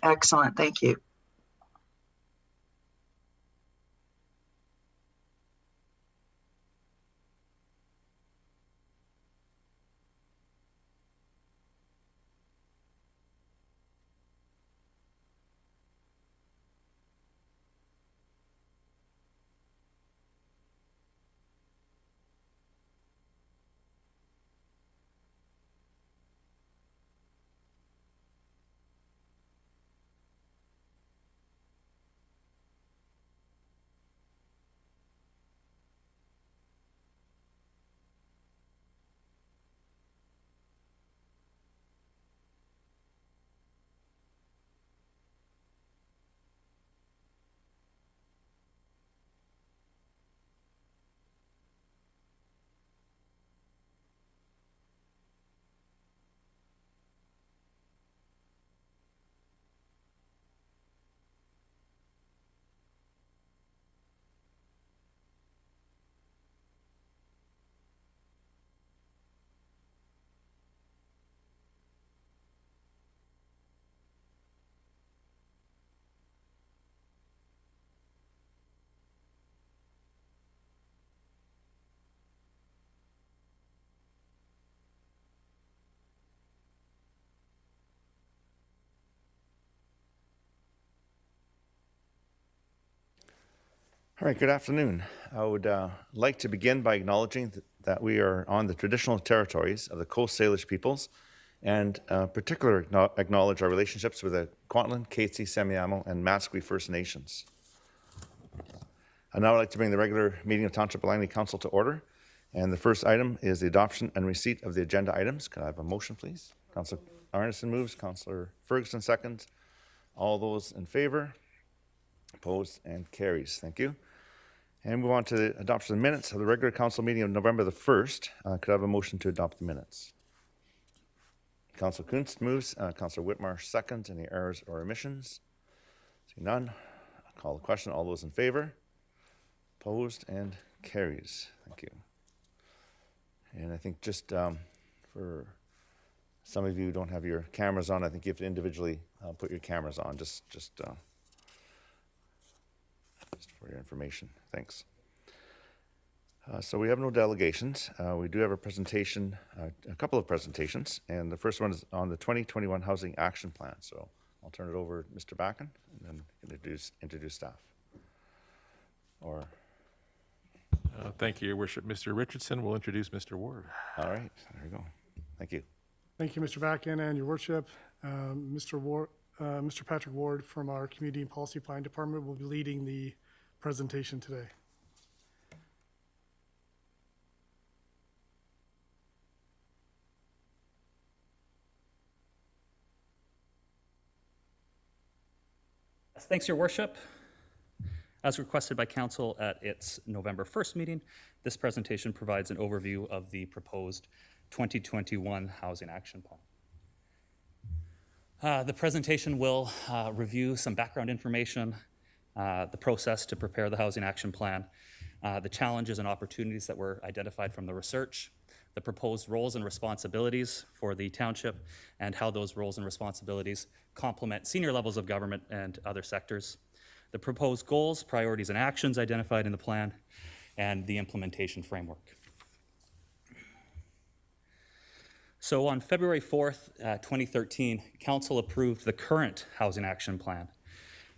Excellent. Thank you. All right, good afternoon. I would like to begin by acknowledging that we are on the traditional territories of the Coast Salish peoples, and particularly acknowledge our relationships with the Kwantlen, Katzie, Semiahmoo, and Matsqui First Nations. And now I'd like to bring the regular meeting of Township Langley Council to order. And the first item is the adoption and receipt of the agenda items. Can I have a motion, please? Councillor Arneson moves, Councillor Ferguson seconds. All those in favor? Opposed and carries. Thank you. And move on to the adoption of the minutes of the regular council meeting of November the 1st. Could I have a motion to adopt the minutes? Councillor Kunst moves, Councillor Whitmarsh seconds. Any errors or omissions? See none. I'll call the question. All those in favor? Opposed and carries. Thank you. And I think just for some of you who don't have your cameras on, I think you have to individually put your cameras on just for your information. Thanks. So we have no delegations. We do have a presentation, a couple of presentations, and the first one is on the 2021 Housing Action Plan. So I'll turn it over to Mr. Backen and then introduce staff. Or thank you, Your Worship. Mr. Richardson will introduce Mr. Ward. all right, there we go. Thank you. Thank you, Mr. Backen and Your Worship. Mr. Patrick Ward from our Community and Policy Plan Department will be leading the presentation today. Thanks, Your Worship. As requested by Council at its November 1st meeting, this presentation provides an overview of the proposed 2021 Housing Action Plan. The presentation will review some background information, the process to prepare the Housing Action Plan, the challenges and opportunities that were identified from the research, the proposed roles and responsibilities for the township, and how those roles and responsibilities complement senior levels of government and other sectors, the proposed goals, priorities, and actions identified in the plan, and the implementation framework. So on February 4th, 2013, Council approved the current Housing Action Plan.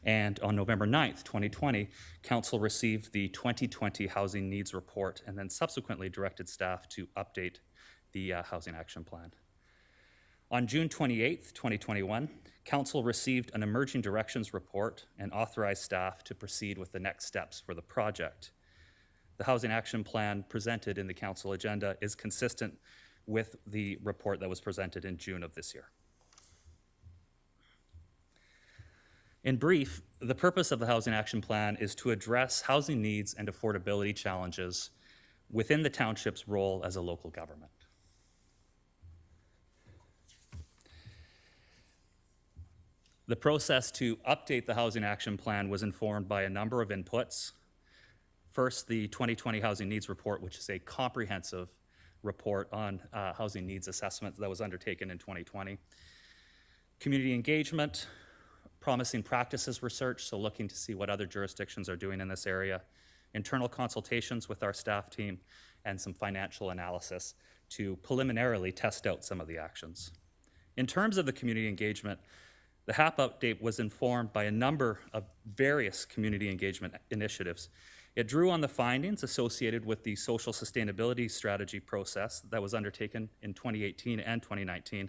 And on November 9th, 2020, Council received the 2020 Housing Needs Report and then subsequently directed staff to update the Housing Action Plan. On June 28th, 2021, Council received an Emerging Directions Report and authorized staff to proceed with the next steps for the project. The Housing Action Plan presented in the Council agenda is consistent with the report that was presented in June of this year. In brief, the purpose of the Housing Action Plan is to address housing needs and affordability challenges within the township's role as a local government. The process to update the Housing Action Plan was informed by a number of inputs. First, the 2020 Housing Needs Report, which is a comprehensive report on housing needs assessment that was undertaken in 2020. Community engagement, promising practices research, so looking to see what other jurisdictions are doing in this area, internal consultations with our staff team, and some financial analysis to preliminarily test out some of the actions. In terms of the community engagement, the HAP update was informed by a number of various community engagement initiatives. It drew on the findings associated with the social sustainability strategy process that was undertaken in 2018 and 2019.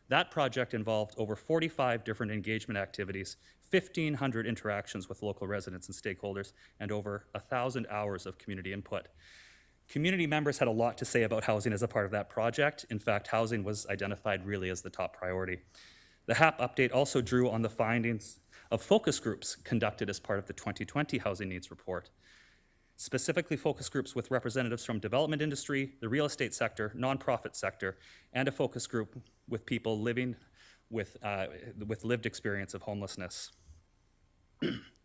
That project involved over 45 different engagement activities, 1,500 interactions with local residents and stakeholders, and over 1,000 hours of community input. Community members had a lot to say about housing as a part of that project. In fact, housing was identified really as the top priority. The HAP update also drew on the findings of focus groups conducted as part of the 2020 Housing Needs Report. Specifically focus groups with representatives from development industry, the real estate sector, nonprofit sector, and a focus group with people living with lived experience of homelessness.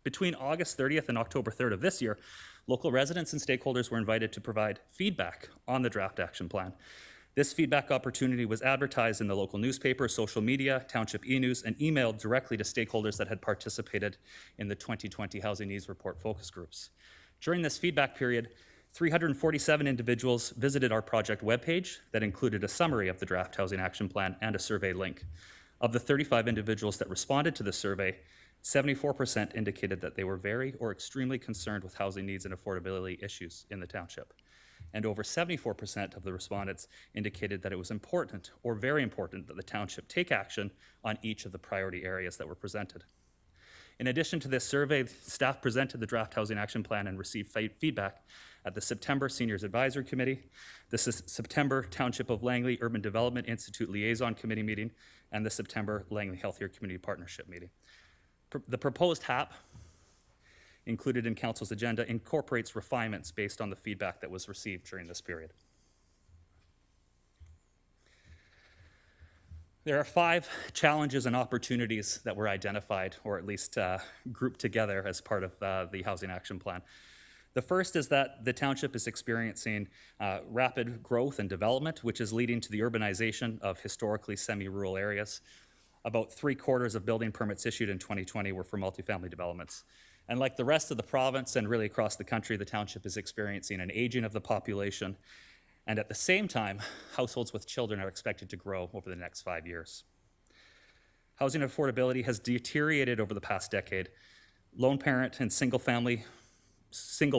Between August 30th and October 3rd of this year, local residents and stakeholders were invited to provide feedback on the draft action plan. This feedback opportunity was advertised in the local newspaper, social media, Township e-news, and emailed directly to stakeholders that had participated in the 2020 Housing Needs Report focus groups. During this feedback period, 347 individuals visited our project webpage that included a summary of the draft housing action plan and a survey link. Of the 35 individuals that responded to the survey, 74% indicated that they were very or extremely concerned with housing needs and affordability issues in the township. And over 74% of the respondents indicated that it was important or very important that the township take action on each of the priority areas that were presented. In addition to this survey, staff presented the draft housing action plan and received feedback at the September Seniors Advisory Committee, the September Township of Langley Urban Development Institute Liaison Committee meeting, and the September Langley Healthier Community Partnership meeting. The proposed HAP included in Council's agenda incorporates refinements based on the feedback that was received during this period. There are 5 challenges and opportunities that were identified, or at least grouped together as part of the Housing Action Plan. The first is that the township is experiencing rapid growth and development, which is leading to the urbanization of historically semi-rural areas. About 3/4 of building permits issued in 2020 were for multifamily developments. And like the rest of the province and really across the country, the township is experiencing an aging of the population. And at the same time, households with children are expected to grow over the next 5 years. Housing affordability has deteriorated over the past decade. Lone parent and single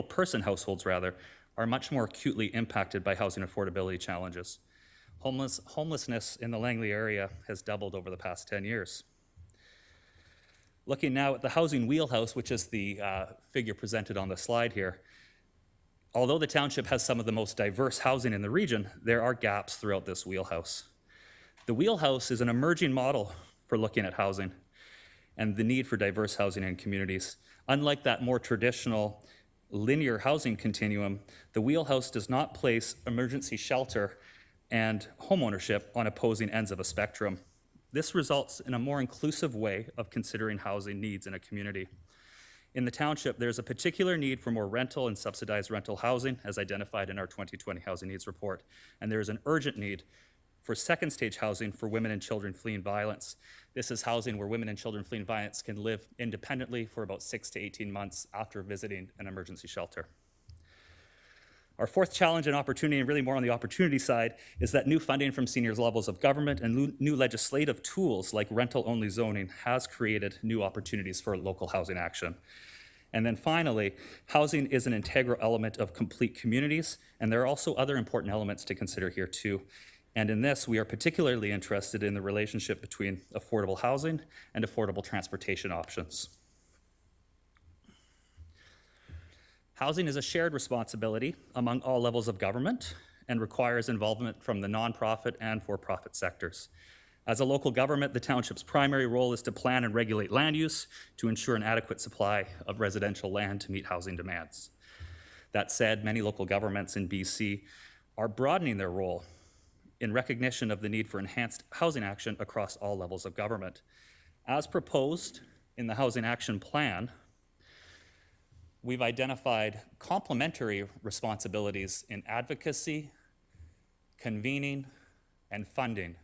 person households are much more acutely impacted by housing affordability challenges. Homelessness in the Langley area has doubled over the past 10 years. Looking now at the housing wheelhouse, which is the figure presented on the slide here, although the township has some of the most diverse housing in the region, there are gaps throughout this wheelhouse. The wheelhouse is an emerging model for looking at housing and the need for diverse housing in communities. Unlike that more traditional linear housing continuum, the wheelhouse does not place emergency shelter and homeownership on opposing ends of a spectrum. This results in a more inclusive way of considering housing needs in a community. In the township, there's a particular need for more rental and subsidized rental housing, as identified in our 2020 Housing Needs Report, and there is an urgent need for second stage housing for women and children fleeing violence. This is housing where women and children fleeing violence can live independently for about 6 to 18 months after visiting an emergency shelter. Our fourth challenge and opportunity, and really more on the opportunity side, is that new funding from senior levels of government and new legislative tools like rental-only zoning has created new opportunities for local housing action. And then finally, housing is an integral element of complete communities, and there are also other important elements to consider here too. And in this, we are particularly interested in the relationship between affordable housing and affordable transportation options. Housing is a shared responsibility among all levels of government and requires involvement from the nonprofit and for-profit sectors. As a local government, the township's primary role is to plan and regulate land use to ensure an adequate supply of residential land to meet housing demands. That said, many local governments in BC are broadening their role in recognition of the need for enhanced housing action across all levels of government. As proposed in the Housing Action Plan, we've identified complementary responsibilities in advocacy, convening, and funding.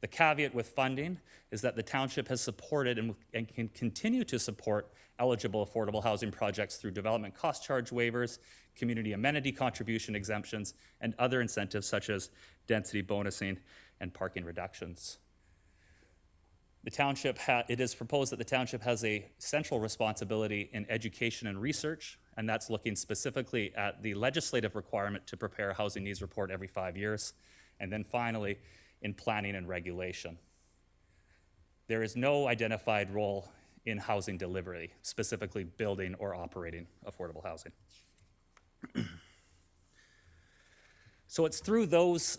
The caveat with funding is that the township has supported and can continue to support eligible affordable housing projects through development cost charge waivers, community amenity contribution exemptions, and other incentives such as density bonusing and parking reductions. It is proposed that the township has a central responsibility in education and research, and that's looking specifically at the legislative requirement to prepare a housing needs report every 5 years, and then finally, in planning and regulation. There is no identified role in housing delivery, specifically building or operating affordable housing. So it's through those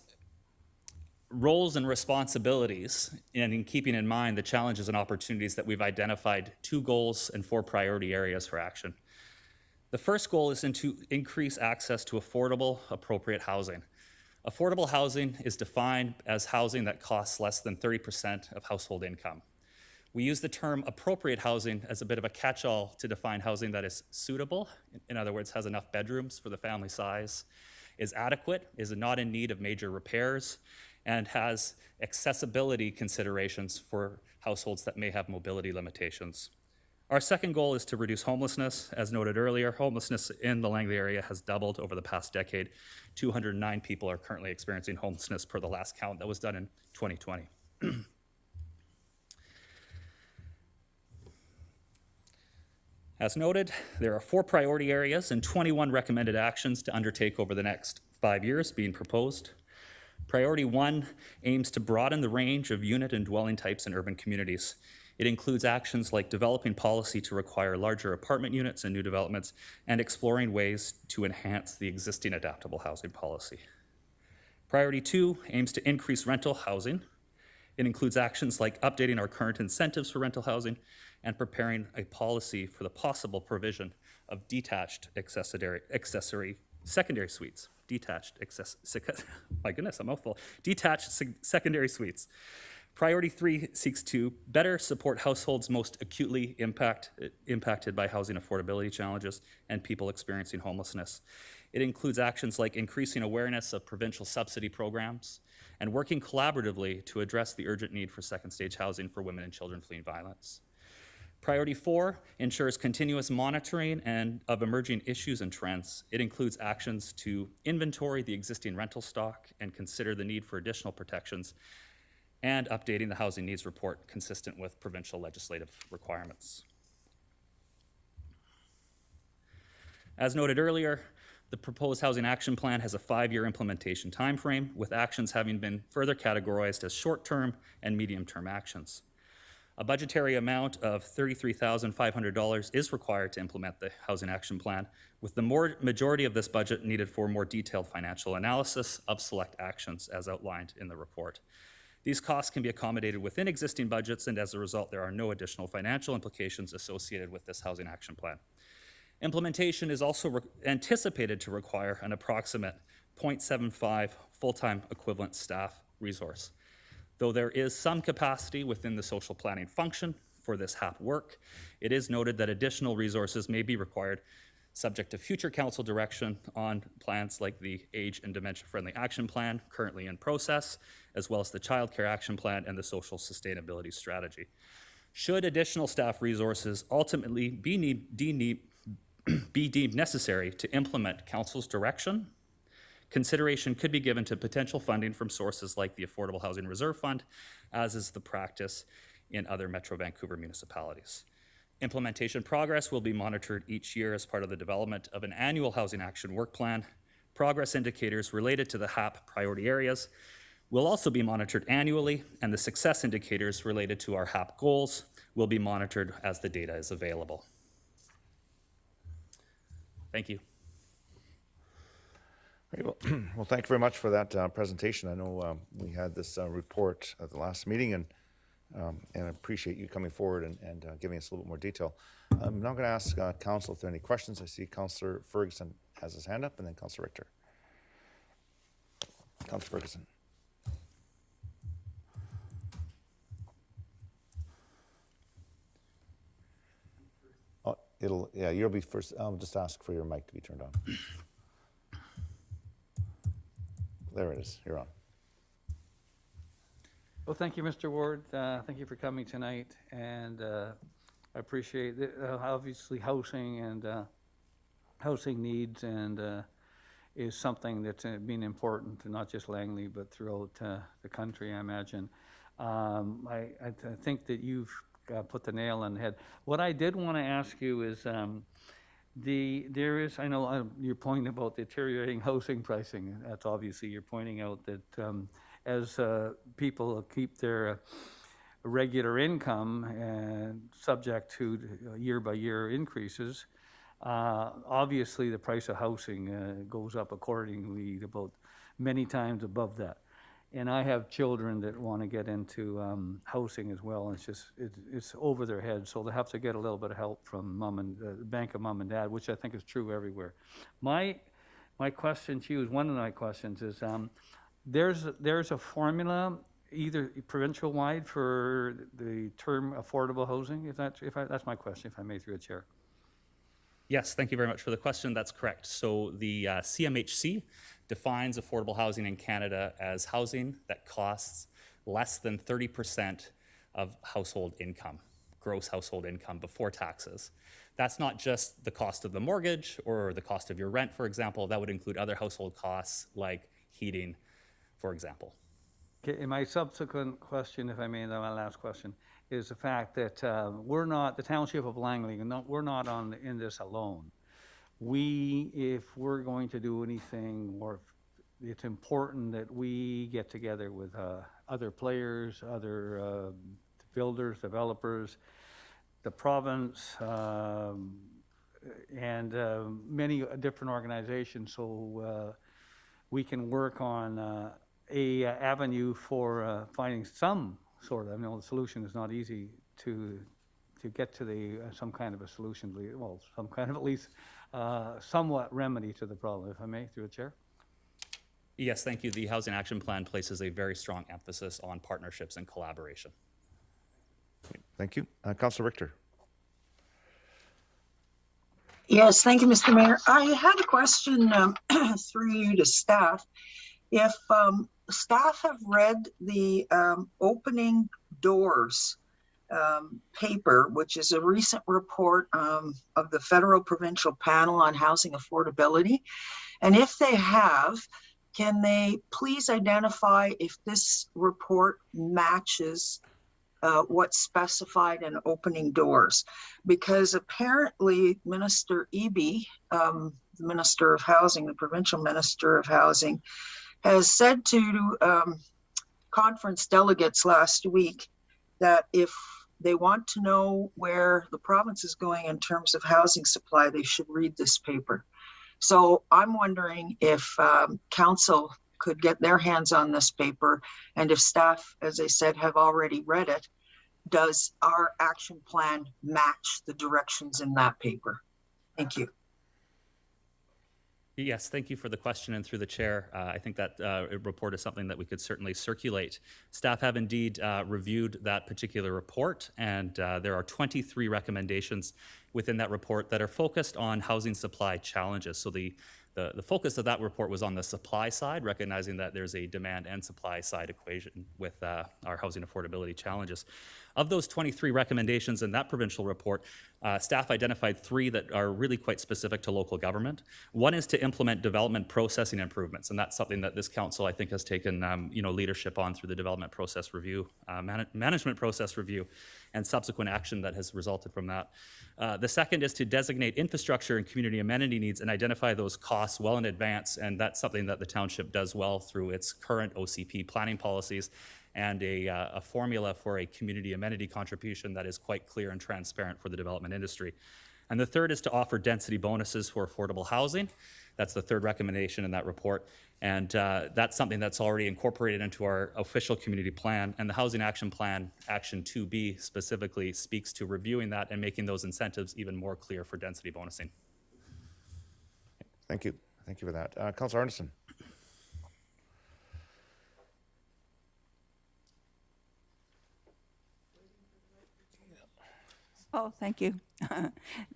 roles and responsibilities, and in keeping in mind the challenges and opportunities, that we've identified 2 goals and 4 priority areas for action. The first goal is to increase access to affordable, appropriate housing. Affordable housing is defined as housing that costs less than 30% of household income. We use the term appropriate housing as a bit of a catch-all to define housing that is suitable, in other words, has enough bedrooms for the family size, is adequate, is not in need of major repairs, and has accessibility considerations for households that may have mobility limitations. Our second goal is to reduce homelessness. As noted earlier, homelessness in the Langley area has doubled over the past decade. 209 people are currently experiencing homelessness per the last count that was done in 2020. As noted, there are 4 priority areas and 21 recommended actions to undertake over the next 5 years being proposed. Priority 1 aims to broaden the range of unit and dwelling types in urban communities. It includes actions like developing policy to require larger apartment units in new developments and exploring ways to enhance the existing adaptable housing policy. Priority 2 aims to increase rental housing. It includes actions like updating our current incentives for rental housing and preparing a policy for the possible provision of detached secondary suites. Detached secondary suites. Priority 3 seeks to better support households most acutely impacted by housing affordability challenges and people experiencing homelessness. It includes actions like increasing awareness of provincial subsidy programs and working collaboratively to address the urgent need for second stage housing for women and children fleeing violence. Priority 4 ensures continuous monitoring of emerging issues and trends. It includes actions to inventory the existing rental stock and consider the need for additional protections, and updating the housing needs report consistent with provincial legislative requirements. As noted earlier, the proposed housing action plan has a 5-year implementation timeframe, with actions having been further categorized as short-term and medium-term actions. A budgetary amount of $33,500 is required to implement the housing action plan, with the majority of this budget needed for more detailed financial analysis of select actions as outlined in the report. These costs can be accommodated within existing budgets, and as a result, there are no additional financial implications associated with this housing action plan. Implementation is also anticipated to require an approximate 0.75 full-time equivalent staff resource. Though there is some capacity within the social planning function for this HAP work, it is noted that additional resources may be required subject to future council direction on plans like the Age and Dementia-Friendly Action Plan currently in process, as well as the Child Care Action Plan and the Social Sustainability Strategy. Should additional staff resources ultimately be deemed necessary to implement council's direction, consideration could be given to potential funding from sources like the Affordable Housing Reserve Fund, as is the practice in other Metro Vancouver municipalities. Implementation progress will be monitored each year as part of the development of an annual housing action work plan. Progress indicators related to the HAP priority areas will also be monitored annually, and the success indicators related to our HAP goals will be monitored as the data is available. Thank you. Great. Well, thank you very much for that presentation. I know we had this report at the last meeting, and I appreciate you coming forward and giving us a little bit more detail. I'm now going to ask Council if there are any questions. I see Councillor Ferguson has his hand up, and then Councillor Richter. Councillor Ferguson. Oh, you'll be first. I'll just ask for your mic to be turned on. There it is. You're on. Well, thank you, Mr. Ward. Thank you for coming tonight, and I appreciate it. Obviously, housing and housing needs and is something that's been important to not just Langley, but throughout the country, I imagine. I think that you've put the nail on the head. What I did want to ask you is, there is, I know you're pointing about deteriorating housing pricing. That's obviously, you're pointing out that as people keep their regular income and subject to year-by-year increases, obviously the price of housing goes up accordingly, about many times above that. And I have children that want to get into housing as well, and it's over their heads, so they have to get a little bit of help from bank of mom and dad, which I think is true everywhere. My question to you is, one of my questions is, there's a formula either provincial-wide for the term affordable housing? That's my question, if I may, through a chair. Yes, thank you very much for the question. That's correct. So the CMHC defines affordable housing in Canada as housing that costs less than 30% of household income, gross household income before taxes. That's not just the cost of the mortgage or the cost of your rent, for example. That would include other household costs like heating, for example. Okay, and my subsequent question, if I may, my last question, is the fact that we're not, the Township of Langley, we're not in this alone. If we're going to do anything, or it's important that we get together with other players, other builders, developers, the province, and many different organizations, so we can work on a avenue for finding some sort of, I know the solution is not easy to get to the some kind of a solution, well, some kind of at least somewhat remedy to the problem, if I may, through a chair. Yes, thank you. The Housing Action Plan places a very strong emphasis on partnerships and collaboration. Thank you. Councillor Richter. Yes, thank you, Mr. Mayor. I had a question through you to staff. If staff have read the Opening Doors paper, which is a recent report of the Federal Provincial Panel on Housing Affordability, and if they have, can they please identify if this report matches what's specified in Opening Doors? Because apparently Minister Eby, the Minister of Housing, the Provincial Minister of Housing, has said to conference delegates last week that if they want to know where the province is going in terms of housing supply, they should read this paper. So I'm wondering if council could get their hands on this paper, and if staff, as I said, have already read it, does our action plan match the directions in that paper? Thank you. Yes, thank you for the question, and through the chair, I think that report is something that we could certainly circulate. Staff have indeed reviewed that particular report, and there are 23 recommendations within that report that are focused on housing supply challenges. So the focus of that report was on the supply side, recognizing that there's a demand and supply side equation with our housing affordability challenges. Of those 23 recommendations in that provincial report, staff identified 3 that are really quite specific to local government. One is to implement development processing improvements, and that's something that this council, I think, has taken leadership on through the development process review, management process review, and subsequent action that has resulted from that. The second is to designate infrastructure and community amenity needs and identify those costs well in advance, and that's something that the township does well through its current OCP planning policies and a formula for a community amenity contribution that is quite clear and transparent for the development industry. And the third is to offer density bonuses for affordable housing. That's the third recommendation in that report. And that's something that's already incorporated into our official community plan. And the Housing Action Plan, Action 2B, specifically speaks to reviewing that and making those incentives even more clear for density bonusing. Thank you. Thank you for that. Councillor Arneson. Oh, thank you.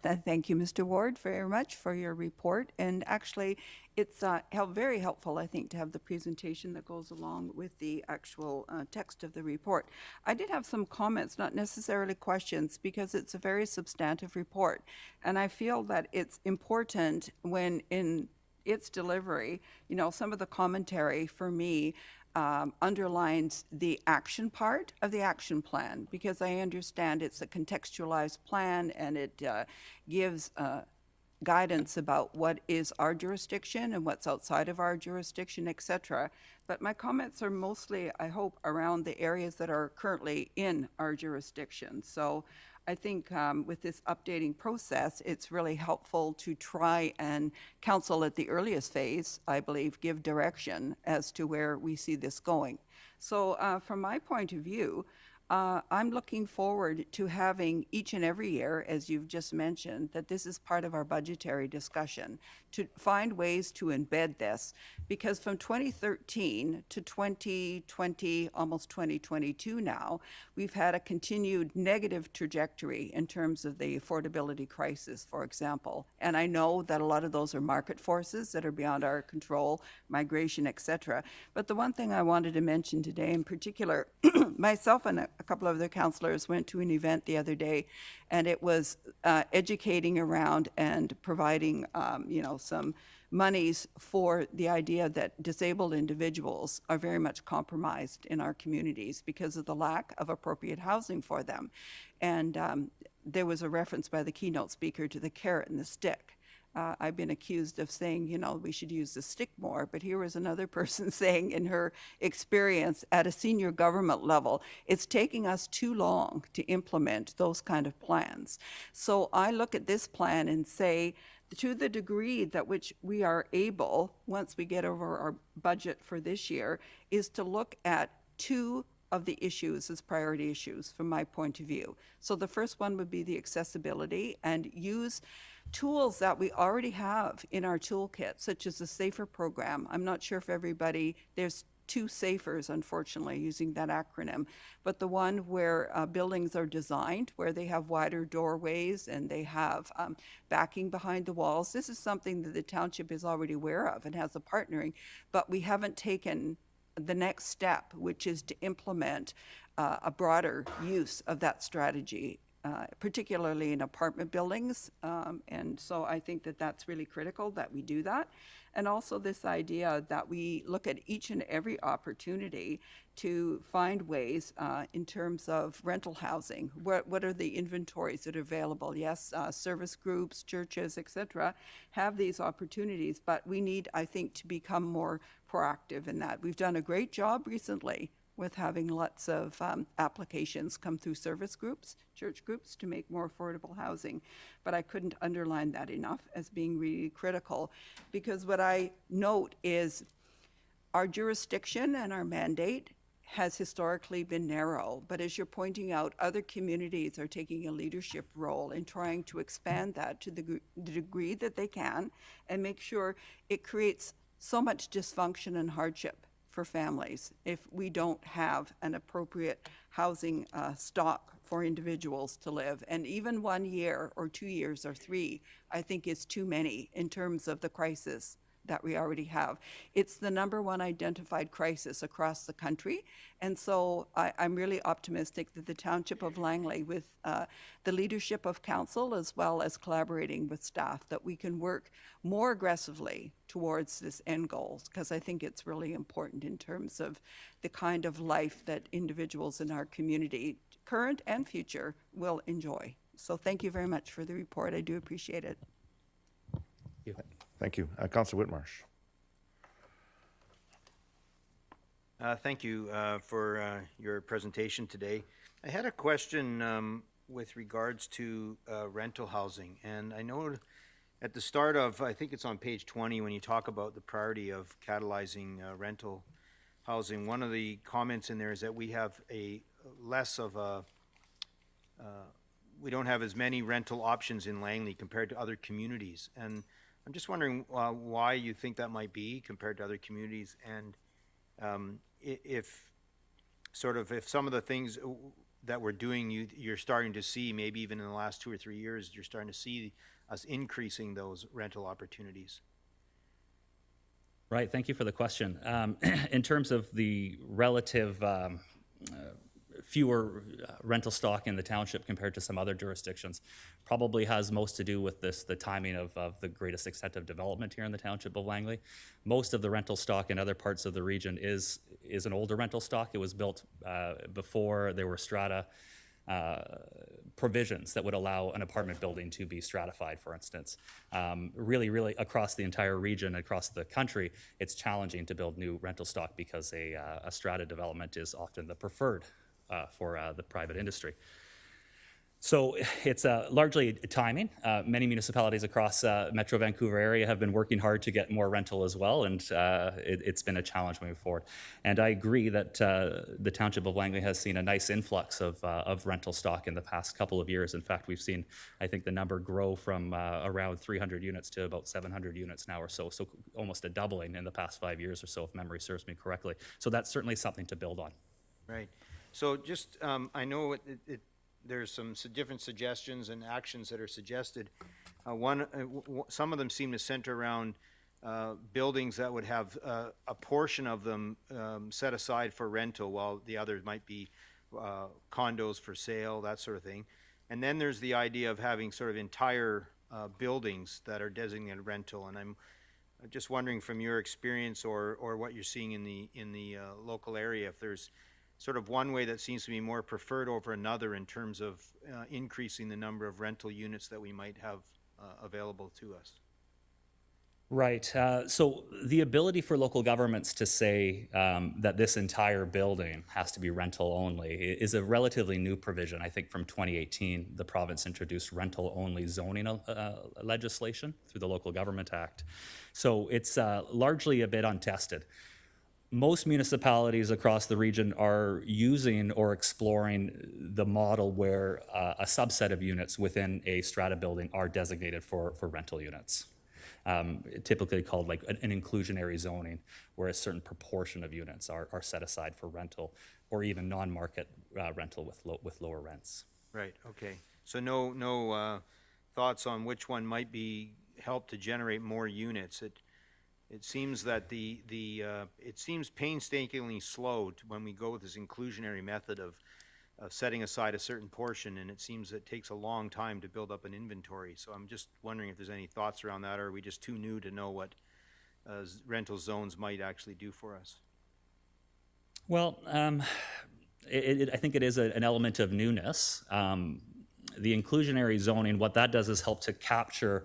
Thank you, Mr. Ward, very much for your report. And actually, it's very helpful, I think, to have the presentation that goes along with the actual text of the report. I did have some comments, not necessarily questions, because it's a very substantive report. And I feel that it's important when in its delivery, you know, some of the commentary for me underlines the action part of the action plan, because I understand it's a contextualized plan and it gives guidance about what is our jurisdiction and what's outside of our jurisdiction, etc. But my comments are mostly, I hope, around the areas that are currently in our jurisdiction. So I think with this updating process, it's really helpful to try and council at the earliest phase, I believe, give direction as to where we see this going. So from my point of view, I'm looking forward to having each and every year, as you've just mentioned, that this is part of our budgetary discussion, to find ways to embed this. Because from 2013 to 2020, almost 2022 now, we've had a continued negative trajectory in terms of the affordability crisis, for example. And I know that a lot of those are market forces that are beyond our control, migration, etc. But the one thing I wanted to mention today in particular, myself and a couple of other councillors went to an event the other day, and it was educating around and providing, some monies for the idea that disabled individuals are very much compromised in our communities because of the lack of appropriate housing for them. And there was a reference by the keynote speaker to the carrot and the stick. I've been accused of saying, we should use the stick more, but here was another person saying in her experience at a senior government level, it's taking us too long to implement those kind of plans. So I look at this plan and say, to the degree that which we are able, once we get over our budget for this year, is to look at two of the issues as priority issues from my point of view. So the first one would be the accessibility, and use tools that we already have in our toolkit, such as the SAFER program. I'm not sure if everybody, there's two SAFERs, unfortunately, using that acronym, but the one where buildings are designed, where they have wider doorways and they have backing behind the walls. This is something that the township is already aware of and has a partnering, but we haven't taken the next step, which is to implement a broader use of that strategy, particularly in apartment buildings. And so I think that that's really critical that we do that. And also this idea that we look at each and every opportunity to find ways in terms of rental housing. What are the inventories that are available? Yes, service groups, churches, etc., have these opportunities, but we need, I think, to become more proactive in that. We've done a great job recently with having lots of applications come through service groups, church groups, to make more affordable housing. But I couldn't underline that enough as being really critical, because what I note is our jurisdiction and our mandate has historically been narrow, but as you're pointing out, other communities are taking a leadership role in trying to expand that to the degree that they can, and make sure it creates so much dysfunction and hardship for families if we don't have an appropriate housing stock for individuals to live. And even 1 year or 2 years or 3, I think is too many in terms of the crisis that we already have. It's the #1 identified crisis across the country. And so I'm really optimistic that the Township of Langley, with the leadership of council as well as collaborating with staff, that we can work more aggressively towards this end goal, because I think it's really important in terms of the kind of life that individuals in our community, current and future, will enjoy. So thank you very much for the report. I do appreciate it. Thank you. Councillor Whitmarsh. Thank you for your presentation today. I had a question with regards to rental housing. And I know at the start of, I think it's on page 20, when you talk about the priority of catalyzing rental housing, one of the comments in there is that we have we don't have as many rental options in Langley compared to other communities. And I'm just wondering why you think that might be compared to other communities, and if some of the things, that we're doing, you're starting to see, maybe even in the last 2 or 3 years, you're starting to see us increasing those rental opportunities? Right, thank you for the question. In terms of the relative fewer rental stock in the township compared to some other jurisdictions, probably has most to do with the timing of the greatest extent of development here in the township of Langley. Most of the rental stock in other parts of the region is an older rental stock. It was built before there were strata provisions that would allow an apartment building to be stratified, for instance. Really across the entire region, across the country, it's challenging to build new rental stock because a strata development is often the preferred for the private industry. So it's largely timing. Many municipalities across Metro Vancouver area have been working hard to get more rental as well, and it's been a challenge moving forward. And I agree that the Township of Langley has seen a nice influx of rental stock in the past couple of years. In fact, we've seen, I think, the number grow from around 300 units to about 700 units now or so almost a doubling in the past 5 years or so, if memory serves me correctly. So that's certainly something to build on. Right. So just, I know there's some different suggestions and actions that are suggested. Some of them seem to center around buildings that would have a portion of them set aside for rental, while the others might be condos for sale, that sort of thing. And then there's the idea of having sort of entire buildings that are designated rental. And I'm just wondering, from your experience or what you're seeing in the local area, if there's sort of one way that seems to be more preferred over another in terms of increasing the number of rental units that we might have available to us. Right. So the ability for local governments to say that this entire building has to be rental only is a relatively new provision. I think from 2018, the province introduced rental-only zoning legislation through the Local Government Act. So it's largely a bit untested. Most municipalities across the region are using or exploring the model where a subset of units within a strata building are designated for rental units. Typically called like an inclusionary zoning, where a certain proportion of units are set aside for rental, or even non-market rental with lower rents. Right. Okay. So no thoughts on which one might be help to generate more units. It seems that it seems painstakingly slow when we go with this inclusionary method of setting aside a certain portion, and it seems it takes a long time to build up an inventory. So I'm just wondering if there's any thoughts around that, or are we just too new to know what rental zones might actually do for us? Well, I think it is an element of newness. The inclusionary zoning, what that does is help to capture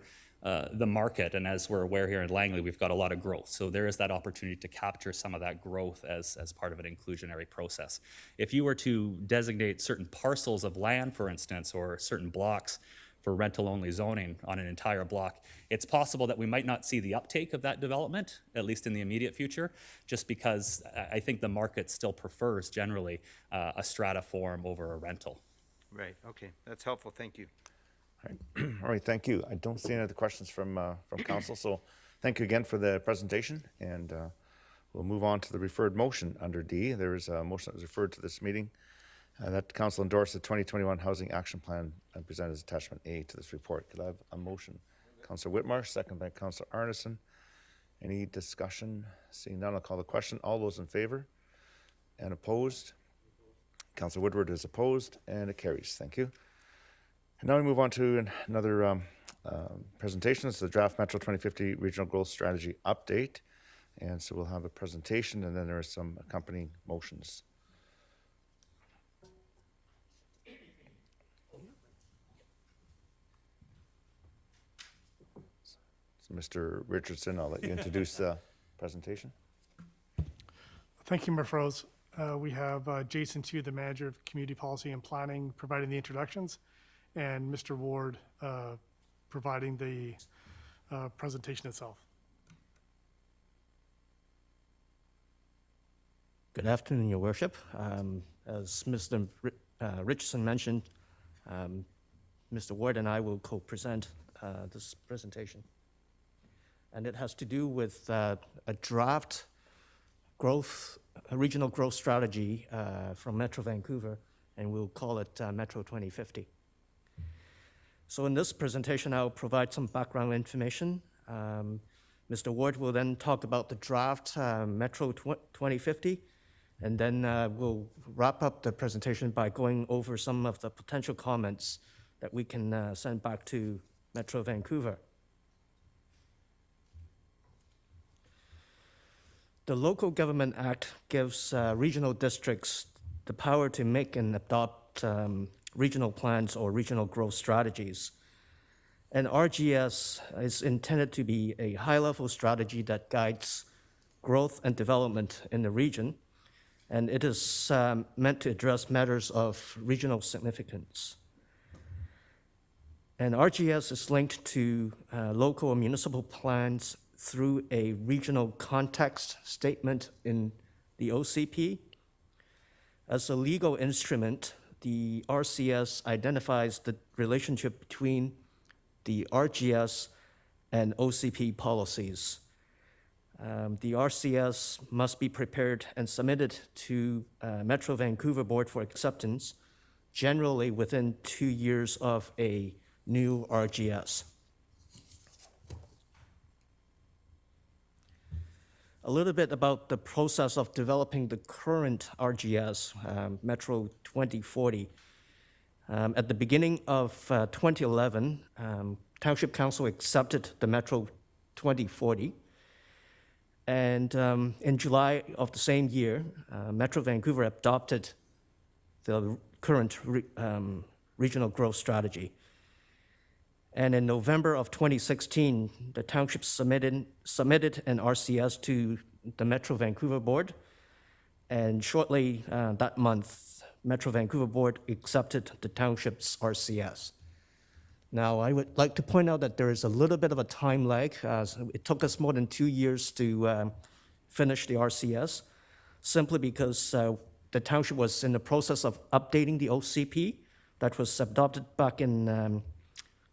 the market, and as we're aware here in Langley, we've got a lot of growth. So there is that opportunity to capture some of that growth as part of an inclusionary process. If you were to designate certain parcels of land, for instance, or certain blocks for rental-only zoning on an entire block, it's possible that we might not see the uptake of that development, at least in the immediate future, just because I think the market still prefers generally a strata form over a rental. Right. Okay. That's helpful. Thank you. All right, thank you. I don't see any other questions from council, so thank you again for the presentation, and we'll move on to the referred motion under D. There is a motion that was referred to this meeting that council endorsed the 2021 Housing Action Plan and presented as attachment A to this report. Could I have a motion? Councillor Whitmarsh, second by Councillor Arneson. Any discussion? Seeing none, I'll call the question. All those in favor and opposed? Councillor Woodward is opposed, and it carries. Thank you. And now we move on to another presentation. It's the Draft Metro 2050 Regional Growth Strategy Update. And so we'll have a presentation, and then there are some accompanying motions. So Mr. Richardson, I'll let you introduce the presentation. Thank you, Murphrose. We have Jason Chu, the Manager of Community Policy and Planning, providing the introductions, and Mr. Ward providing the presentation itself. Good afternoon, Your Worship. As Mr. Richardson mentioned, Mr. Ward and I will co-present this presentation. And it has to do with a draft regional growth strategy from Metro Vancouver and we'll call it Metro 2050. So in this presentation, I'll provide some background information. Mr. Ward will then talk about the draft Metro 2050, and then we'll wrap up the presentation by going over some of the potential comments that we can send back to Metro Vancouver. The Local Government Act gives regional districts the power to make and adopt regional plans or regional growth strategies. And RGS is intended to be a high-level strategy that guides growth and development in the region, and it is meant to address matters of regional significance. And RGS is linked to local and municipal plans through a regional context statement in the OCP. As a legal instrument, the RCS identifies the relationship between the RGS and OCP policies. The RCS must be prepared and submitted to Metro Vancouver Board for acceptance, generally within 2 years of a new RGS. A little bit about the process of developing the current RGS, Metro 2040. At the beginning of 2011, Township Council accepted the Metro 2040. And in July of the same year, Metro Vancouver adopted the current regional growth strategy. And in November of 2016, the township submitted an RCS to the Metro Vancouver Board. And shortly that month, Metro Vancouver Board accepted the township's RCS. Now, I would like to point out that there is a little bit of a time lag. So it took us more than 2 years to finish the RCS, simply because the township was in the process of updating the OCP that was adopted back in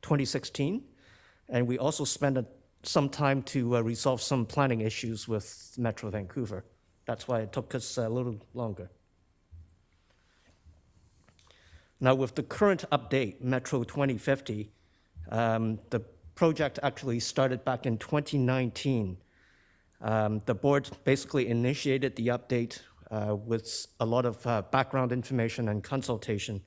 2016, and we also spent some time to resolve some planning issues with Metro Vancouver. That's why it took us a little longer. Now, with the current update, Metro 2050, the project actually started back in 2019. The board basically initiated the update with a lot of background information and consultation.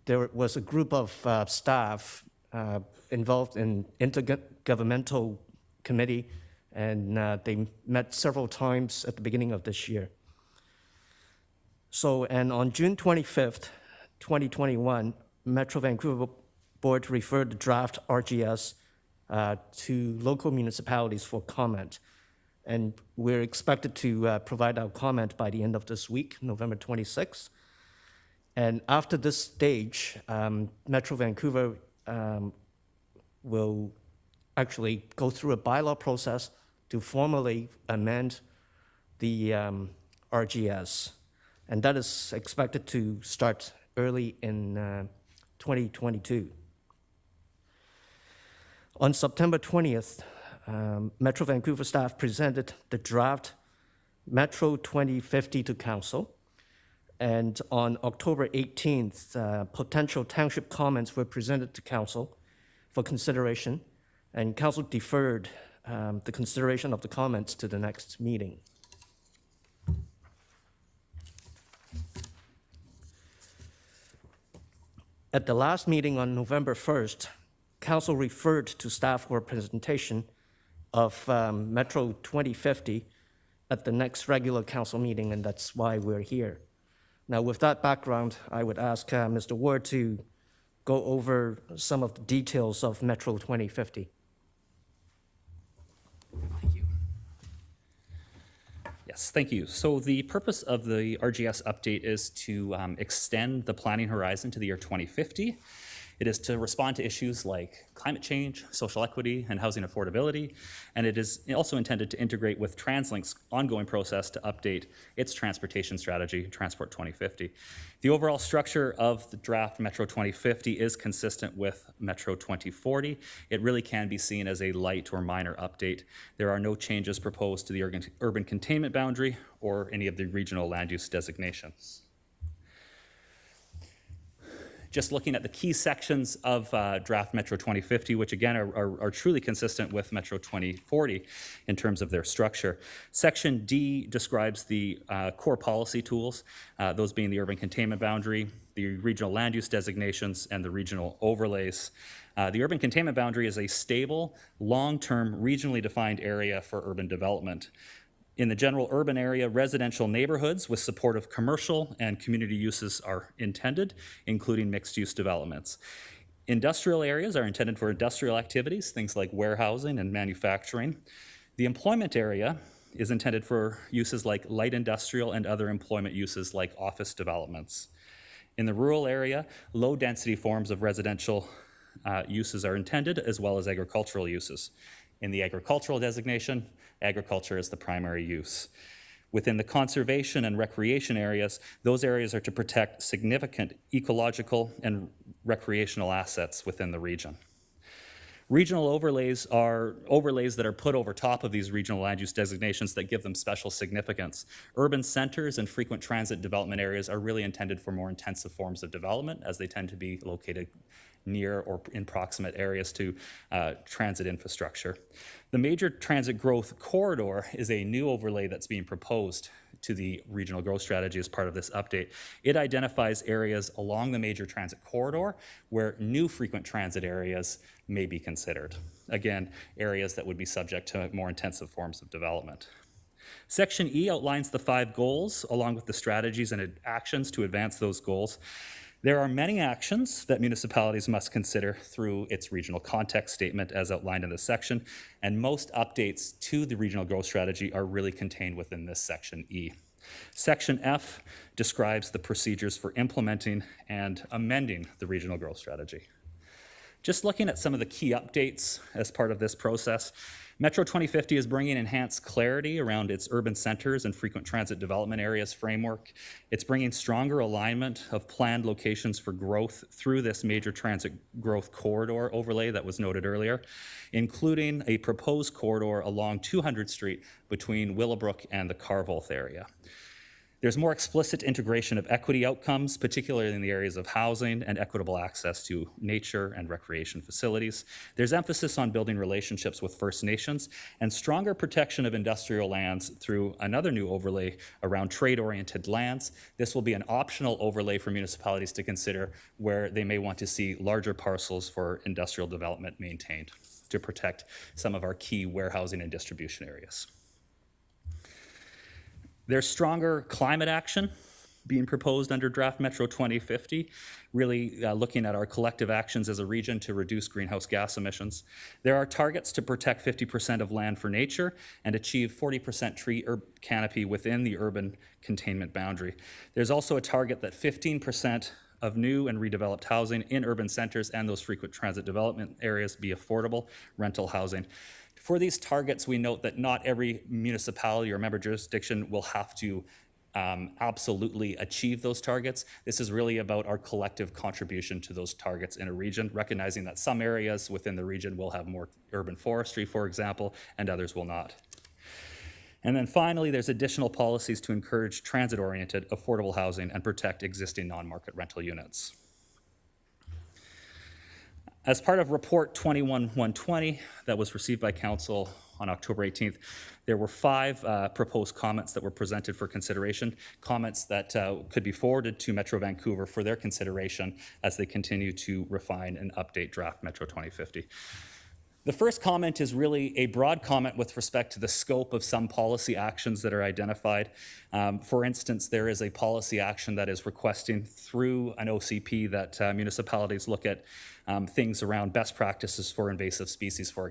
There was a group of staff involved in intergovernmental committee, and they met several times at the beginning of this year. So, and on June 25th, 2021, Metro Vancouver Board referred the draft RGS to local municipalities for comment. And we're expected to provide our comment by the end of this week, November 26th. And after this stage, Metro Vancouver will actually go through a bylaw process to formally amend the RGS. And that is expected to start early in 2022. On September 20th, Metro Vancouver staff presented the draft Metro 2050 to Council. And on October 18th, potential township comments were presented to Council for consideration, and Council deferred the consideration of the comments to the next meeting. At the last meeting on November 1st, Council referred to staff for a presentation of Metro 2050 at the next regular Council meeting, and that's why we're here. Now, with that background, I would ask Mr. Ward to go over some of the details of Metro 2050. Thank you. Yes, thank you. So the purpose of the RGS update is to extend the planning horizon to the year 2050. It is to respond to issues like climate change, social equity, and housing affordability, and it is also intended to integrate with TransLink's ongoing process to update its transportation strategy, Transport 2050. The overall structure of the draft Metro 2050 is consistent with Metro 2040. It really can be seen as a light or minor update. There are no changes proposed to the urban containment boundary or any of the regional land use designations. just looking at the key sections of draft Metro 2050, which again are truly consistent with Metro 2040 in terms of their structure. Section D describes the core policy tools, those being the urban containment boundary, the regional land use designations, and the regional overlays. The urban containment boundary is a stable, long-term, regionally defined area for urban development. In the general urban area, residential neighborhoods with supportive commercial and community uses are intended, including mixed-use developments. Industrial areas are intended for industrial activities, things like warehousing and manufacturing. The employment area is intended for uses like light industrial and other employment uses like office developments. In the rural area, low-density forms of residential uses are intended, as well as agricultural uses. In the agricultural designation, agriculture is the primary use. Within the conservation and recreation areas, those areas are to protect significant ecological and recreational assets within the region. Regional overlays are overlays that are put over top of these regional land use designations that give them special significance. Urban centers and frequent transit development areas are really intended for more intensive forms of development, as they tend to be located near or in proximate areas to transit infrastructure. The major transit growth corridor is a new overlay that's being proposed to the regional growth strategy as part of this update. It identifies areas along the major transit corridor where new frequent transit areas may be considered. Again, areas that would be subject to more intensive forms of development. Section E outlines the 5 goals along with the strategies and actions to advance those goals. There are many actions that municipalities must consider through its regional context statement as outlined in this section, and most updates to the regional growth strategy are really contained within this section E. Section F describes the procedures for implementing and amending the regional growth strategy. Just looking at some of the key updates as part of this process, Metro 2050 is bringing enhanced clarity around its urban centers and frequent transit development areas framework. It's bringing stronger alignment of planned locations for growth through this major transit growth corridor overlay that was noted earlier, including a proposed corridor along 200 Street between Willowbrook and the Carvolth area. There's more explicit integration of equity outcomes, particularly in the areas of housing and equitable access to nature and recreation facilities. There's emphasis on building relationships with First Nations and stronger protection of industrial lands through another new overlay around trade-oriented lands. This will be an optional overlay for municipalities to consider where they may want to see larger parcels for industrial development maintained to protect some of our key warehousing and distribution areas. There's stronger climate action being proposed under draft Metro 2050, really looking at our collective actions as a region to reduce greenhouse gas emissions. There are targets to protect 50% of land for nature and achieve 40% tree canopy within the urban containment boundary. There's also a target that 15% of new and redeveloped housing in urban centers and those frequent transit development areas be affordable rental housing. For these targets, we note that not every municipality or member jurisdiction will have to absolutely achieve those targets. This is really about our collective contribution to those targets in a region, recognizing that some areas within the region will have more urban forestry, for example, and others will not. And then finally, there's additional policies to encourage transit-oriented, affordable housing and protect existing non-market rental units. As part of Report 21-120 that was received by Council on October 18th, there were 5 proposed comments that were presented for consideration, comments that could be forwarded to Metro Vancouver for their consideration as they continue to refine and update draft Metro 2050. The first comment is really a broad comment with respect to the scope of some policy actions that are identified. For instance, there is a policy action that is requesting through an OCP that municipalities look at things around best practices for invasive species, for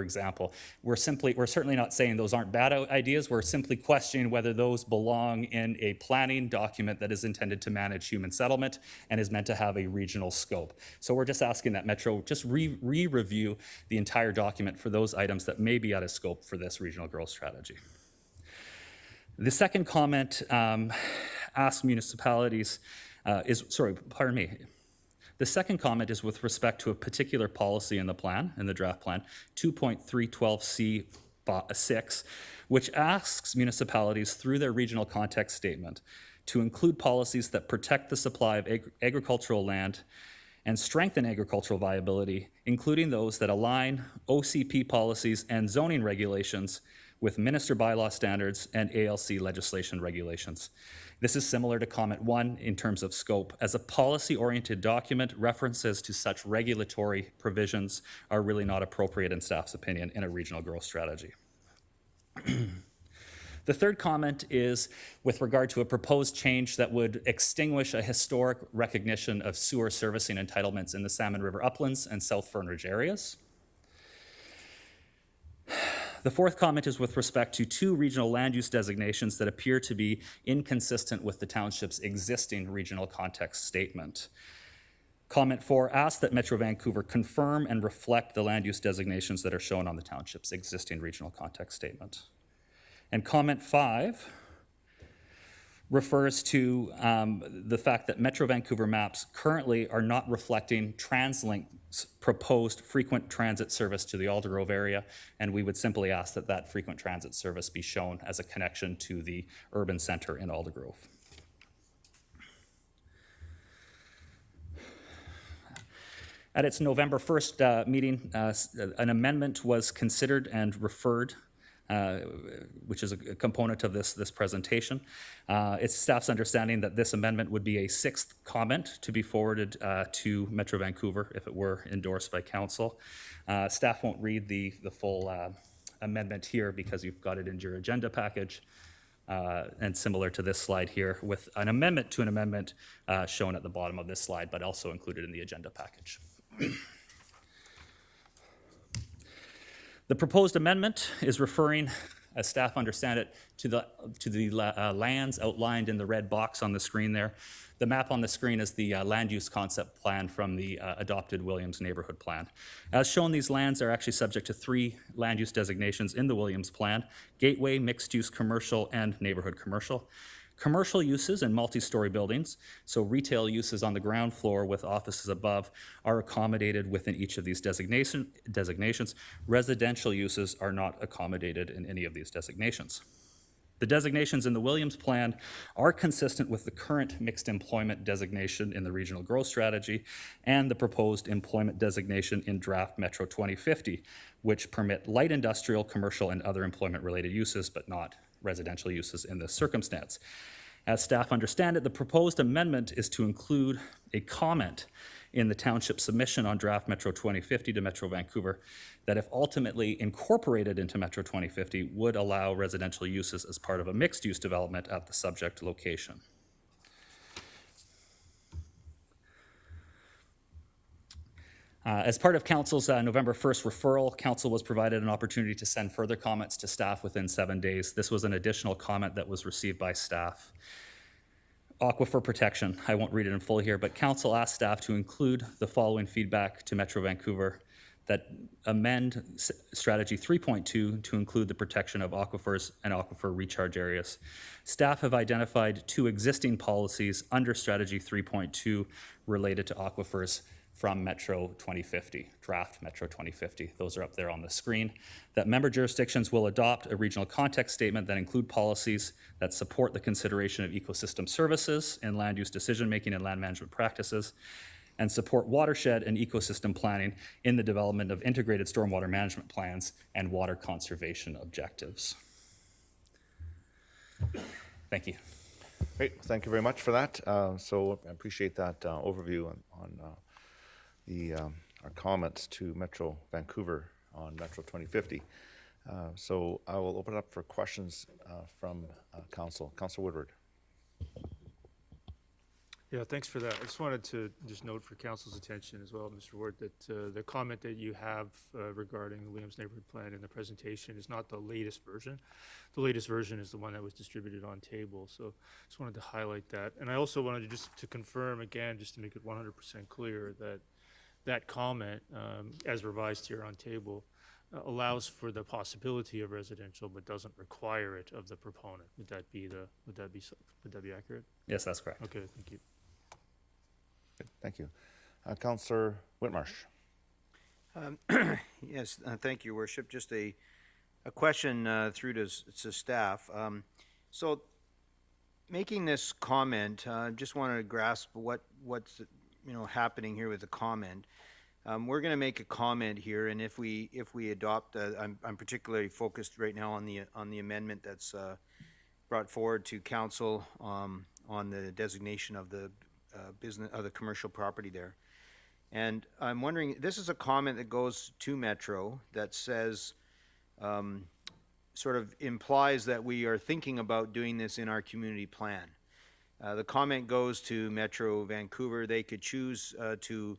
example. We're certainly not saying those aren't bad ideas. We're simply questioning whether those belong in a planning document that is intended to manage human settlement and is meant to have a regional scope. So we're just asking that Metro just re-review the entire document for those items that may be out of scope for this regional growth strategy. The second comment asks municipalities, The second comment is with respect to a particular policy in the plan, in the draft plan, 2.312C6, which asks municipalities through their regional context statement to include policies that protect the supply of agricultural land and strengthen agricultural viability, including those that align OCP policies and zoning regulations with minister bylaw standards and ALC legislation regulations. This is similar to comment 1 in terms of scope. As a policy-oriented document, references to such regulatory provisions are really not appropriate in staff's opinion in a regional growth strategy. The third comment is with regard to a proposed change that would extinguish a historic recognition of sewer servicing entitlements in the Salmon River uplands and South Fern Ridge areas. The fourth comment is with respect to 2 regional land use designations that appear to be inconsistent with the township's existing regional context statement. Comment 4 asks that Metro Vancouver confirm and reflect the land use designations that are shown on the township's existing regional context statement. And comment 5 refers to the fact that Metro Vancouver maps currently are not reflecting TransLink's proposed frequent transit service to the Aldergrove area, and we would simply ask that that frequent transit service be shown as a connection to the urban center in Aldergrove. At its November 1st meeting, an amendment was considered and referred, which is a component of this presentation. It's staff's understanding that this amendment would be a 6th comment to be forwarded to Metro Vancouver if it were endorsed by council. Staff won't read the full amendment here because you've got it in your agenda package. And similar to this slide here, with an amendment to an amendment shown at the bottom of this slide, but also included in the agenda package. The proposed amendment is referring, as staff understand it, to the lands outlined in the red box on the screen there. The map on the screen is the land use concept plan from the adopted Williams neighborhood plan. As shown, these lands are actually subject to 3 land use designations in the Williams plan: gateway, mixed use commercial, and neighborhood commercial. Commercial uses and multi-story buildings, so retail uses on the ground floor with offices above, are accommodated within each of these designations. Residential uses are not accommodated in any of these designations. The designations in the Williams plan are consistent with the current mixed employment designation in the regional growth strategy and the proposed employment designation in draft Metro 2050, which permit light industrial, commercial, and other employment-related uses, but not residential uses in this circumstance. As staff understand it, the proposed amendment is to include a comment in the township submission on draft Metro 2050 to Metro Vancouver that, if ultimately incorporated into Metro 2050, would allow residential uses as part of a mixed-use development at the subject location. As part of Council's November 1st referral, Council was provided an opportunity to send further comments to staff within 7 days. This was an additional comment that was received by staff. Aquifer protection. I won't read it in full here, but Council asked staff to include the following feedback to Metro Vancouver: that amend Strategy 3.2 to include the protection of aquifers and aquifer recharge areas. Staff have identified 2 existing policies under Strategy 3.2 related to aquifers from Metro 2050, draft Metro 2050. Those are up there on the screen. That member jurisdictions will adopt a regional context statement that include policies that support the consideration of ecosystem services and land use decision-making and land management practices, and support watershed and ecosystem planning in the development of integrated stormwater management plans and water conservation objectives. Thank you. Great, thank you very much for that. So I appreciate that overview on our comments to Metro Vancouver on Metro 2050. So I will open it up for questions from Council. Councilor Woodward. Yeah, thanks for that. I just wanted to just note for council's attention as well, Mr. Ward, that the comment that you have regarding the Williams Neighborhood Plan in the presentation is not the latest version. The latest version is the one that was distributed on table. So just wanted to highlight that. And I also wanted to just to confirm again, just to make it 100% clear, that that comment, as revised here on table, allows for the possibility of residential, but doesn't require it of the proponent. Would that be accurate? Yes, that's correct. Okay, thank you. Good, thank you. Councillor Whitmarsh. Yes, thank you, Worship. Just a question through to staff. So making this comment, just wanted to grasp what's happening here with the comment. We're going to make a comment here, and if we adopt, I'm particularly focused right now on the amendment that's brought forward to council on the designation of the business of the commercial property there. And I'm wondering, this is a comment that goes to Metro that says, sort of implies that we are thinking about doing this in our community plan. The comment goes to Metro Vancouver. They could choose to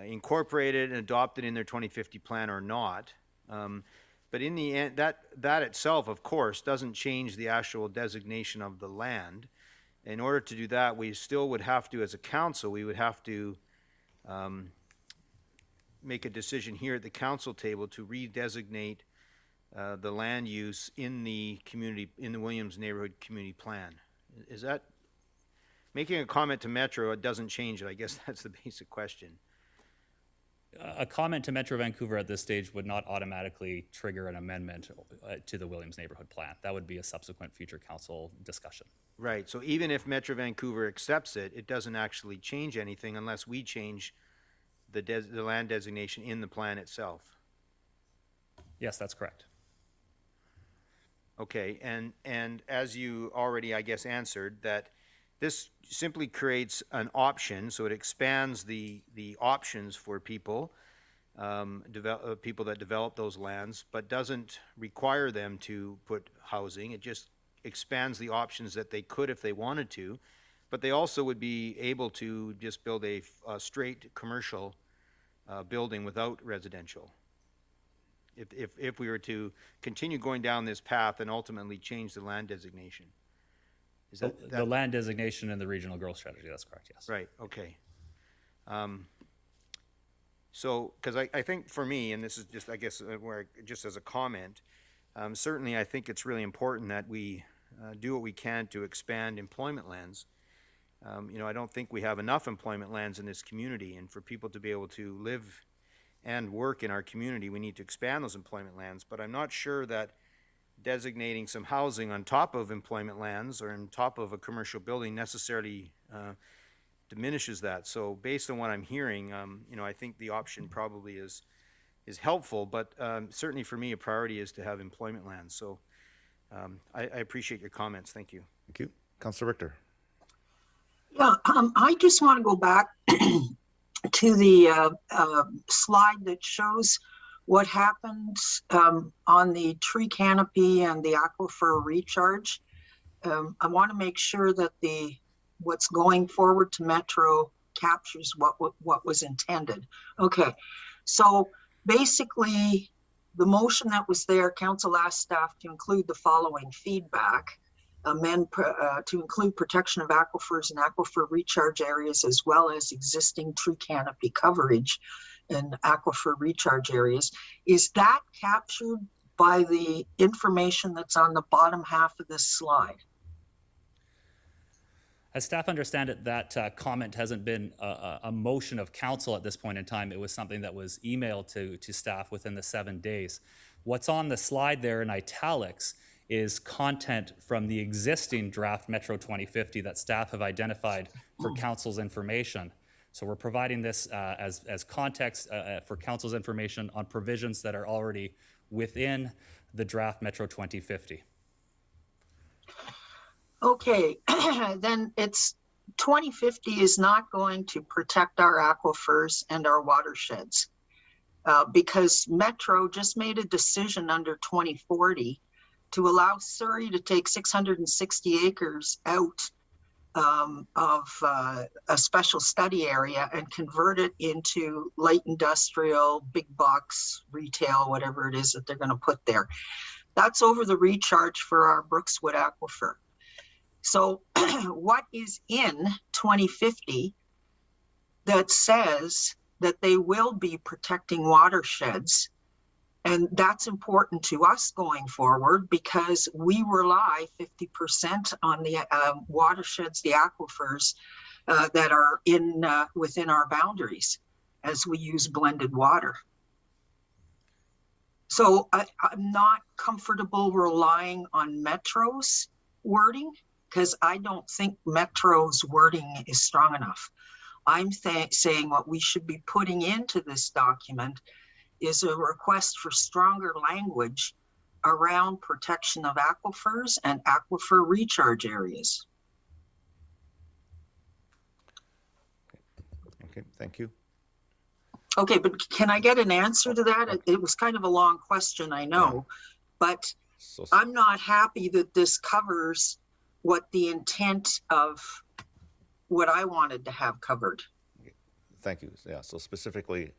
incorporate it and adopt it in their 2050 plan or not. But in the end, that itself, of course, doesn't change the actual designation of the land. In order to do that, we still would have to, as a council, we would have to make a decision here at the council table to redesignate the land use in the community, in the Williams Neighborhood Community Plan. Is that, making a comment to Metro, it doesn't change it? I guess that's the basic question. A comment to Metro Vancouver at this stage would not automatically trigger an amendment to the Williams Neighborhood Plan. That would be a subsequent future council discussion. Right, so even if Metro Vancouver accepts it, it doesn't actually change anything unless we change the land designation in the plan itself. Yes, that's correct. Okay, and as you already, I guess, answered, that this simply creates an option, so it expands the options for people, people that develop those lands, but doesn't require them to put housing. It just expands the options that they could if they wanted to, but they also would be able to just build a straight commercial building without residential. If we were to continue going down this path and ultimately change the land designation. Is that the land designation in the regional growth strategy? That's correct. Yes. Right. Okay. So, because I think for me, and this is just, I guess, just as a comment, certainly I think it's really important that we do what we can to expand employment lands. I don't think we have enough employment lands in this community, and for people to be able to live and work in our community, we need to expand those employment lands. But I'm not sure that designating some housing on top of employment lands or on top of a commercial building necessarily diminishes that. So based on what I'm hearing, I think the option probably is helpful, but certainly for me a priority is to have employment lands. So I appreciate your comments. Thank you. Thank you. Councillor Richter. Yeah, I just want to go back to the slide that shows what happens on the tree canopy and the aquifer recharge. I want to make sure that what's going forward to Metro captures what was intended. Okay, so basically the motion that was there, council asked staff to include the following feedback. To include protection of aquifers and aquifer recharge areas, as well as existing tree canopy coverage in aquifer recharge areas. Is that captured by the information that's on the bottom half of this slide? As staff understand it, that comment hasn't been a motion of council at this point in time. It was something that was emailed to staff within the 7 days. What's on the slide there in italics is content from the existing draft Metro 2050 that staff have identified for council's information. So we're providing this as context for council's information on provisions that are already within the draft Metro 2050. Okay, then it's 2050 is not going to protect our aquifers and our watersheds because Metro just made a decision under 2040 to allow Surrey to take 660 acres out of a special study area and convert it into light industrial, big box, retail, whatever it is that they're going to put there. That's over the recharge for our Brookswood aquifer. So what is in 2050 that says that they will be protecting watersheds? And that's important to us going forward because we rely 50% on the watersheds, the aquifers that are within our boundaries as we use blended water. So I'm not comfortable relying on Metro's wording because I don't think Metro's wording is strong enough. I'm saying what we should be putting into this document is a request for stronger language around protection of aquifers and aquifer recharge areas. Okay, thank you. Okay, but can I get an answer to that? It was kind of a long question, I know, but So, I'm not happy that this covers what the intent of what I wanted to have covered. thank you. Yeah, so specifically,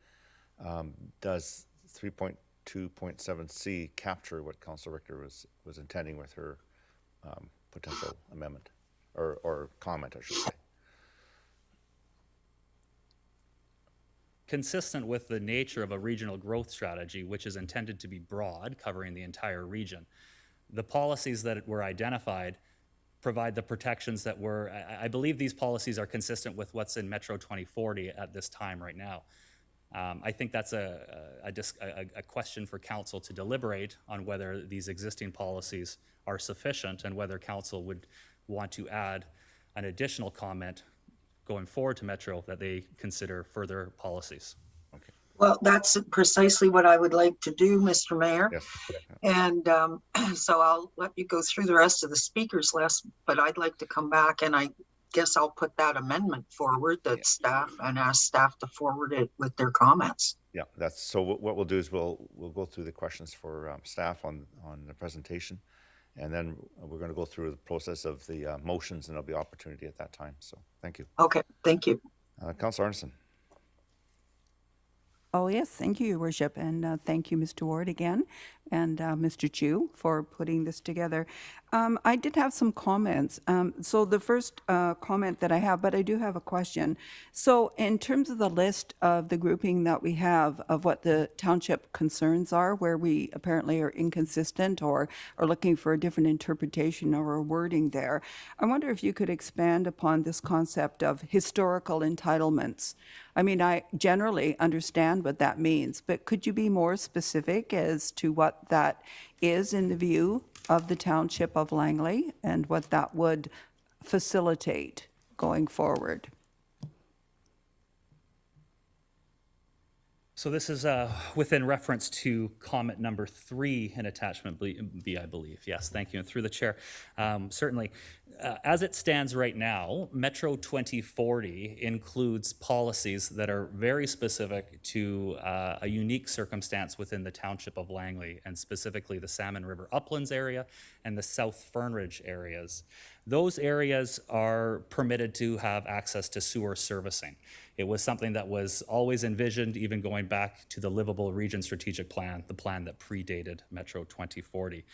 does 3.2.7C capture what Council Richter was intending with her potential amendment or comment, I should say? Consistent with the nature of a regional growth strategy, which is intended to be broad, covering the entire region, the policies that were identified provide the protections that were, I believe these policies are consistent with what's in Metro 2040 at this time right now. I think that's a question for council to deliberate on whether these existing policies are sufficient and whether council would want to add an additional comment going forward to Metro that they consider further policies. Okay. Well, that's precisely what I would like to do, Mr. Mayor. Yes. And so I'll let you go through the rest of the speakers list, but I'd like to come back and I guess I'll put that amendment forward that staff and ask staff to forward it with their comments. Yeah, that's so. What we'll do is we'll go through the questions for staff on the presentation, and then we're going to go through the process of the motions, and there'll be opportunity at that time. So thank you. Okay, thank you. Councilor Arneson. Oh, yes, thank you, Your Worship, and thank you, Mr. Ward, again, and Mr. Chu for putting this together. I did have some comments. So the first comment that I have, but I do have a question. So in terms of the list of the grouping that we have of what the township concerns are, where we apparently are inconsistent or are looking for a different interpretation or a wording there, I wonder if you could expand upon this concept of historical entitlements. I mean, I generally understand what that means, but could you be more specific as to what that is in the view of the Township of Langley and what that would facilitate going forward? So this is within reference to comment number 3 in attachment B, I believe. Yes, thank you. And through the chair, certainly, as it stands right now, Metro 2040 includes policies that are very specific to a unique circumstance within the Township of Langley, and specifically the Salmon River Uplands area and the South Fernridge areas. Those areas are permitted to have access to sewer servicing. It was something that was always envisioned, even going back to the Livable Region Strategic Plan, the plan that predated Metro 2040.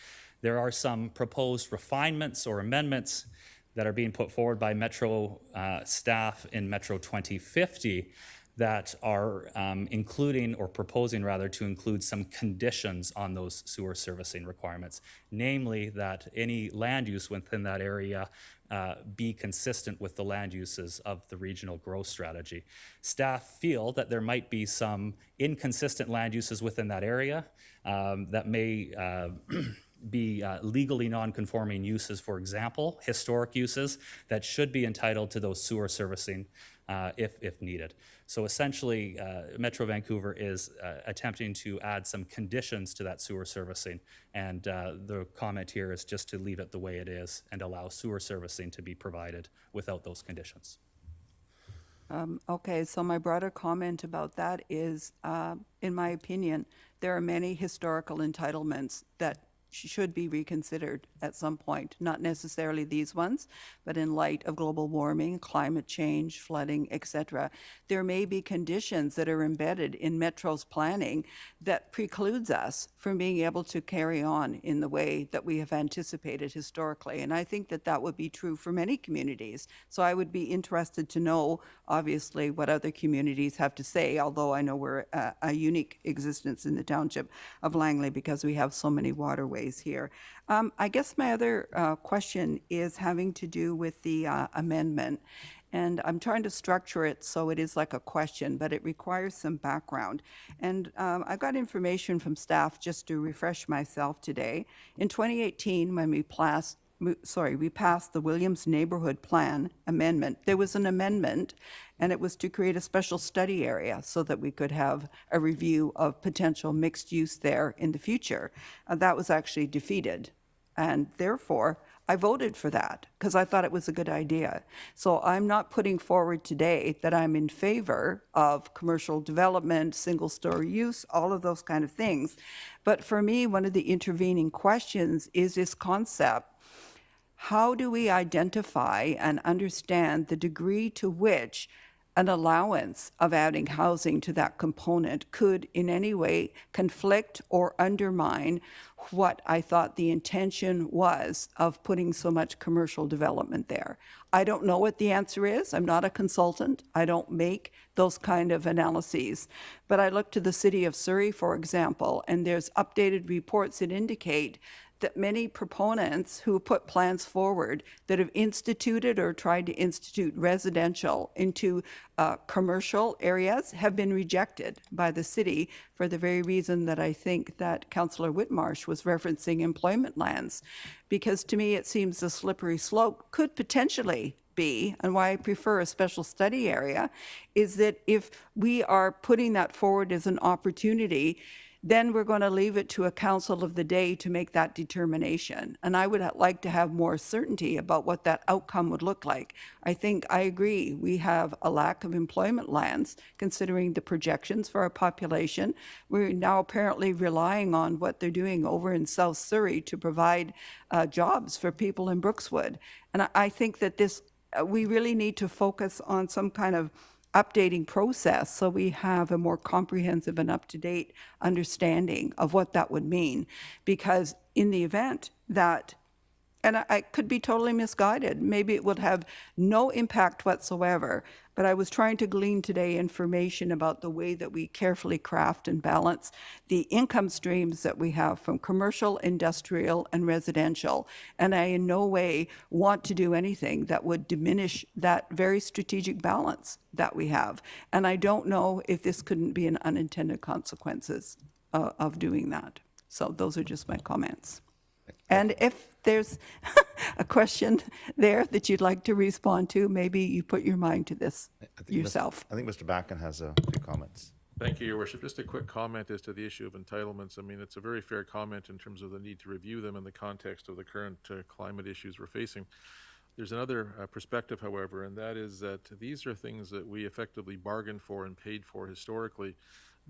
There are some proposed refinements or amendments that are being put forward by Metro staff in Metro 2050 that are including or proposing rather to include some conditions on those sewer servicing requirements, namely that any land use within that area be consistent with the land uses of the regional growth strategy. Staff feel that there might be some inconsistent land uses within that area that may be legally non-conforming uses, for example, historic uses that should be entitled to those sewer servicing if needed. So essentially, Metro Vancouver is attempting to add some conditions to that sewer servicing, and the comment here is just to leave it the way it is and allow sewer servicing to be provided without those conditions. Okay, so my broader comment about that is, in my opinion, there are many historical entitlements that should be reconsidered at some point, not necessarily these ones, but in light of global warming, climate change, flooding, etc. There may be conditions that are embedded in Metro's planning that precludes us from being able to carry on in the way that we have anticipated historically. And I think that that would be true for many communities. So I would be interested to know, obviously, what other communities have to say, although I know we're a unique existence in the Township of Langley because we have so many waterways here. I guess my other question is having to do with the amendment. And I'm trying to structure it so it is like a question, but it requires some background. And I got information from staff just to refresh myself today. In 2018, when we passed we passed the Williams Neighborhood Plan amendment. There was an amendment, and it was to create a special study area so that we could have a review of potential mixed use there in the future. That was actually defeated, and therefore, I voted for that because I thought it was a good idea. So I'm not putting forward today that I'm in favor of commercial development, single-story use, all of those kind of things. But for me, one of the intervening questions is this concept: how do we identify and understand the degree to which an allowance of adding housing to that component could in any way conflict or undermine what I thought the intention was of putting so much commercial development there? I don't know what the answer is. I'm not a consultant. I don't make those kind of analyses. But I look to the city of Surrey, for example, and there's updated reports that indicate that many proponents who put plans forward that have instituted or tried to institute residential into commercial areas have been rejected by the city for the very reason that I think that Councillor Whitmarsh was referencing employment lands. Because to me, it seems the slippery slope could potentially be, and why I prefer a special study area, is that if we are putting that forward as an opportunity, then we're going to leave it to a council of the day to make that determination. And I would like to have more certainty about what that outcome would look like. I think I agree. We have a lack of employment lands, considering the projections for our population. We're now apparently relying on what they're doing over in South Surrey to provide jobs for people in Brookswood. And I think that we really need to focus on some kind of updating process so we have a more comprehensive and up-to-date understanding of what that would mean. Because in the event that, and I could be totally misguided, maybe it would have no impact whatsoever, but I was trying to glean today information about the way that we carefully craft and balance the income streams that we have from commercial, industrial, and residential. And I in no way want to do anything that would diminish that very strategic balance that we have. And I don't know if this couldn't be an unintended consequences of doing that. So those are just my comments. And if there's a question there that you'd like to respond to, maybe you put your mind to this yourself. I think Mr. Backen has a few comments. Thank you, Your Worship. Just a quick comment as to the issue of entitlements. I mean, it's a very fair comment in terms of the need to review them in the context of the current climate issues we're facing. There's another perspective, however, and that is that these are things that we effectively bargained for and paid for historically,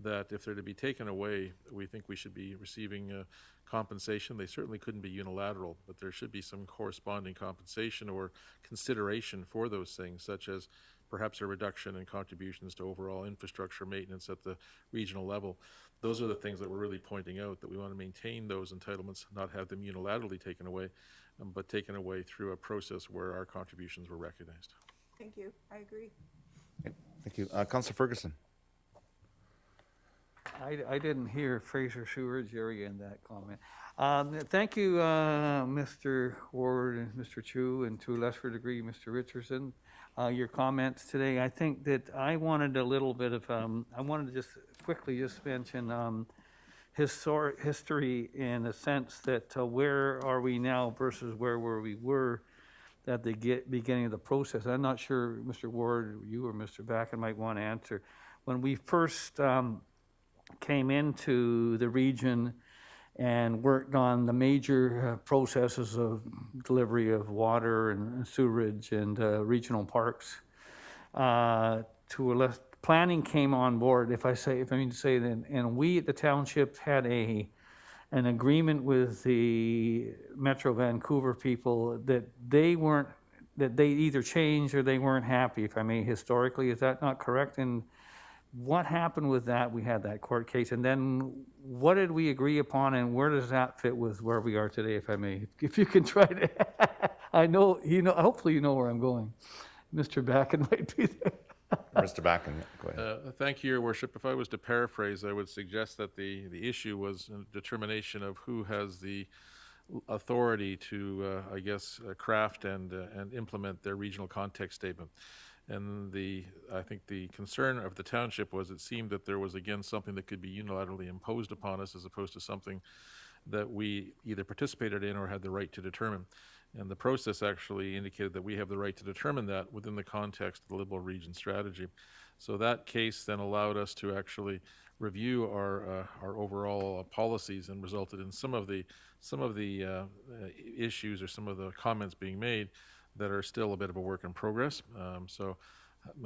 that if they're to be taken away, we think we should be receiving compensation. They certainly couldn't be unilateral, but there should be some corresponding compensation or consideration for those things, such as perhaps a reduction in contributions to overall infrastructure maintenance at the regional level. Those are the things that we're really pointing out, that we want to maintain those entitlements, not have them unilaterally taken away, but taken away through a process where our contributions were recognized. Thank you. I agree. Okay, thank you. Councillor Ferguson. I didn't hear Fraser Seward's area in that comment. Thank you, Mr. Ward and Mr. Chu, and to a lesser degree, Mr. Richardson, your comments today. I think that I wanted a little bit of, I wanted to just quickly mention history in a sense that where are we now versus where we were at the beginning of the process. I'm not sure, Mr. Ward, you or Mr. Backen might want to answer. When we first came into the region and worked on the major processes of delivery of water and sewerage and regional parks, planning came on board. If I mean to say that, and we at the township had an agreement with the Metro Vancouver people that they either changed or they weren't happy. If I may, historically, is that not correct? And what happened with that? We had that court case, and then what did we agree upon, and where does that fit with where we are today, if I may? If you can try to, hopefully you know where I'm going. Mr. Backen might be there. Mr. Backen, go ahead. Thank you, Your Worship. If I was to paraphrase, I would suggest that the issue was a determination of who has the authority to, craft and implement their regional context statement. And I think the concern of the township was it seemed that there was, again, something that could be unilaterally imposed upon us as opposed to something that we either participated in or had the right to determine. And the process actually indicated that we have the right to determine that within the context of the Liberal Region strategy. So that case then allowed us to actually review our overall policies, and resulted in some of the issues or some of the comments being made that are still a bit of a work in progress.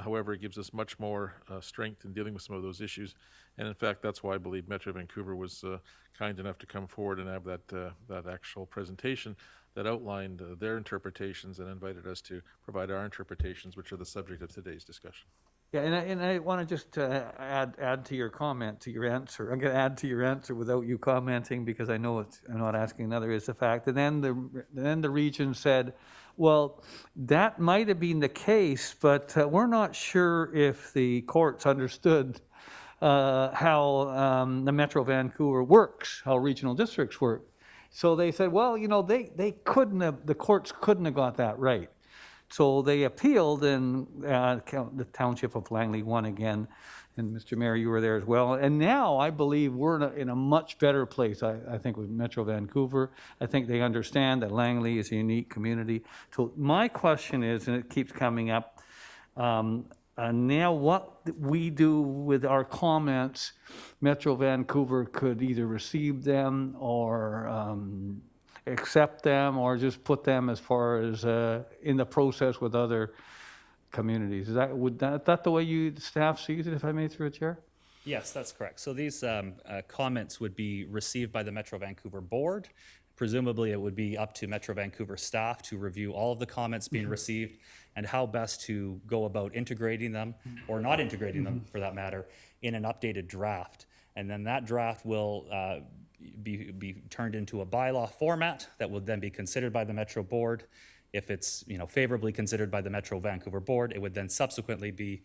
However, it gives us much more strength in dealing with some of those issues. And in fact, that's why I believe Metro Vancouver was kind enough to come forward and have that actual presentation that outlined their interpretations and invited us to provide our interpretations, which are the subject of today's discussion. Yeah, and I want to just add to your comment, to your answer. I'm going to add to your answer without you commenting, because I know I'm not asking another, is the fact that then the region said, well, that might have been the case, but we're not sure if the courts understood how the Metro Vancouver works, how regional districts work. So they said, well, they couldn't have, the courts couldn't have got that right. So they appealed, and the Township of Langley won again. And Mr. Mayor, you were there as well. And now I believe we're in a much better place, I think, with Metro Vancouver. I think they understand that Langley is a unique community. So my question is, and it keeps coming up, now what we do with our comments, Metro Vancouver could either receive them or accept them, or just put them as far as in the process with other communities. Is that the way the staff sees it, if I may, through a chair? Yes, that's correct. So these comments would be received by the Metro Vancouver Board. Presumably, it would be up to Metro Vancouver staff to review all of the comments being received and how best to go about integrating them, or not integrating them for that matter, in an updated draft. And then that draft will be turned into a bylaw format that will then be considered by the Metro Board. If it's favorably considered by the Metro Vancouver Board, it would then subsequently be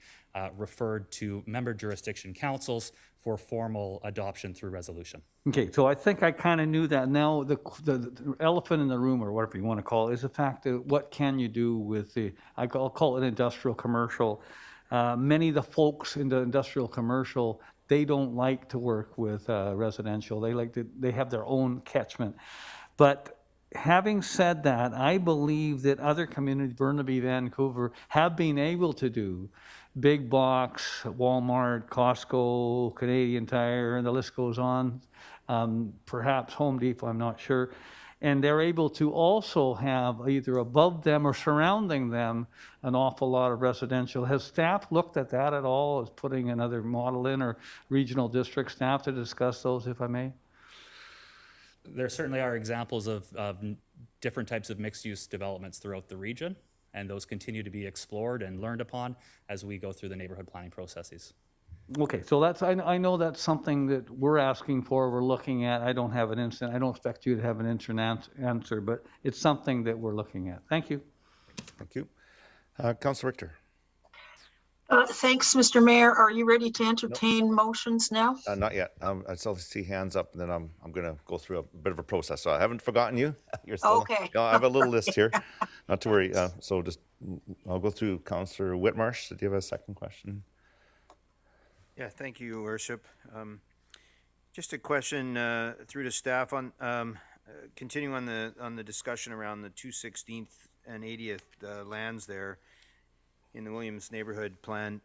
referred to member jurisdiction councils for formal adoption through resolution. Okay, so I think I kind of knew that. Now the elephant in the room, or whatever you want to call it, is the fact that what can you do with I'll call it industrial commercial. Many of the folks in the industrial commercial, they don't like to work with residential. They have their own catchment. But having said that, I believe that other communities, Burnaby, Vancouver, have been able to do big box, Walmart, Costco, Canadian Tire, and the list goes on. Perhaps Home Depot, I'm not sure. And they're able to also have either above them or surrounding them an awful lot of residential. Has staff looked at that at all, as putting another model in, or regional district staff to discuss those, if I may? There certainly are examples of different types of mixed-use developments throughout the region, and those continue to be explored and learned upon as we go through the neighborhood planning processes. Okay, so I know that's something that we're asking for, we're looking at. I don't expect you to have an instant answer, but it's something that we're looking at. Thank you. Thank you. Councillor Richter. Thanks, Mr. Mayor. Are you ready to entertain motions now? Not yet. I still see hands up, and then I'm going to go through a bit of a process. So I haven't forgotten you. You're still, okay. I have a little list here. Not to worry. So I'll go through Councillor Whitmarsh. Did you have a second question? Yeah, thank you, Your Worship. Just a question through to staff on continuing on the discussion around the 216th and 80th lands there in the Williams neighborhood plan.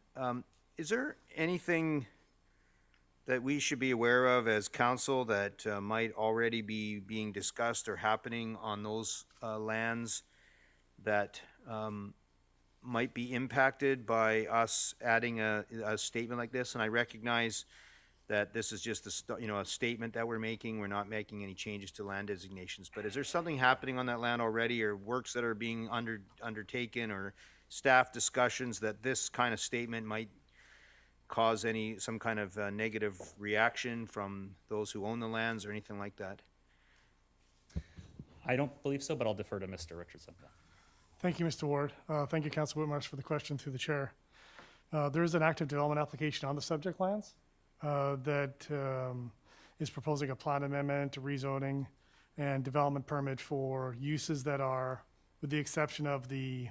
Is there anything that we should be aware of as council that might already be being discussed or happening on those lands that might be impacted by us adding a statement like this? And I recognize that this is just a statement that we're making. We're not making any changes to land designations. But is there something happening on that land already, or works that are being undertaken, or staff discussions that this kind of statement might cause some kind of negative reaction from those who own the lands or anything like that? I don't believe so, but I'll defer to Mr. Richardson. Thank you, Mr. Ward. Thank you, Councilor Whitmarsh, for the question through the chair. There is an active development application on the subject lands that is proposing a plan amendment, a rezoning, and development permit for uses that are, with the exception of the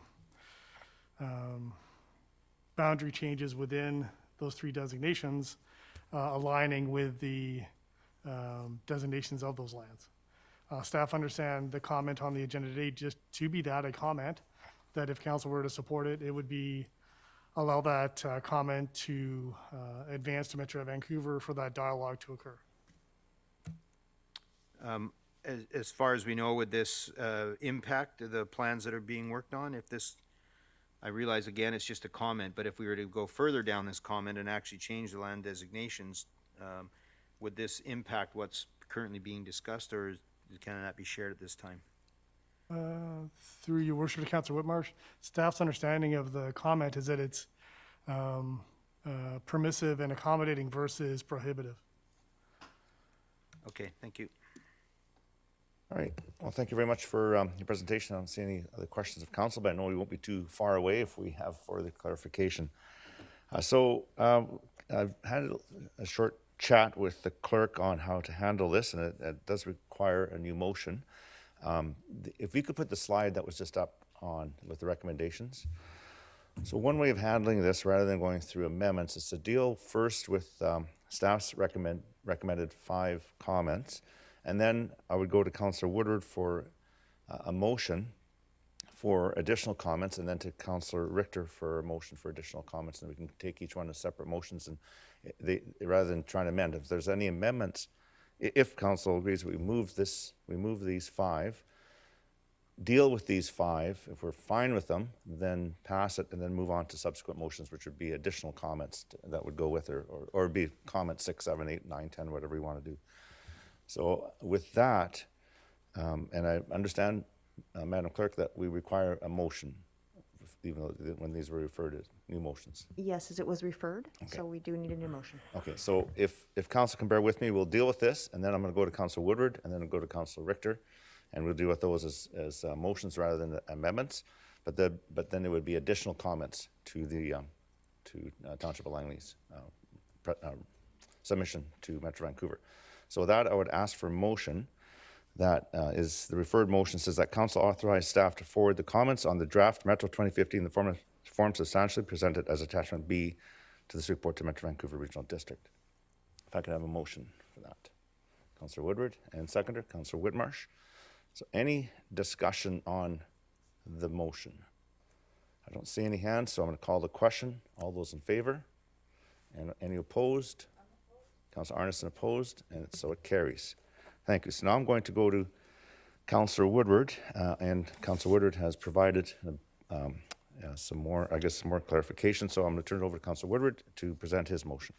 boundary changes within those three designations, aligning with the designations of those lands. Staff understand the comment on the agenda today just to be that, a comment, that if council were to support it, it would be allow that comment to advance to Metro Vancouver for that dialogue to occur. As far as we know, would this impact the plans that are being worked on? If this, I realize again, it's just a comment, but if we were to go further down this comment and actually change the land designations, would this impact what's currently being discussed, or can that be shared at this time? Through your worship to Councilor Whitmarsh, staff's understanding of the comment is that it's permissive and accommodating versus prohibitive. Okay, thank you. All right. Well, thank you very much for your presentation. I don't see any other questions of council, but I know we won't be too far away if we have further clarification. I've had a short chat with the clerk on how to handle this, and it does require a new motion. If we could put the slide that was just up on with the recommendations. So one way of handling this, rather than going through amendments, is to deal first with staff's recommended 5 comments, and then I would go to Councillor Woodward for a motion for additional comments, and then to Councillor Richter for a motion for additional comments, and we can take each one as separate motions, and rather than trying to amend. If there's any amendments, if council agrees, we move these 5, deal with these 5. If we're fine with them, then pass it and then move on to subsequent motions, which would be additional comments that would go with it, or be comment 6, 7, 8, 9, 10, whatever you want to do. So with that, and I understand, Madam Clerk, that we require a motion, even though when these were referred as new motions. Yes, as it was referred, Okay. so we do need a new motion. Okay, so if council can bear with me, we'll deal with this, and then I'm going to go to Councillor Woodward, and then I'll go to Councillor Richter, and we'll deal with those as motions rather than amendments. But then there would be additional comments to the Township of Langley's submission to Metro Vancouver. So that I would ask for a motion. That is the referred motion says that council authorize staff to forward the comments on the draft Metro 2015 in the form substantially presented as attachment B to this report to Metro Vancouver Regional District. If I could have a motion for that. Councillor Woodward, and seconder, Councillor Whitmarsh. So any discussion on the motion? I don't see any hands, so I'm going to call the question. All those in favor? And any opposed? Councillor Arneson opposed, and so it carries. Thank you. So now I'm going to go to Councillor Woodward, and Councillor Woodward has provided some more clarification. So I'm going to turn it over to Councillor Woodward to present his motion.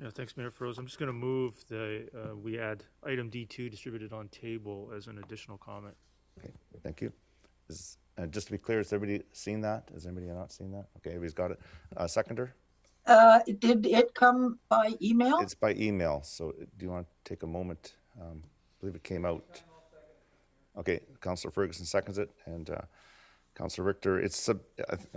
Yeah, thanks, Mayor Froese. I'm just going to move we add item D2 distributed on table as an additional comment. Okay, thank you. Just to be clear, has everybody seen that? Has anybody not seen that? Okay, everybody's got it. Seconder? Did it come by email? It's by email, so do you want to take a moment? I believe it came out. Okay, Councillor Ferguson seconds it, and Councillor Richter,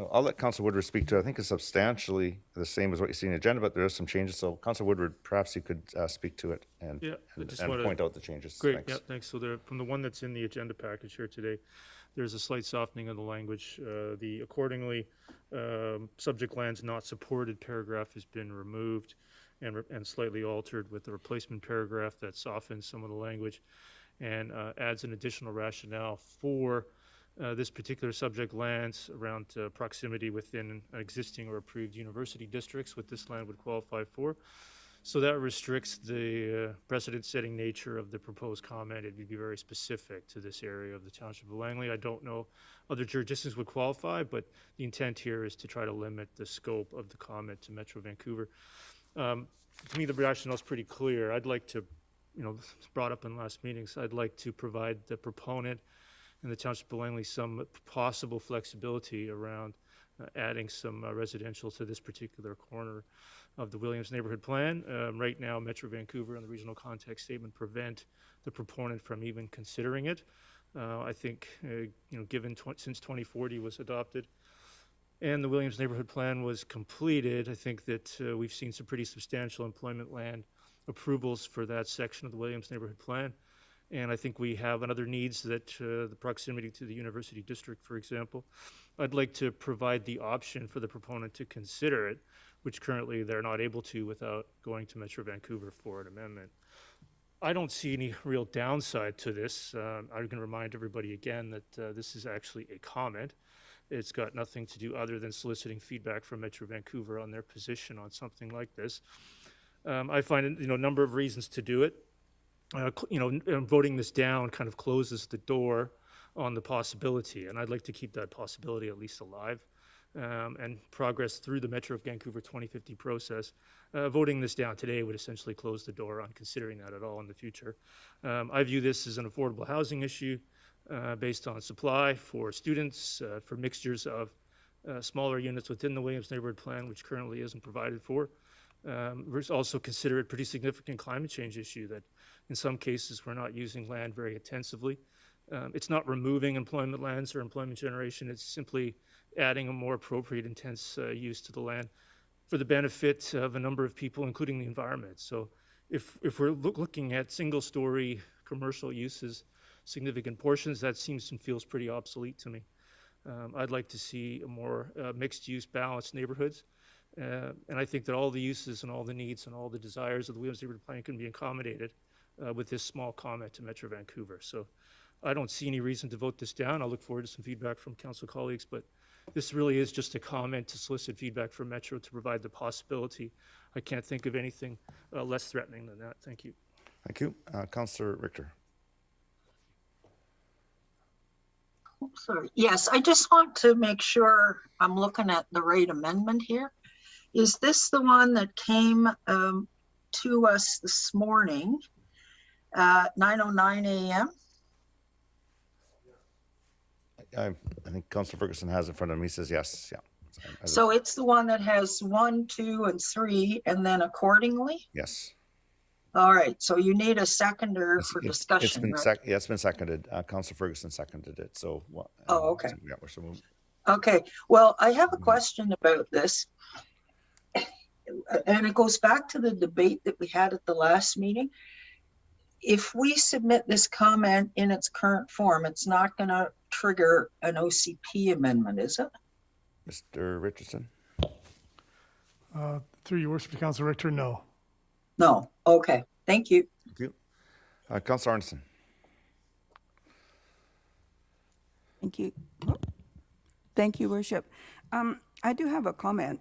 I'll let Councillor Woodward speak to it. I think it's substantially the same as what you see in the agenda, but there are some changes. So Councillor Woodward, perhaps you could speak to it and point out the changes. Great, Thanks. yeah, thanks. So from the one that's in the agenda package here today, there's a slight softening of the language. The accordingly subject lands not supported paragraph has been removed and slightly altered with the replacement paragraph that softens some of the language and adds an additional rationale for this particular subject lands around proximity within existing or approved university districts, what this land would qualify for. So that restricts the precedent-setting nature of the proposed comment. It would be very specific to this area of the Township of Langley. I don't know other jurisdictions would qualify, but the intent here is to try to limit the scope of the comment to Metro Vancouver. To me, the rationale is pretty clear. I'd like to, it's brought up in last meetings, I'd like to provide the proponent and the Township of Langley some possible flexibility around adding some residential to this particular corner of the Williams Neighborhood Plan. Right now, Metro Vancouver and the regional context statement prevent the proponent from even considering it. I think, given since 2040 was adopted and the Williams Neighborhood Plan was completed, I think that we've seen some pretty substantial employment land approvals for that section of the Williams Neighborhood Plan. And I think we have other needs that the proximity to the university district, for example. I'd like to provide the option for the proponent to consider it, which currently they're not able to without going to Metro Vancouver for an amendment. I don't see any real downside to this. I can remind everybody again that this is actually a comment. It's got nothing to do other than soliciting feedback from Metro Vancouver on their position on something like this. I find, a number of reasons to do it. Voting this down kind of closes the door on the possibility, and I'd like to keep that possibility at least alive and progress through the Metro Vancouver 2050 process. Voting this down today would essentially close the door on considering that at all in the future. I view this as an affordable housing issue based on supply for students, for mixtures of smaller units within the Williams Neighborhood Plan, which currently isn't provided for. We also consider it a pretty significant climate change issue that in some cases we're not using land very intensively. It's not removing employment lands or employment generation, it's simply adding a more appropriate intense use to the land for the benefit of a number of people, including the environment. So if we're looking at single-story commercial uses, significant portions, that seems and feels pretty obsolete to me. I'd like to see a more mixed-use, balanced neighborhoods. And I think that all the uses and all the needs and all the desires of the Williams Neighborhood Plan can be accommodated with this small comment to Metro Vancouver. So I don't see any reason to vote this down. I'll look forward to some feedback from council colleagues, but this really is just a comment to solicit feedback from Metro to provide the possibility. I can't think of anything less threatening than that. Thank you. Thank you. Councillor Richter. Sorry. Yes, I just want to make sure I'm looking at the right amendment here. Is this the one that came to us this morning at 9:09 a.m.? I think Councillor Ferguson has in front of him. He says yes. Yeah. So it's the one that has 1, 2, and 3, and then accordingly? Yes. All right. So you need a seconder for discussion. It's been seconded. Councillor Ferguson seconded it. So. Okay. So, yeah, so okay. Well, I have a question about this. And it goes back to the debate that we had at the last meeting. If we submit this comment in its current form, it's not going to trigger an OCP amendment, is it? Mr. Richardson? Through your worship to Councilor Richter, no. No. Okay. Thank you. Thank you. Councillor Arneson? Thank you. Thank you, Worship. I do have a comment.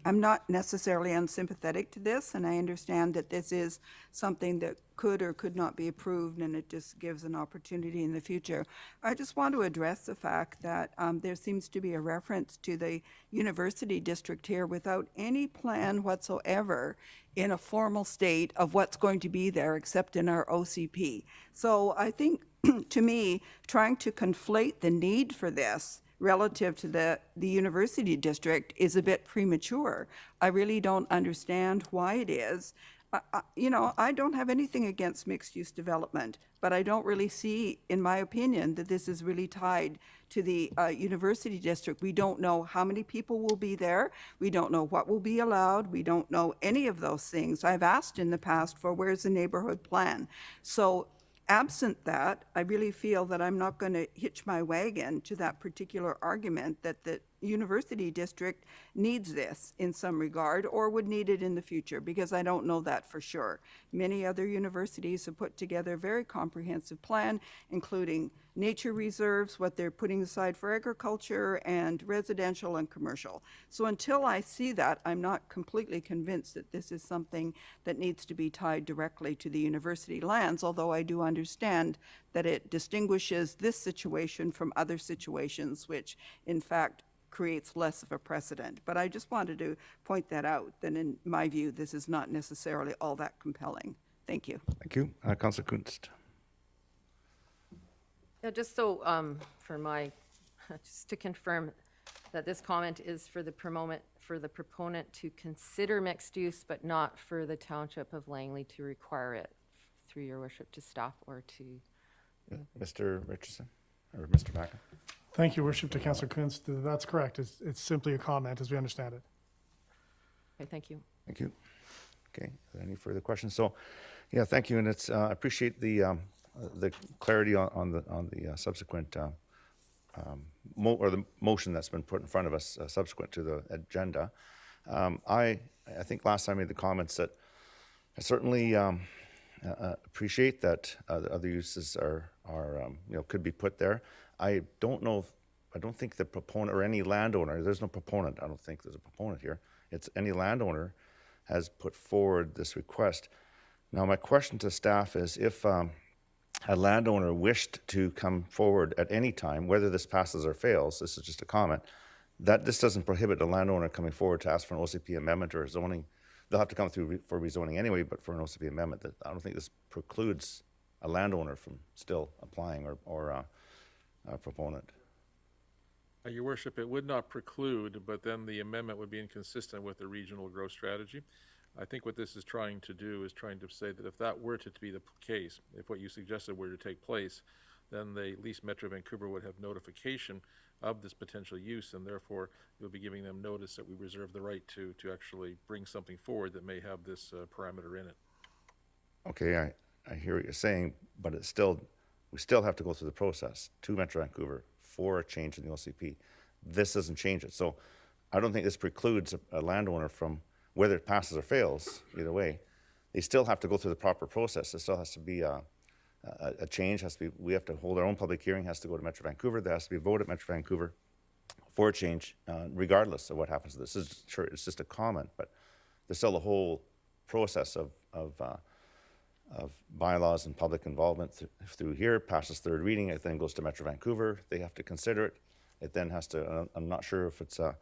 I'm not necessarily unsympathetic to this, and I understand that this is something that could or could not be approved, and it just gives an opportunity in the future. I just want to address the fact that there seems to be a reference to the university district here without any plan whatsoever in a formal state of what's going to be there except in our OCP. So I think, to me, trying to conflate the need for this relative to the university district is a bit premature. I really don't understand why it is. I don't have anything against mixed-use development, but I don't really see, in my opinion, that this is really tied to the university district. We don't know how many people will be there. We don't know what will be allowed. We don't know any of those things. I've asked in the past for where's the neighborhood plan. So absent that, I really feel that I'm not going to hitch my wagon to that particular argument that the university district needs this in some regard or would need it in the future, because I don't know that for sure. Many other universities have put together a very comprehensive plan, including nature reserves, what they're putting aside for agriculture, and residential and commercial. So until I see that, I'm not completely convinced that this is something that needs to be tied directly to the university lands, although I do understand that it distinguishes this situation from other situations, which in fact creates less of a precedent. But I just wanted to point that out, that in my view, this is not necessarily all that compelling. Thank you. Thank you. Councillor Kunst. Yeah, just so just to confirm that this comment is for the proponent to consider mixed use, but not for the Township of Langley to require it, through your worship, to stop or to. Mr. Richardson or Mr. Packer? Thank you, worship to Councilor Kunst. That's correct. It's simply a comment as we understand it. Okay, thank you. Thank you. Okay, any further questions? So, yeah, thank you, and it's I appreciate the clarity on the subsequent the motion that's been put in front of us subsequent to the agenda. I think last time I made the comments that I certainly appreciate that the other uses are could be put there. I don't think the proponent or any landowner, there's no proponent, I don't think there's a proponent here. It's any landowner has put forward this request. Now, my question to staff is if a landowner wished to come forward at any time, whether this passes or fails, this is just a comment, that this doesn't prohibit a landowner coming forward to ask for an OCP amendment or zoning. They'll have to come through for rezoning anyway, but for an OCP amendment, I don't think this precludes a landowner from still applying or a proponent. Your worship, it would not preclude, but then the amendment would be inconsistent with the regional growth strategy. I think what this is trying to do is trying to say that if that were to be the case, if what you suggested were to take place, then at least Metro Vancouver would have notification of this potential use, and therefore you'll be giving them notice that we reserve the right to actually bring something forward that may have this parameter in it. Okay, I hear what you're saying, but we still have to go through the process to Metro Vancouver for a change in the OCP. This doesn't change it. So I don't think this precludes a landowner from, whether it passes or fails, either way, they still have to go through the proper process. There still has to be a change, we have to hold our own public hearing, has to go to Metro Vancouver, there has to be a vote at Metro Vancouver for a change, regardless of what happens to this. It's just a comment, but there's still a whole process of bylaws and public involvement through here, passes third reading, it then goes to Metro Vancouver, they have to consider it. It then has to, I'm not sure if it's a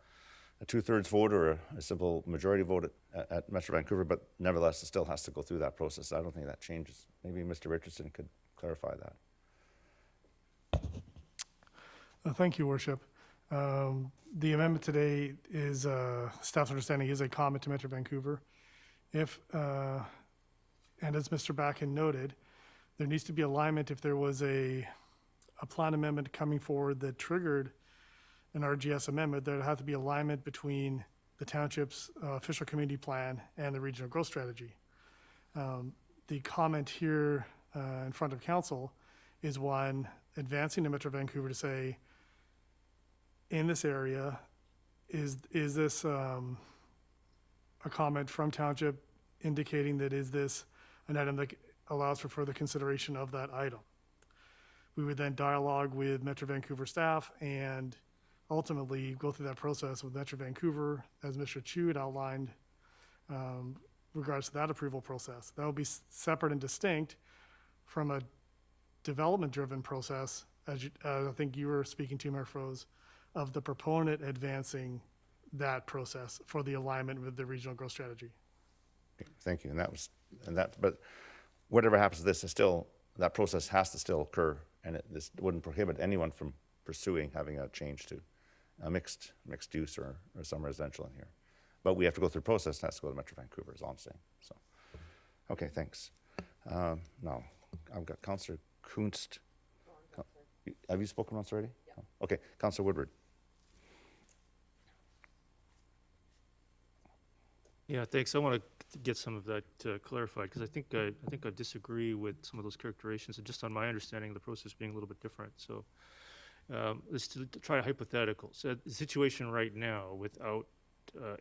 2/3 vote or a simple majority vote at Metro Vancouver, but nevertheless, it still has to go through that process. I don't think that changes. Maybe Mr. Richardson could clarify that. Thank you, Worship. The amendment today is, staff's understanding, is a comment to Metro Vancouver. If, and as Mr. Backen noted, there needs to be alignment if there was a plan amendment coming forward that triggered an RGS amendment. There would have to be alignment between the township's official community plan and the regional growth strategy. The comment here in front of council is one advancing to Metro Vancouver to say, in this area, is this a comment from township indicating that is this an item that allows for further consideration of that item? We would then dialogue with Metro Vancouver staff and ultimately go through that process with Metro Vancouver, as Mr. Chu had outlined, regards to that approval process. That will be separate and distinct from a development-driven process, as I think you were speaking to, Mayor Froese, of the proponent advancing that process for the alignment with the regional growth strategy. Okay, thank you. But whatever happens to this, that process has to still occur, and this wouldn't prohibit anyone from pursuing having a change to a mixed use or some residential in here. But we have to go through the process, and it has to go to Metro Vancouver, is all I'm saying. So, okay, thanks. Now, I've got Councillor Kunst. Have you spoken once already? Yeah. Okay, Councillor Woodward. Yeah, thanks. I want to get some of that clarified, because I think I disagree with some of those characterizations, and just on my understanding of the process being a little bit different. So let's try a hypothetical. So the situation right now, without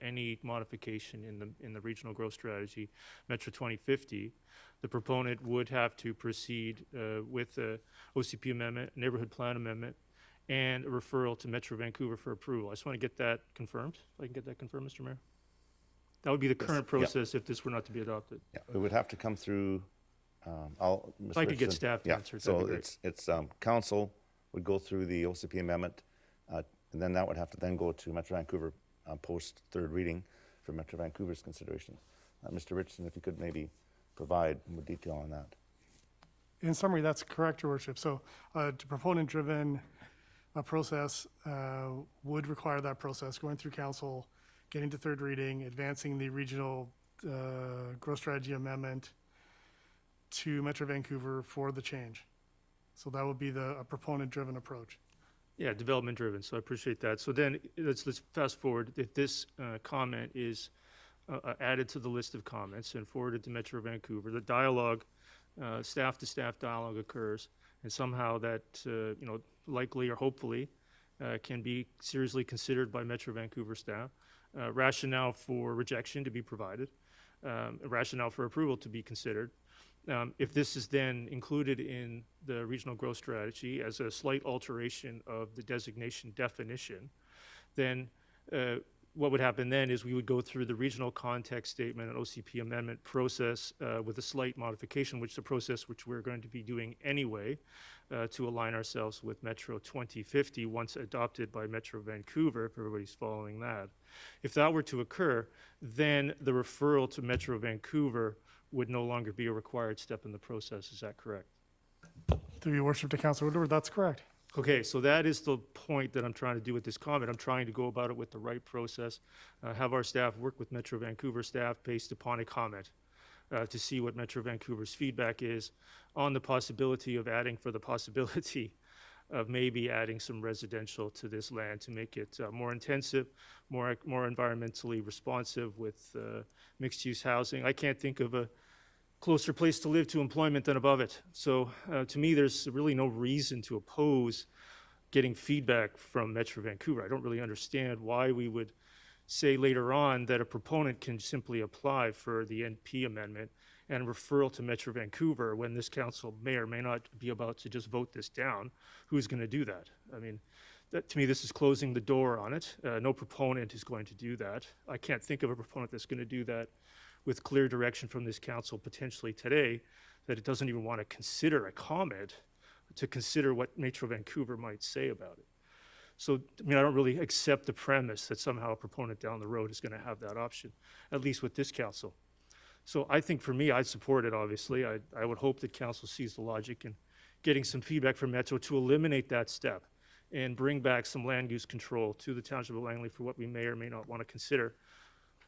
any modification in the regional growth strategy, Metro 2050, the proponent would have to proceed with a OCP amendment, neighborhood plan amendment, and a referral to Metro Vancouver for approval. I just want to get that confirmed. If I can get that confirmed, Mr. Mayor. That would be the current process if this were not to be adopted. Yeah, it would have to come through. If I could get staff to answer, that'd be great. It's council would go through the OCP amendment, and then that would have to then go to Metro Vancouver post third reading for Metro Vancouver's consideration. Mr. Richardson, if you could maybe provide more detail on that. In summary, that's correct, Your Worship. So the proponent-driven process would require that process going through council, getting to third reading, advancing the regional growth strategy amendment to Metro Vancouver for the change. So that would be a proponent-driven approach. Yeah, development-driven, so I appreciate that. So then, let's fast forward. If this comment is added to the list of comments and forwarded to Metro Vancouver, the dialogue, staff-to-staff dialogue occurs, and somehow that, likely or hopefully, can be seriously considered by Metro Vancouver staff. Rationale for rejection to be provided, a rationale for approval to be considered, If this is then included in the regional growth strategy as a slight alteration of the designation definition, then what would happen then is we would go through the regional context statement and OCP amendment process with a slight modification, which is a process which we're going to be doing anyway to align ourselves with Metro 2050 once adopted by Metro Vancouver, if everybody's following that. If that were to occur, then the referral to Metro Vancouver would no longer be a required step in the process. Is that correct? Through your worship to Councilor Woodward, that's correct. Okay, so that is the point that I'm trying to do with this comment. I'm trying to go about it with the right process, have our staff work with Metro Vancouver staff based upon a comment to see what Metro Vancouver's feedback is on the possibility of adding for the possibility of maybe adding some residential to this land to make it more intensive, more environmentally responsive with mixed-use housing. I can't think of a closer place to live to employment than above it. So to me, there's really no reason to oppose getting feedback from Metro Vancouver. I don't really understand why we would say later on that a proponent can simply apply for the NP amendment and referral to Metro Vancouver when this council may or may not be about to just vote this down. Who's going to do that? I mean, that, to me, this is closing the door on it. No proponent is going to do that. I can't think of a proponent that's going to do that with clear direction from this council potentially today, that it doesn't even want to consider a comment to consider what Metro Vancouver might say about it. So, I mean, I don't really accept the premise that somehow a proponent down the road is going to have that option, at least with this council. So I think for me, I'd support it, obviously. I would hope that council sees the logic in getting some feedback from Metro to eliminate that step and bring back some land use control to the Township of Langley for what we may or may not want to consider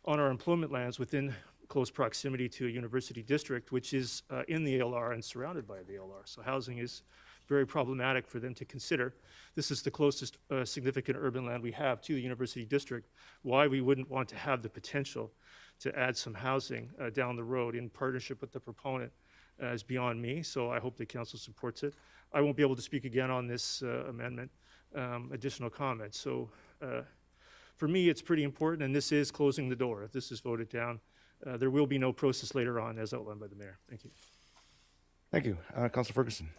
on our employment lands within close proximity to a university district, which is in the ALR and surrounded by the ALR. So housing is very problematic for them to consider. This is the closest significant urban land we have to the university district. Why we wouldn't want to have the potential to add some housing down the road in partnership with the proponent is beyond me, so I hope the council supports it. I won't be able to speak again on this amendment, additional comments. So for me, it's pretty important, and this is closing the door. If this is voted down, there will be no process later on as outlined by the mayor. Thank you. Thank you. Councilor Ferguson.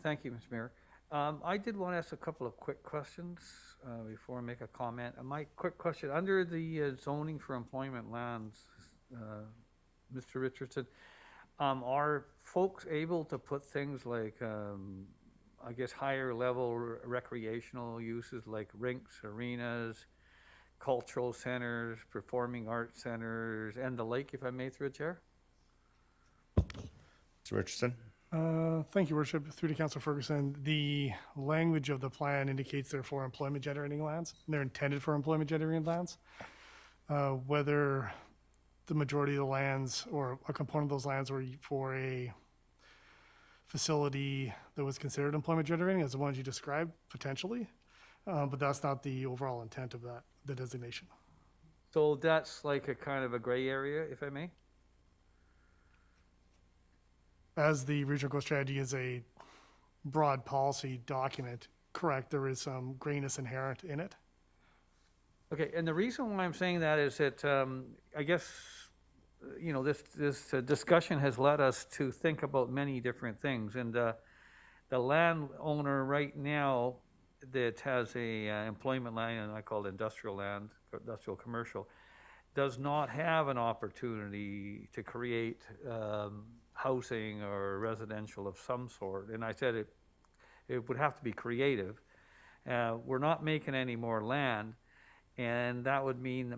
Thank you, Mr. Mayor. I did want to ask a couple of quick questions before I make a comment. My quick question, under the zoning for employment lands, Mr. Richardson, are folks able to put things like, I guess, higher level recreational uses like rinks, arenas, cultural centers, performing arts centers, and the like, if I may, through a chair? Mr. Richardson. Thank you, Worship. Through to Councilor Ferguson, the language of the plan indicates they're for employment generating lands. They're intended for employment generating lands. Whether the majority of the lands or a component of those lands were for a facility that was considered employment generating as the ones you described, potentially, but that's not the overall intent of that, the designation. So that's like a kind of a gray area, if I may? As the regional growth strategy is a broad policy document, correct, there is some grayness inherent in it. Okay, and the reason why I'm saying that is that I guess, you know, this discussion has led us to think about many different things. And the landowner right now that has a employment land, and I call it industrial land, industrial commercial, does not have an opportunity to create housing or residential of some sort. And I said it would have to be creative. We're not making any more land, and that would mean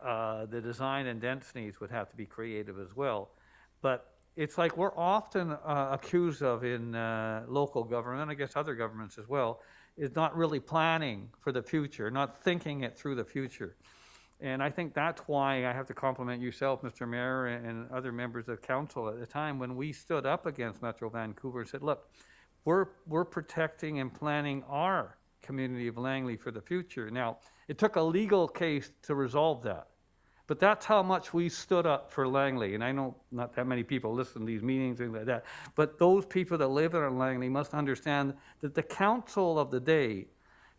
the design and densities would have to be creative as well. But it's like we're often accused of in local government, and I guess other governments as well, is not really planning for the future, not thinking it through the future. And I think that's why I have to compliment yourself, Mr. Mayor, and other members of council at the time when we stood up against Metro Vancouver and said, look, we're protecting and planning our community of Langley for the future. Now, it took a legal case to resolve that, but that's how much we stood up for Langley. And I know not that many people listen to these meetings, things like that, but those people that live in Langley must understand that the council of the day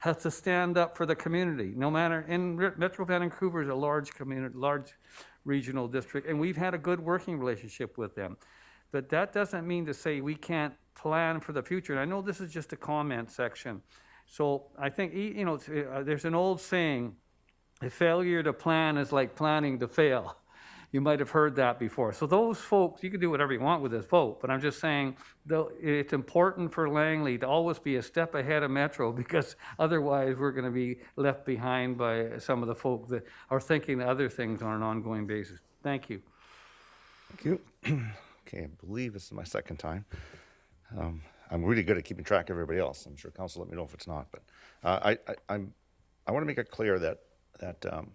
has to stand up for the community, no matter, and Metro Vancouver is a large community, large regional district, and we've had a good working relationship with them. But that doesn't mean to say we can't plan for the future. And I know this is just a comment section. So I think, there's an old saying, a failure to plan is like planning to fail. You might have heard that before. So those folks, you can do whatever you want with this vote, but I'm just saying, though, it's important for Langley to always be a step ahead of Metro, because otherwise we're going to be left behind by some of the folk that are thinking other things on an ongoing basis. Thank you. Thank you. Okay, I believe this is my second time. I'm really good at keeping track of everybody else. I'm sure council let me know if it's not, but I want to make it clear that I'm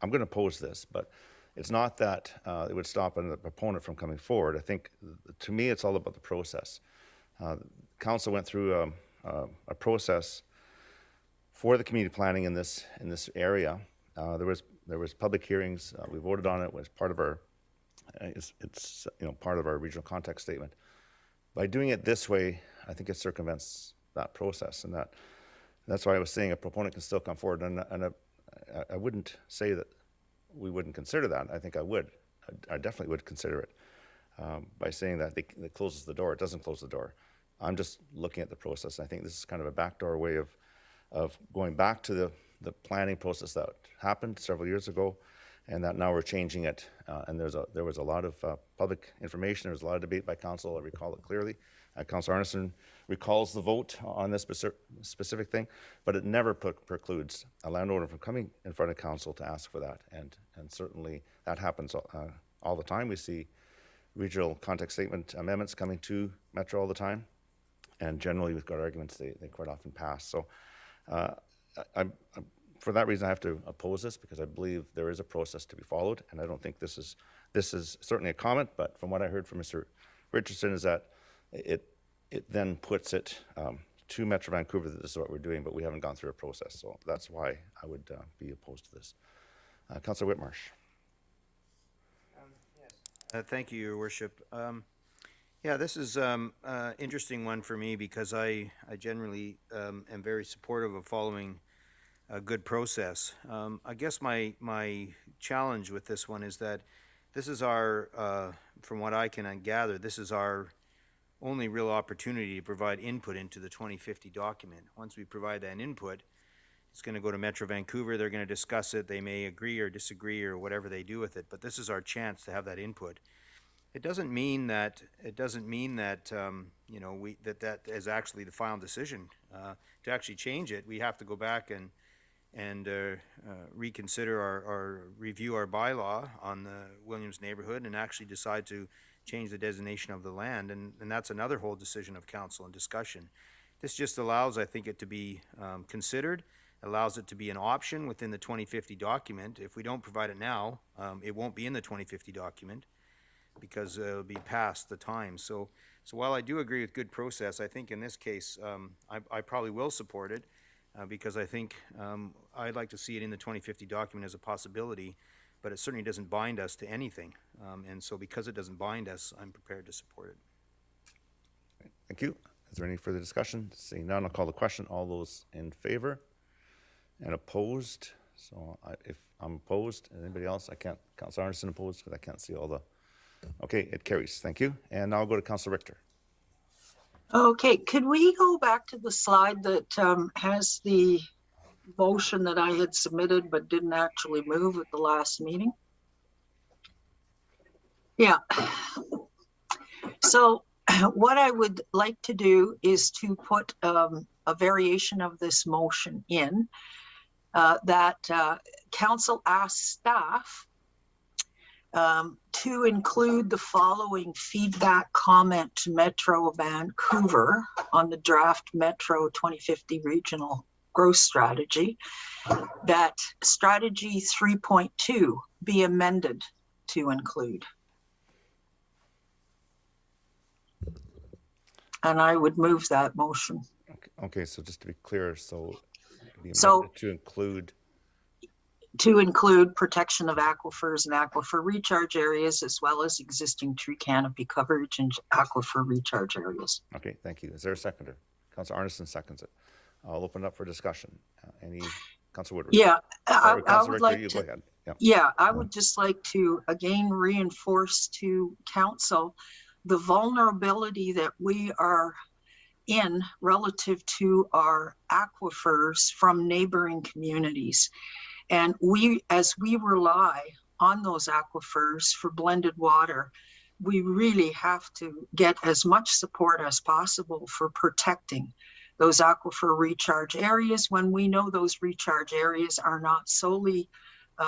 going to oppose this, but it's not that it would stop an opponent from coming forward. I think, to me, it's all about the process. Council went through a process for the community planning in this area. There was public hearings. We voted on it. It was part of our it's part of our regional context statement. By doing it this way, I think it circumvents that process, and that's why I was saying a proponent can still come forward, and I wouldn't say that we wouldn't consider that. I think I would. I definitely would consider it. By saying that it closes the door, it doesn't close the door. I'm just looking at the process. I think this is kind of a backdoor way of going back to the planning process that happened several years ago, and that now we're changing it. And there was a lot of public information. There was a lot of debate by council. I recall it clearly. Councillor Arneson recalls the vote on this specific thing, but it never precludes a landowner from coming in front of council to ask for that. And certainly that happens all the time. We see regional context statement amendments coming to Metro all the time. And generally we've got arguments, they quite often pass. So for that reason, I have to oppose this, because I believe there is a process to be followed. And I don't think this is certainly a comment, but from what I heard from Mr. Richardson is that it then puts it to Metro Vancouver that this is what we're doing, but we haven't gone through a process. So that's why I would be opposed to this. Councillor Whitmarsh. Yes. Thank you, Your Worship. Yeah, this is an interesting one for me, because I generally am very supportive of following a good process. I guess my challenge with this one is that this is our, from what I can gather, this is our only real opportunity to provide input into the 2050 document. Once we provide that input, it's going to go to Metro Vancouver. They're going to discuss it. They may agree or disagree or whatever they do with it, but this is our chance to have that input. It doesn't mean that that is actually the final decision. To actually change it, we have to go back and reconsider or review our bylaw on the Williams neighborhood and actually decide to change the designation of the land, and that's another whole decision of council and discussion. This just allows, I think, it to be considered, allows it to be an option within the 2050 document. If we don't provide it now, it won't be in the 2050 document, because it'll be past the time. So while I do agree with good process, I think in this case, I probably will support it, because I think I'd like to see it in the 2050 document as a possibility, but it certainly doesn't bind us to anything. And so because it doesn't bind us, I'm prepared to support it. Thank you. Is there any further discussion? Seeing none, I'll call the question. All those in favor and opposed? So if I'm opposed, anybody else? I can't. Councillor Arneson opposed, because I can't see all the... Okay, it carries. Thank you. And now I'll go to Councillor Richter. Okay, could we go back to the slide that has the motion that I had submitted but didn't actually move at the last meeting? Yeah. So what I would like to do is to put a variation of this motion in that council asks staff to include the following feedback comment to Metro Vancouver on the draft Metro 2050 regional growth strategy, that strategy 3.2 be amended to include. And I would move that motion. Okay, so just to be clear, so to include protection of aquifers and aquifer recharge areas, as well as existing tree canopy coverage and aquifer recharge areas. Okay, thank you. Is there a seconder? Councillor Arneson seconds it. I'll open it up for discussion. Any, Councillor Woodward? Yeah, I would like you to. go ahead. Yeah, I would just like to again reinforce to council the vulnerability that we are in relative to our aquifers from neighboring communities. And as we rely on those aquifers for blended water, we really have to get as much support as possible for protecting those aquifer recharge areas when we know those recharge areas are not solely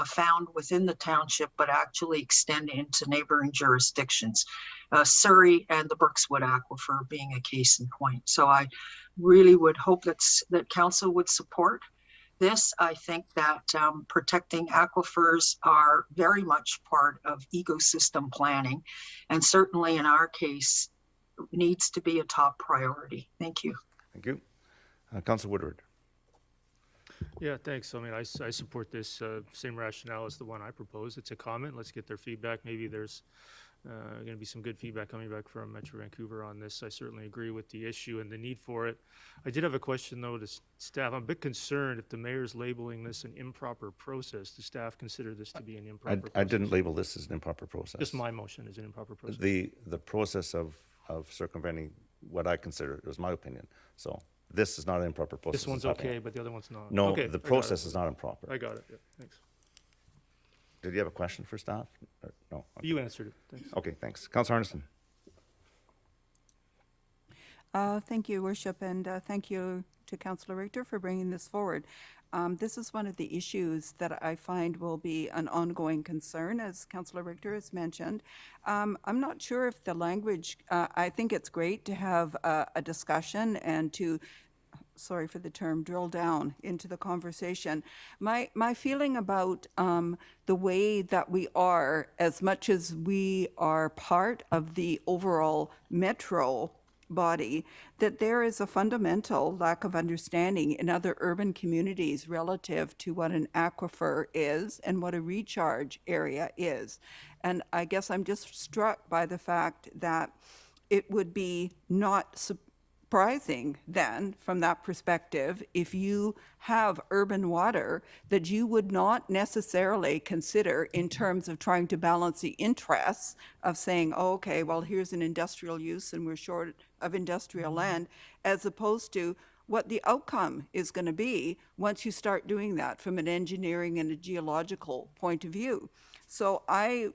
found within the township, but actually extend into neighboring jurisdictions. Surrey and the Brookswood Aquifer being a case in point. So I really would hope that council would support this. I think that protecting aquifers are very much part of ecosystem planning, and certainly in our case needs to be a top priority. Thank you. Thank you. Councillor Woodward. Yeah, thanks. I mean, I support this same rationale as the one I proposed. It's a comment. Let's get their feedback. Maybe there's going to be some good feedback coming back from Metro Vancouver on this. I certainly agree with the issue and the need for it. I did have a question, though, to staff. I'm a bit concerned if the mayor's labeling this an improper process. Does staff consider this to be an improper process? I didn't label this as an improper process. Just my motion is an improper process. The process of circumventing what I consider, it was my opinion. So this is not an improper process. This one's okay, but the other one's not. No, okay, the process is not improper. I got it. Yeah, thanks. Did you have a question for staff? Or, no. Okay. You answered it. Thanks. Okay, thanks. Councillor Arneson. Thank you, Worship, and thank you to Councillor Richter for bringing this forward. This is one of the issues that I find will be an ongoing concern, as Councillor Richter has mentioned. I'm not sure if the language, I think it's great to have a discussion and to, sorry for the term, drill down into the conversation. My feeling about the way that we are, as much as we are part of the overall metro body, that there is a fundamental lack of understanding in other urban communities relative to what an aquifer is and what a recharge area is. And I guess I'm just struck by the fact that it would be not surprising then, from that perspective, if you have urban water that you would not necessarily consider in terms of trying to balance the interests of saying, oh, okay, well, here's an industrial use and we're short of industrial land, as opposed to what the outcome is going to be once you start doing that from an engineering and a geological point of view. So I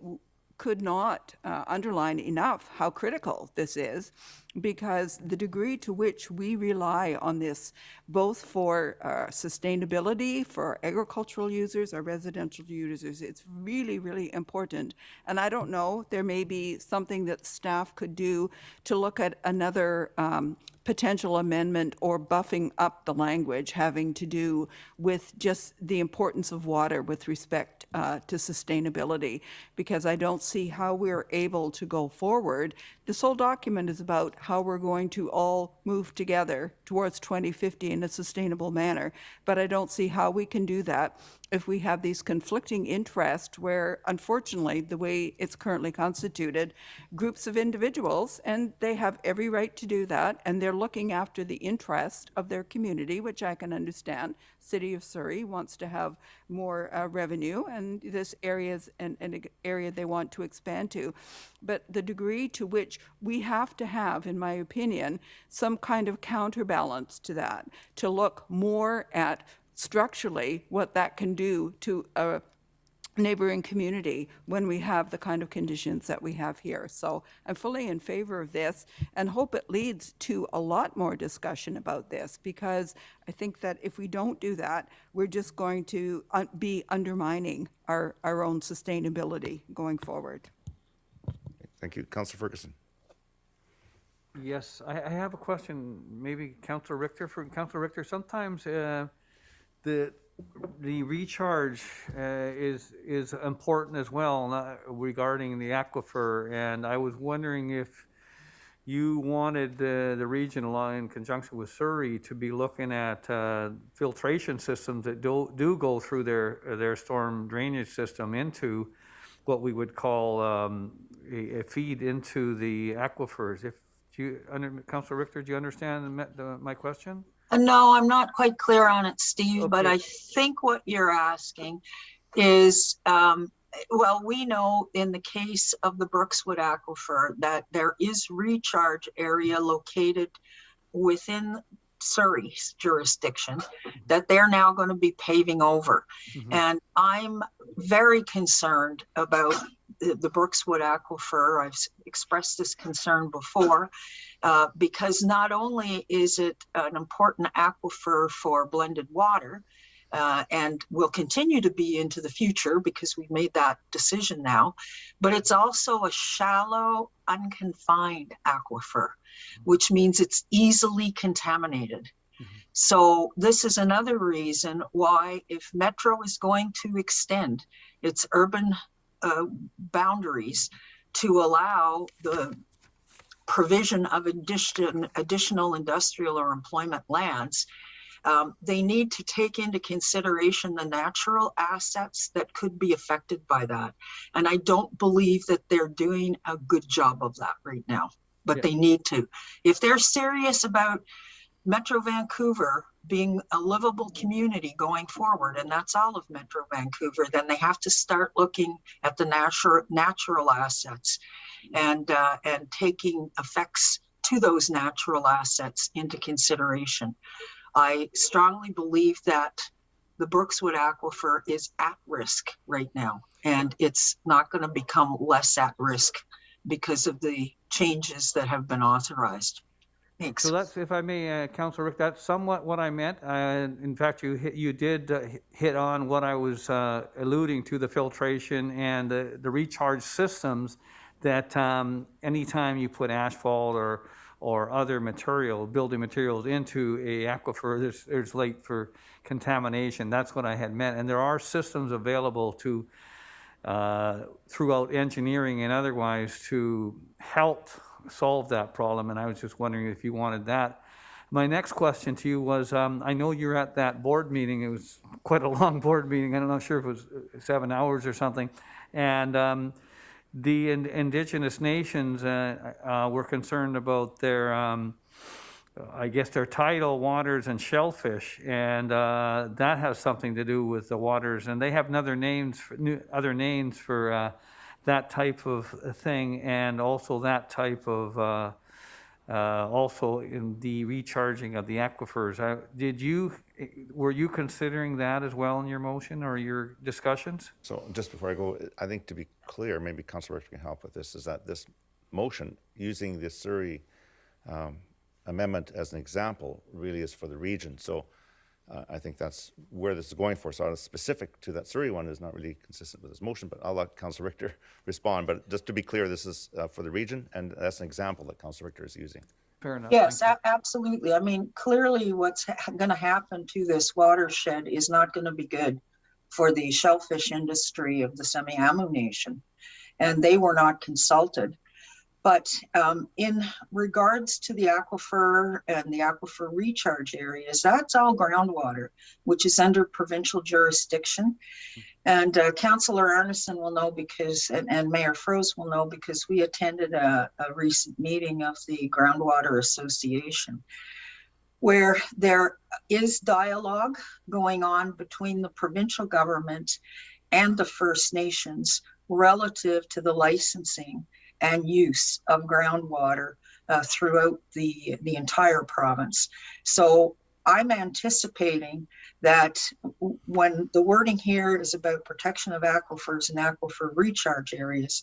could not underline enough how critical this is, because the degree to which we rely on this, both for sustainability, for agricultural users, our residential users, it's really, really important. And I don't know, there may be something that staff could do to look at another potential amendment or buffing up the language having to do with just the importance of water with respect to sustainability, because I don't see how we're able to go forward. This whole document is about how we're going to all move together towards 2050 in a sustainable manner, but I don't see how we can do that if we have these conflicting interests where, unfortunately, the way it's currently constituted, groups of individuals, and they have every right to do that, and they're looking after the interest of their community, which I can understand. City of Surrey wants to have more revenue, and this area is an area they want to expand to. But the degree to which we have to have, in my opinion, some kind of counterbalance to that, to look more at structurally what that can do to a neighboring community when we have the kind of conditions that we have here. So I'm fully in favor of this and hope it leads to a lot more discussion about this, because I think that if we don't do that, we're just going to be undermining our own sustainability going forward. Thank you. Councillor Ferguson. Yes, I have a question, maybe Councillor Richter. For Councillor Richter, sometimes the recharge is important as well regarding the aquifer, and I was wondering if you wanted the region, in conjunction with Surrey, to be looking at filtration systems that do go through their storm drainage system into what we would call a feed into the aquifers. Councillor Richter, do you understand my question? No, I'm not quite clear on it, Steve, Okay. but I think what you're asking is, well, we know in the case of the Brookswood Aquifer that there is recharge area located within Surrey's jurisdiction that they're now going to be paving over. And I'm very concerned about the Brookswood Aquifer. I've expressed this concern before because not only is it an important aquifer for blended water, and will continue to be into the future because we've made that decision now, but it's also a shallow, unconfined aquifer, which means it's easily contaminated. So this is another reason why, if Metro is going to extend its urban boundaries to allow the provision of additional industrial or employment lands, they need to take into consideration the natural assets that could be affected by that. And I don't believe that they're doing a good job of that right now, but they need to. If they're serious about Metro Vancouver being a livable community going forward, and that's all of Metro Vancouver, then they have to start looking at the natural assets and taking effects to those natural assets into consideration. I strongly believe that the Brookswood Aquifer is at risk right now, and it's not going to become less at risk because of the changes that have been authorized. Thanks. So that's, if I may, Councillor Rick, that's somewhat what I meant. In fact, you did hit on what I was alluding to, the filtration and the recharge systems that anytime you put asphalt or other material, building materials into a aquifer, there's late for contamination. That's what I had meant. And there are systems available to, throughout engineering and otherwise, to help solve that problem. And I was just wondering if you wanted that. My next question to you was, I know you're at that board meeting. It was quite a long board meeting. I'm not sure if it was 7 hours or something. And the Indigenous nations were concerned about their, I guess, their tidal waters and shellfish, and that has something to do with the waters. And they have other names for that type of thing, and also that type of also in the recharging of the aquifers. Were you considering that as well in your motion or your discussions? So just before I go, I think to be clear, maybe Councillor Richter can help with this, is that this motion, using the Surrey amendment as an example, really is for the region. So I think that's where this is going for. So specific to that Surrey one is not really consistent with this motion, but I'll let Councillor Richter respond. But just to be clear, this is for the region, and that's an example that Councillor Richter is using. Fair enough. Yes, absolutely. I mean, clearly what's going to happen to this watershed is not going to be good for the shellfish industry of the Semiahmoo Nation, and they were not consulted. But in regards to the aquifer and the aquifer recharge areas, that's all groundwater, which is under provincial jurisdiction. And Councillor Arneson will know because, and Mayor Froese will know because we attended a recent meeting of the Groundwater Association, where there is dialogue going on between the provincial government and the First Nations relative to the licensing and use of groundwater throughout the entire province. So I'm anticipating that when the wording here is about protection of aquifers and aquifer recharge areas,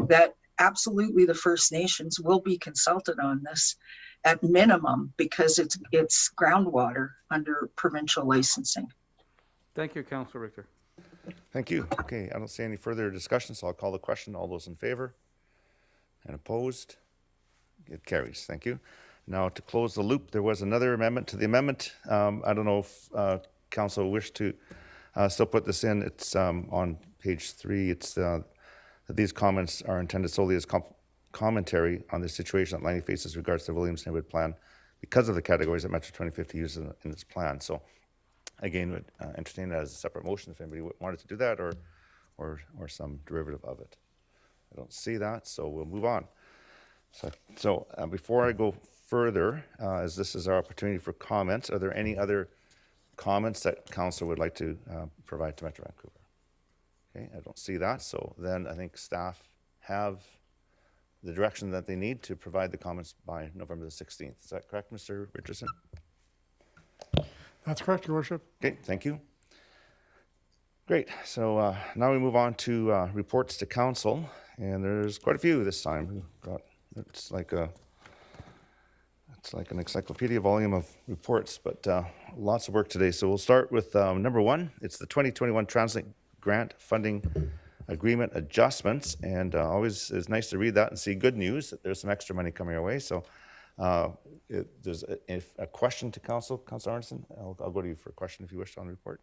that absolutely the First Nations will be consulted on this at minimum, because it's groundwater under provincial licensing. Thank you, Councillor Richter. Thank you. Okay, I don't see any further discussion, so I'll call the question. All those in favor? And opposed? It carries. Thank you. Now, to close the loop, there was another amendment to the amendment. I don't know if Council wished to still put this in. It's on page 3. It's that these comments are intended solely as commentary on the situation that Langley faces regards to the Williams Neighborhood Plan because of the categories that Metro 2050 uses in its plan. So, again, would entertain that as a separate motion if anybody wanted to do that, or some derivative of it. I don't see that, so we'll move on. So before I go further, as this is our opportunity for comments, are there any other comments that Council would like to provide to Metro Vancouver? Okay, I don't see that, so then I think staff have the direction that they need to provide the comments by November the 16th. Is that correct, Mr. Richardson? That's correct, Your Worship. Okay, thank you. Great, so now we move on to reports to council, and there's quite a few this time. We've got, it's like an encyclopedia volume of reports, but lots of work today. So we'll start with number one. It's the 2021 Translate Grant Funding Agreement Adjustments, and always is nice to read that and see good news that there's some extra money coming our way. So there's a question to council. Councilor Arneson, I'll go to you for a question if you wish on the report.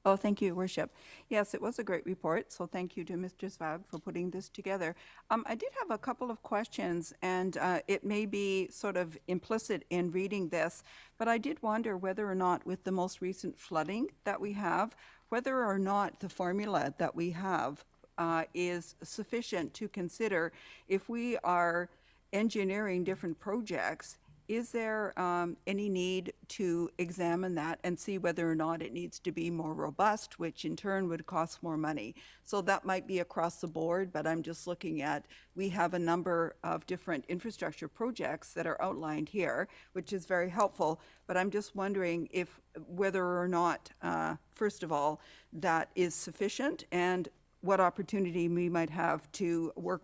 Oh, thank you, Your Worship. Yes, it was a great report, so thank you to Mr. Svag for putting this together. I did have a couple of questions, and it may be sort of implicit in reading this, but I did wonder whether or not with the most recent flooding that we have, whether or not the formula that we have is sufficient to consider if we are engineering different projects. Is there any need to examine that and see whether or not it needs to be more robust, which in turn would cost more money? So that might be across the board, but I'm just looking at, we have a number of different infrastructure projects that are outlined here, which is very helpful, but I'm just wondering if whether or not, first of all, that is sufficient and what opportunity we might have to work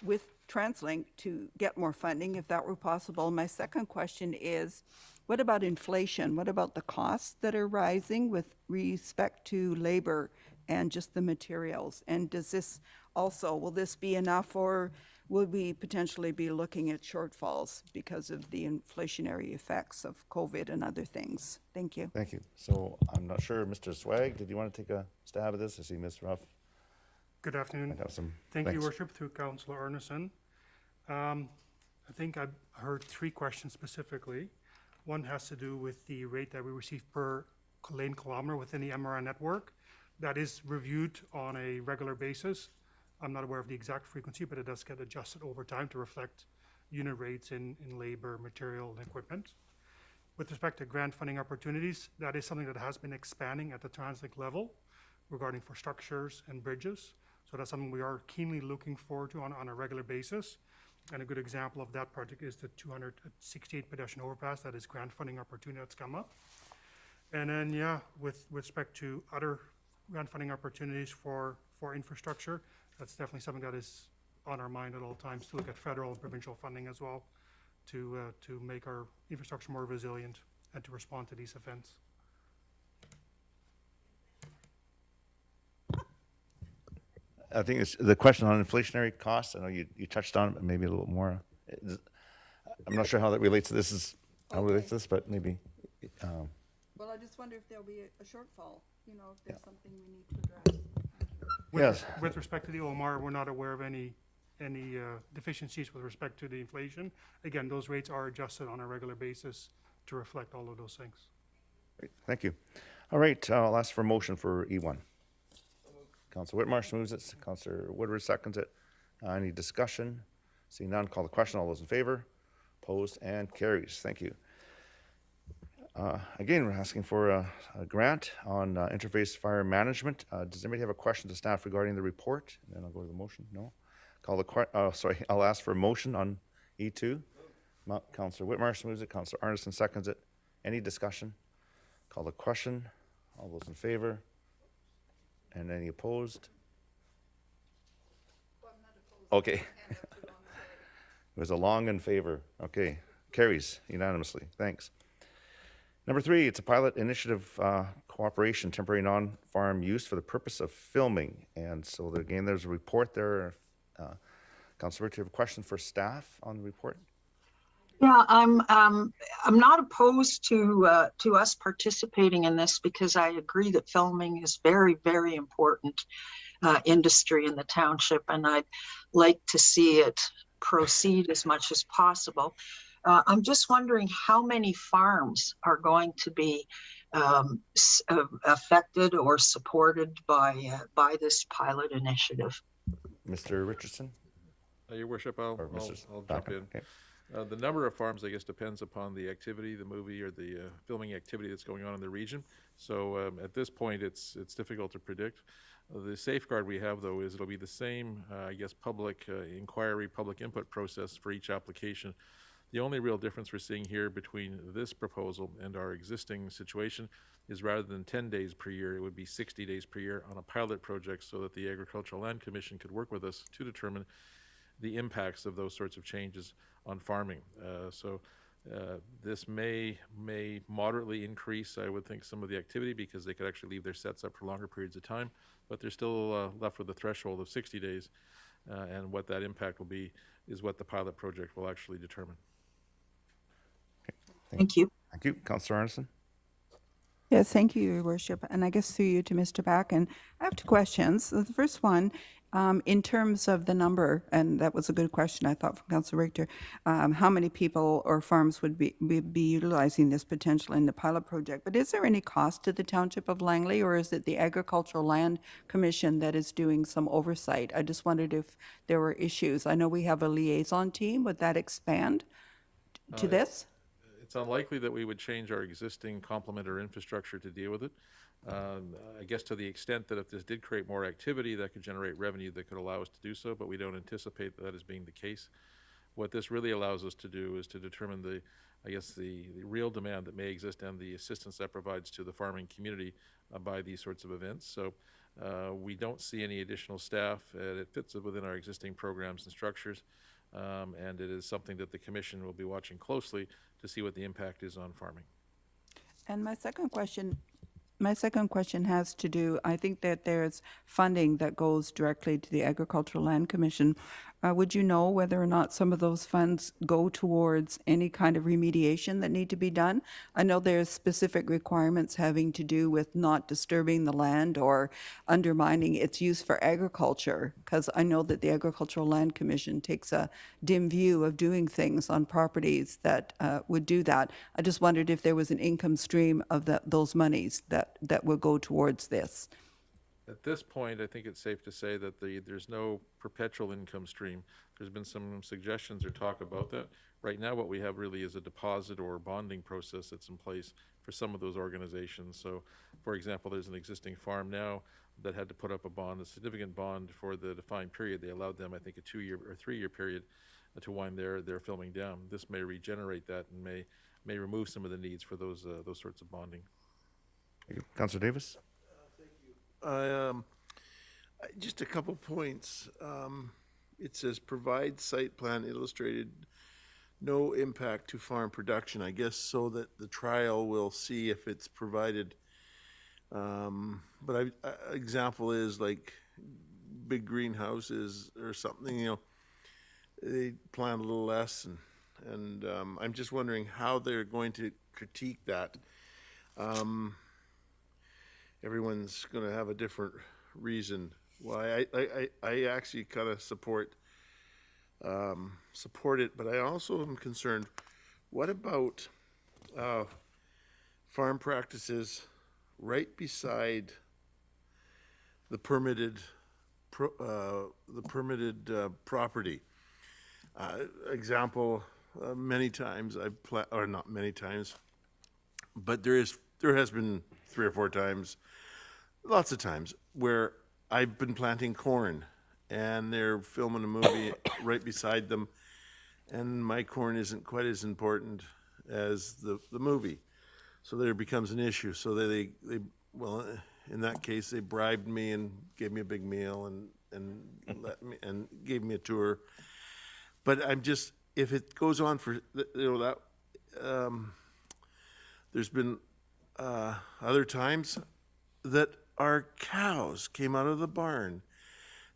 with TransLink to get more funding, if that were possible. My second question is, what about inflation? What about the costs that are rising with respect to labor and just the materials? And does this also, will this be enough, or will we potentially be looking at shortfalls because of the inflationary effects of COVID and other things? Thank you. Thank you. So I'm not sure, Mr. Swag, did you want to take a stab at this? I see Ms. Ruff. Good afternoon. Thank you, Your Worship, through Councillor Arneson. I think I heard three questions specifically. One has to do with the rate that we receive per lane kilometer within the MRN network. That is reviewed on a regular basis. I'm not aware of the exact frequency, but it does get adjusted over time to reflect unit rates in labor, material, and equipment. With respect to grant funding opportunities, that is something that has been expanding at the TransLink level regarding for structures and bridges. So that's something we are keenly looking forward to on a regular basis. And a good example of that project is the 268 pedestrian overpass. That is grant funding opportunity that's come up. And then, yeah, with respect to other grant funding opportunities for infrastructure, that's definitely something that is on our mind at all times, to look at federal and provincial funding as well to make our infrastructure more resilient and to respond to these events. I think it's the question on inflationary costs. I know you touched on it, but maybe a little more. I'm not sure how that relates to this. But maybe. Well, I just wonder if there'll be a shortfall, if there's something we need to address. With respect to the OMR, we're not aware of any deficiencies with respect to the inflation. Again, those rates are adjusted on a regular basis to reflect all of those things. Great. Thank you. All right, I'll ask for a motion for E1. Councillor Whitmarsh moves it. Councillor Woodward seconds it. Any discussion? Seeing none, call the question. All those in favor? Opposed and carries. Thank you. Again, we're asking for a grant on interface fire management. Does anybody have a question to staff regarding the report? And then I'll go to the motion. No? I'll ask for a motion on E2. Councillor Whitmarsh moves it. Councillor Arneson seconds it. Any discussion? Call the question. All those in favor? And any opposed? Well, I'm not opposed. Okay. It was a long in favor. Okay. Carries unanimously. Thanks. Number 3, it's a pilot initiative cooperation, temporary non-farm use for the purpose of filming. And so again, there's a report there. Councillor Rich, you have a question for staff on the report? Yeah, I'm not opposed to us participating in this, because I agree that filming is very, very important industry in the township, and I'd like to see it proceed as much as possible. I'm just wondering how many farms are going to be affected or supported by this pilot initiative. Mr. Richardson? Your Worship, I'll jump in. Okay. The number of farms, I guess, depends upon the activity, the movie or the filming activity that's going on in the region. So at this point, it's difficult to predict. The safeguard we have, though, is it'll be the same, I guess, public inquiry, public input process for each application. The only real difference we're seeing here between this proposal and our existing situation is rather than 10 days per year, it would be 60 days per year on a pilot project so that the Agricultural Land Commission could work with us to determine the impacts of those sorts of changes on farming. This may moderately increase, I would think, some of the activity because they could actually leave their sets up for longer periods of time, but they're still left with a threshold of 60 days, and what that impact will be is what the pilot project will actually determine. Thank you. Thank you. Councillor Arneson? Yes, thank you, Your Worship. And I guess through you to Mr. Backen, I have 2 questions. The first one, in terms of the number, and that was a good question, I thought, from Councillor Richter, how many people or farms would be utilizing this potential in the pilot project? But is there any cost to the Township of Langley, or is it the Agricultural Land Commission that is doing some oversight? I just wondered if there were issues. I know we have a liaison team. Would that expand to this? It's unlikely that we would change our existing complement or infrastructure to deal with it. I guess to the extent that if this did create more activity, that could generate revenue that could allow us to do so, but we don't anticipate that as being the case. What this really allows us to do is to determine the real demand that may exist and the assistance that provides to the farming community by these sorts of events. So we don't see any additional staff. It fits within our existing programs and structures, and it is something that the Commission will be watching closely to see what the impact is on farming. And my second question has to do, I think that there's funding that goes directly to the Agricultural Land Commission. Would you know whether or not some of those funds go towards any kind of remediation that need to be done? I know there's specific requirements having to do with not disturbing the land or undermining its use for agriculture, because I know that the Agricultural Land Commission takes a dim view of doing things on properties that would do that. I just wondered if there was an income stream of those monies that would go towards this. At this point, I think it's safe to say that there's no perpetual income stream. There's been some suggestions or talk about that. Right now, what we have really is a deposit or bonding process that's in place for some of those organizations. So, for example, there's an existing farm now that had to put up a bond, a significant bond for the defined period. They allowed them, I think, a 2-year or 3-year period to wind their filming down. This may regenerate that and may remove some of the needs for those sorts of bonding. Thank you. Councillor Davis? Just a couple points. It says provide site plan illustrated, no impact to farm production, I guess, so that the trial will see if it's provided. But example is like big greenhouses or something, they plant a little less, and I'm just wondering how they're going to critique that. Everyone's going to have a different reason why. I actually kind of support it, but I also am concerned. What about farm practices right beside the permitted property? Example, many times or not many times, but there has been 3 or 4 times, lots of times, where I've been planting corn and they're filming a movie right beside them, and my corn isn't quite as important as the movie. So there becomes an issue. So they well, in that case, they bribed me and gave me a big meal and gave me a tour. But I'm just, if it goes on for, there's been other times that our cows came out of the barn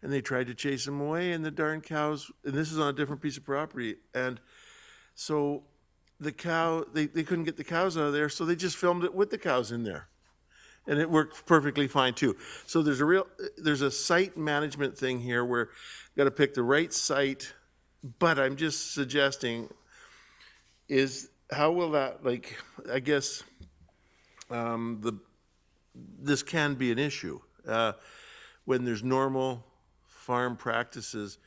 and they tried to chase them away, and the darn cows, and this is on a different piece of property, and so the cow, they couldn't get the cows out of there, so they just filmed it with the cows in there, and it worked perfectly fine too. So there's a site management thing here where you got to pick the right site, but I'm just suggesting is how will that, like, I guess this can be an issue when there's normal farm practices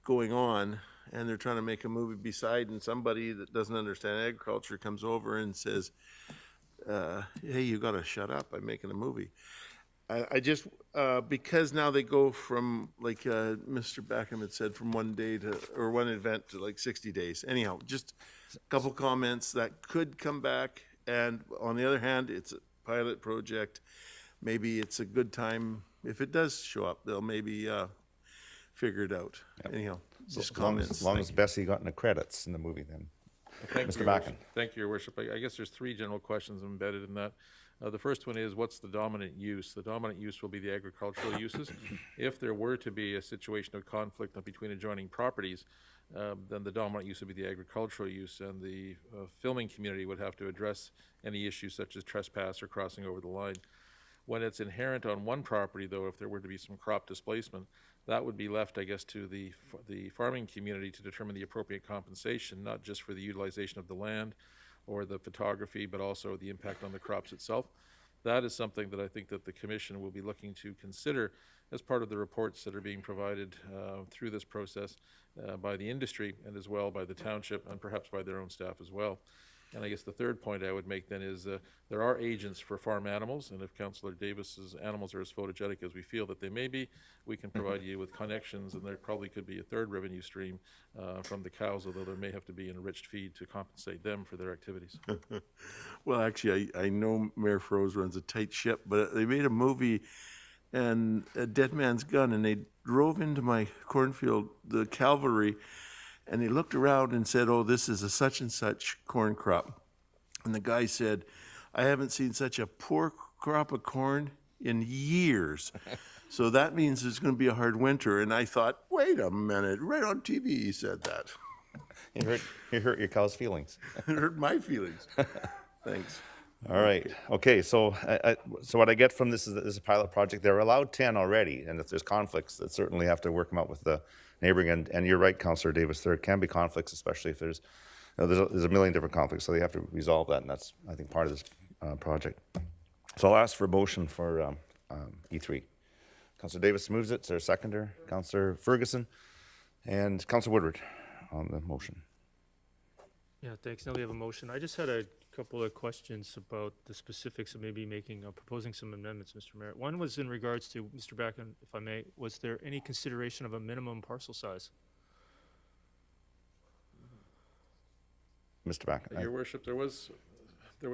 going on, and they're trying to make a movie beside, and somebody that doesn't understand agriculture comes over and says, hey, you gotta shut up, I'm making a movie. I just, because now they go from, like Mr. Backham had said, from one day to, or one event to like 60 days. Anyhow, just a couple comments that could come back. And on the other hand, it's a pilot project. Maybe it's a good time, if it does show up, they'll maybe figure it out. Anyhow, just comments. As long as Bessie got in the credits in the movie then. Mr. Backen. Thank you, Your Worship. I guess there's three general questions embedded in that. The first one is, what's the dominant use? The dominant use will be the agricultural uses. If there were to be a situation of conflict between adjoining properties, then the dominant use would be the agricultural use, and the filming community would have to address any issues such as trespass or crossing over the line. When it's inherent on one property, though, if there were to be some crop displacement, that would be left, I guess, to the farming community to determine the appropriate compensation, not just for the utilization of the land or the photography, but also the impact on the crops itself. That is something that I think that the Commission will be looking to consider as part of the reports that are being provided through this process by the industry, and as well by the township, and perhaps by their own staff as well. And I guess the third point I would make then is there are agents for farm animals, and if Councillor Davis's animals are as photogenic as we feel that they may be, we can provide you with connections, and there probably could be a third revenue stream from the cows, although there may have to be an enriched feed to compensate them for their activities. Well, actually, I know Mayor Froese runs a tight ship, but they made a movie and a Dead Man's Gun, and they drove into my cornfield, the cavalry, and they looked around and said, oh, this is a such and such corn crop. And the guy said, I haven't seen such a poor crop of corn in years. So that means it's going to be a hard winter. And I thought, wait a minute, right on TV he said that. You hurt your cow's feelings. It hurt my feelings. Thanks. All right. Okay. So, so what I get from this is that this is a pilot project. They're allowed 10 already, and if there's conflicts, that certainly have to work them out with the neighboring. And you're right, Councillor Davis. There can be conflicts, especially if there's there's a million different conflicts. So they have to resolve that, and that's, I think, part of this project. So I'll ask for a motion for E3. Councillor Davis moves it. Is there a seconder? Councillor Ferguson and Councillor Woodward on the motion. Yeah, thanks. Now we have a motion. I just had a couple of questions about the specifics of maybe proposing some amendments, Mr. Mayor. One was in regards to, Mr. Backen, if I may, was there any consideration of a minimum parcel size? Mr. Backen. Your Worship, there was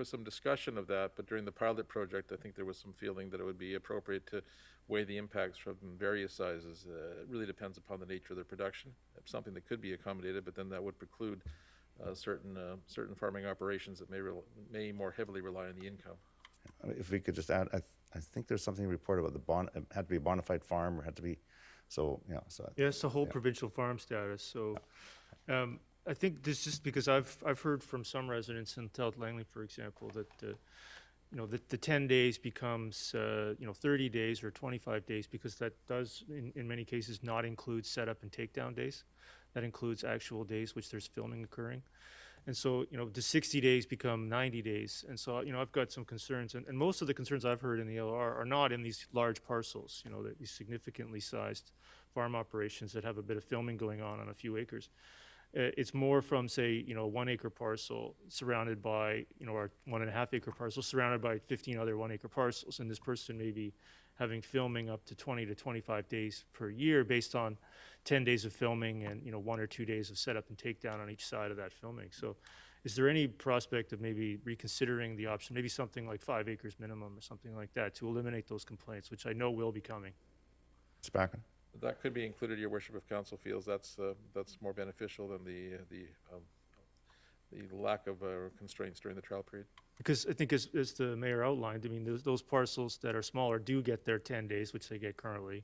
some discussion of that, but during the pilot project, I think there was some feeling that it would be appropriate to weigh the impacts from various sizes. It really depends upon the nature of their production. It's something that could be accommodated, but then that would preclude certain farming operations that may more heavily rely on the income. If we could just add, I think there's something reported about it had to be a bona fide farm, or had to be, so, yeah. So Yeah, it's the whole provincial farm status. So I think this is because I've heard from some residents in Untitled Langley, for example, that the 10 days becomes 30 days or 25 days, because that does in many cases not include setup and takedown days. That includes actual days which there's filming occurring. And so, the 60 days become 90 days. And so, I've got some concerns, and most of the concerns I've heard in the LR are not in these large parcels, these significantly sized farm operations that have a bit of filming going on a few acres. It's more from, say, 1 acre parcel surrounded by, or 1.5 acre parcel surrounded by 15 other 1 acre parcels. And this person may be having filming up to 20 to 25 days per year based on 10 days of filming and, 1 or 2 days of setup and takedown on each side of that filming. So is there any prospect of maybe reconsidering the option, maybe something like 5 acres minimum or something like that, to eliminate those complaints, which I know will be coming? Mr. Backen. That could be included, Your Worship, if Council feels that's more beneficial than the lack of constraints during the trial period. Because I think as the mayor outlined, I mean, those parcels that are smaller do get their 10 days, which they get currently.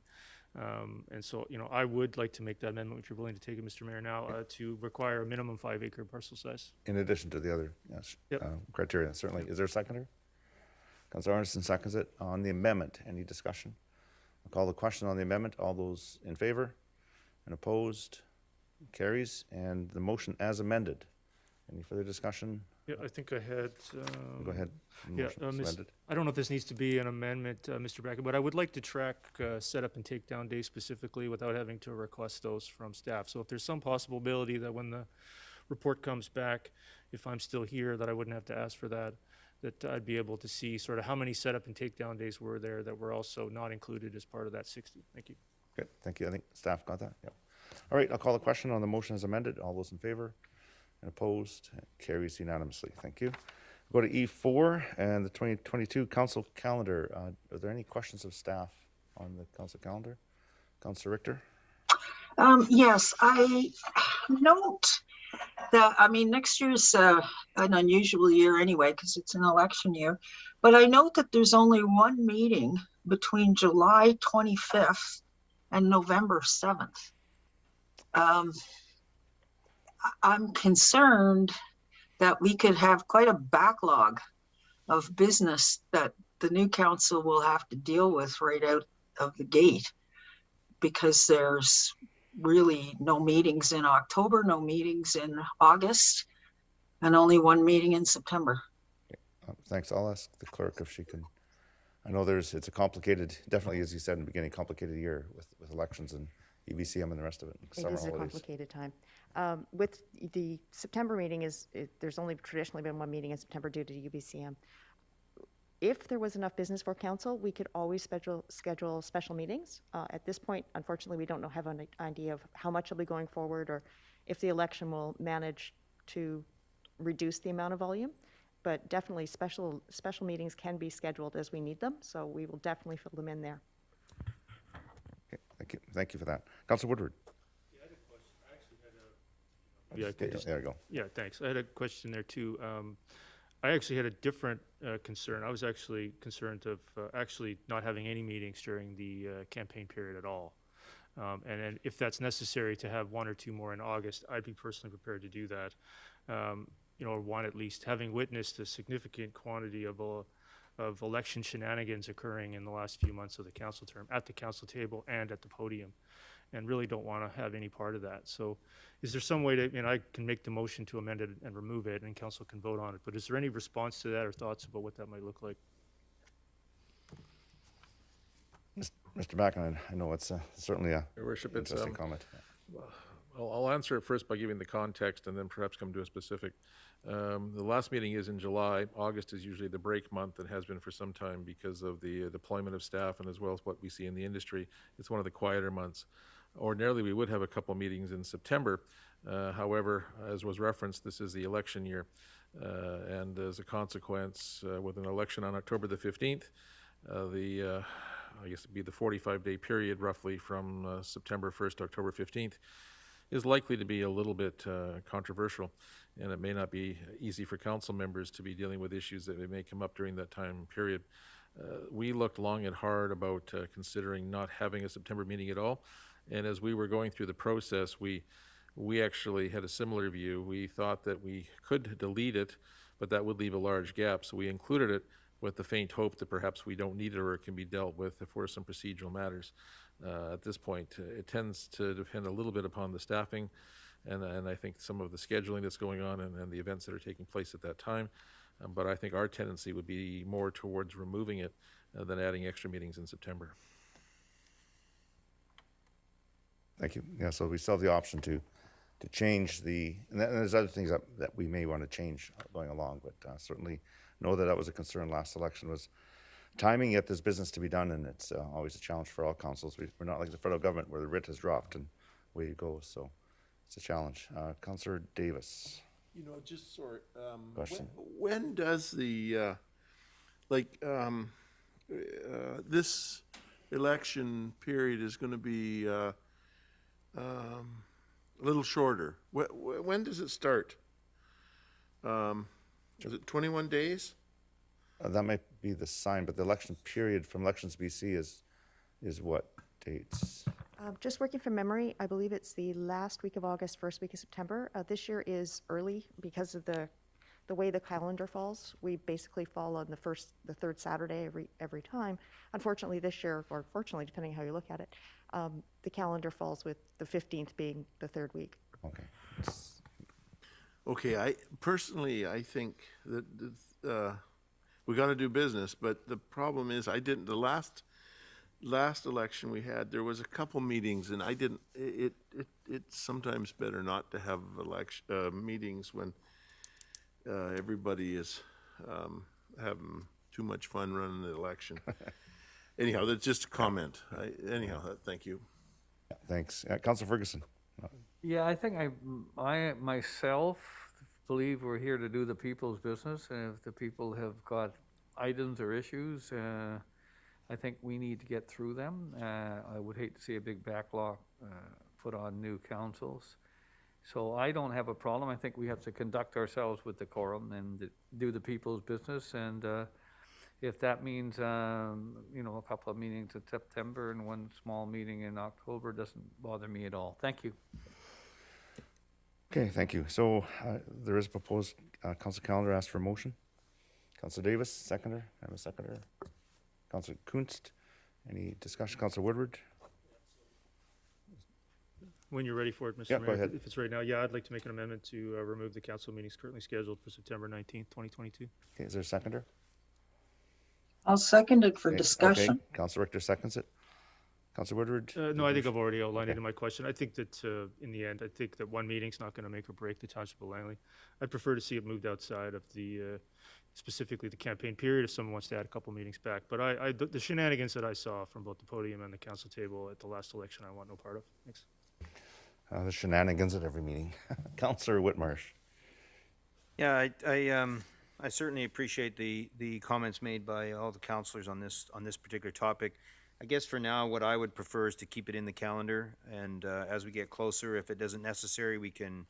And so, I would like to make that amendment, if you're willing to take it, Mr. Mayor, now, to require a minimum 5 acre parcel size. In addition to the other criteria, certainly. Is there a seconder? Councillor Arneson seconds it. On the amendment, any discussion? I'll call the question on the amendment. All those in favor and opposed? Carries. And the motion as amended. Any further discussion? Yeah, I think I had. Go ahead. Yeah, Motion suspended. I don't know if this needs to be an amendment, Mr. Brackett, but I would like to track setup and takedown days specifically without having to request those from staff. So if there's some possibility that when the report comes back, if I'm still here, that I wouldn't have to ask for that, that I'd be able to see sort of how many setup and takedown days were there that were also not included as part of that 60. Thank you. Good, thank you. I think staff got that. Yep. All right, I'll call the question on the motion as amended. All those in favor and opposed? It carries unanimously. Thank you. Go to E4 and the 2022 council calendar. Are there any questions of staff on the council calendar? Councilor Richter? Yes, I note that, I mean, next year's an unusual year anyway, because it's an election year. But I note that there's only one meeting between July 25th and November 7th. I'm concerned that we could have quite a backlog of business that the new council will have to deal with right out of the gate, because there's really no meetings in October, no meetings in August, and only one meeting in September. Thanks. I'll ask the clerk if she can. I know it's a complicated, definitely, as you said in the beginning, complicated year with elections and EBCM and the rest of it. It is a complicated time. With the September meeting, there's only traditionally been one meeting in September due to UBCM. If there was enough business for council, we could always schedule special meetings. At this point, unfortunately, we don't have an idea of how much will be going forward or if the election will manage to reduce the amount of volume. But definitely special meetings can be scheduled as we need them, so we will definitely fill them in there. Okay, thank you. Thank you for that. Councilor Woodward. Yeah, I had a question. I actually had a... There you go. Yeah, thanks. I had a question there too. I actually had a different concern. I was actually concerned of actually not having any meetings during the campaign period at all. And then if that's necessary to have one or two more in August, I'd be personally prepared to do that. Or one at least, having witnessed a significant quantity of election shenanigans occurring in the last few months of the council term, at the council table and at the podium, and really don't want to have any part of that. So is there some way to, I can make the motion to amend it and remove it, and council can vote on it, but is there any response to that or thoughts about what that might look like? Mr. Backen, I know it's certainly a Your Worship, interesting comment. I'll answer it first by giving the context and then perhaps come to a specific. The last meeting is in July. August is usually the break month and has been for some time because of the deployment of staff and as well as what we see in the industry. It's one of the quieter months. Ordinarily, we would have a couple meetings in September. However, as was referenced, this is the election year. And as a consequence, with an election on October the 15th, I guess it'd be the 45-day period roughly from September 1st to October 15th, is likely to be a little bit controversial, and it may not be easy for council members to be dealing with issues that may come up during that time period. We looked long and hard about considering not having a September meeting at all, and as we were going through the process, we actually had a similar view. We thought that we could delete it, but that would leave a large gap, so we included it with the faint hope that perhaps we don't need it or it can be dealt with if there are some procedural matters. At this point, it tends to depend a little bit upon the staffing and I think some of the scheduling that's going on and the events that are taking place at that time. But I think our tendency would be more towards removing it than adding extra meetings in September. Thank you. Yeah, so we still have the option to change and there's other things that we may want to change going along, but certainly know that was a concern last election was timing, yet there's business to be done, and it's always a challenge for all councils. We're not like the federal government where the writ has dropped and away it goes, so it's a challenge. Councillor Davis. Just sort question. When does the this election period is going to be a little shorter? When does it start? Is it 21 days? That might be the sign, but the election period from Elections BC is what dates? Just working from memory, I believe it's the last week of August, first week of September. This year is early because of the way the calendar falls. We basically fall on the third Saturday every time. Unfortunately, this year, or fortunately, depending on how you look at it, the calendar falls with the 15th being the third week. Okay. Okay, I personally, I think that we got to do business, but the problem is the last election we had, there was a couple meetings, and I didn't. It's sometimes better not to have meetings when everybody is having too much fun running the election. Anyhow, that's just a comment. Thank you. Yeah, thanks. Councillor Ferguson. Yeah, I think I myself believe we're here to do the people's business, and if the people have got items or issues, I think we need to get through them. I would hate to see a big backlog put on new councils. So I don't have a problem. I think we have to conduct ourselves with decorum and do the people's business. And if that means, a couple of meetings in September and one small meeting in October, doesn't bother me at all. Thank you. Okay, thank you. So there is a proposed council calendar. Asked for a motion. Councillor Davis, seconder. I have a seconder. Councillor Kunst. Any discussion? Councillor Woodward. When you're ready for it, Mr. Yeah, Mayor. go ahead. If it's right now, yeah, I'd like to make an amendment to remove the council meetings currently scheduled for September 19th, 2022. Okay, is there a seconder? I'll second it for Okay, discussion. Okay. Councillor Richter seconds it. Councillor Woodward? No, I think I've already outlined it in my question. I think that in the end, I think that one meeting's not going to make or break the Township of Langley. I'd prefer to see it moved outside of the, specifically the campaign period if someone wants to add a couple meetings back. But the shenanigans that I saw from both the podium and the council table at the last election, I want no part of. Thanks. The shenanigans at every meeting. Councillor Whitmarsh. Yeah, I certainly appreciate the comments made by all the councillors on this particular topic. I guess for now, what I would prefer is to keep it in the calendar, and as we get closer, if it isn't necessary, we can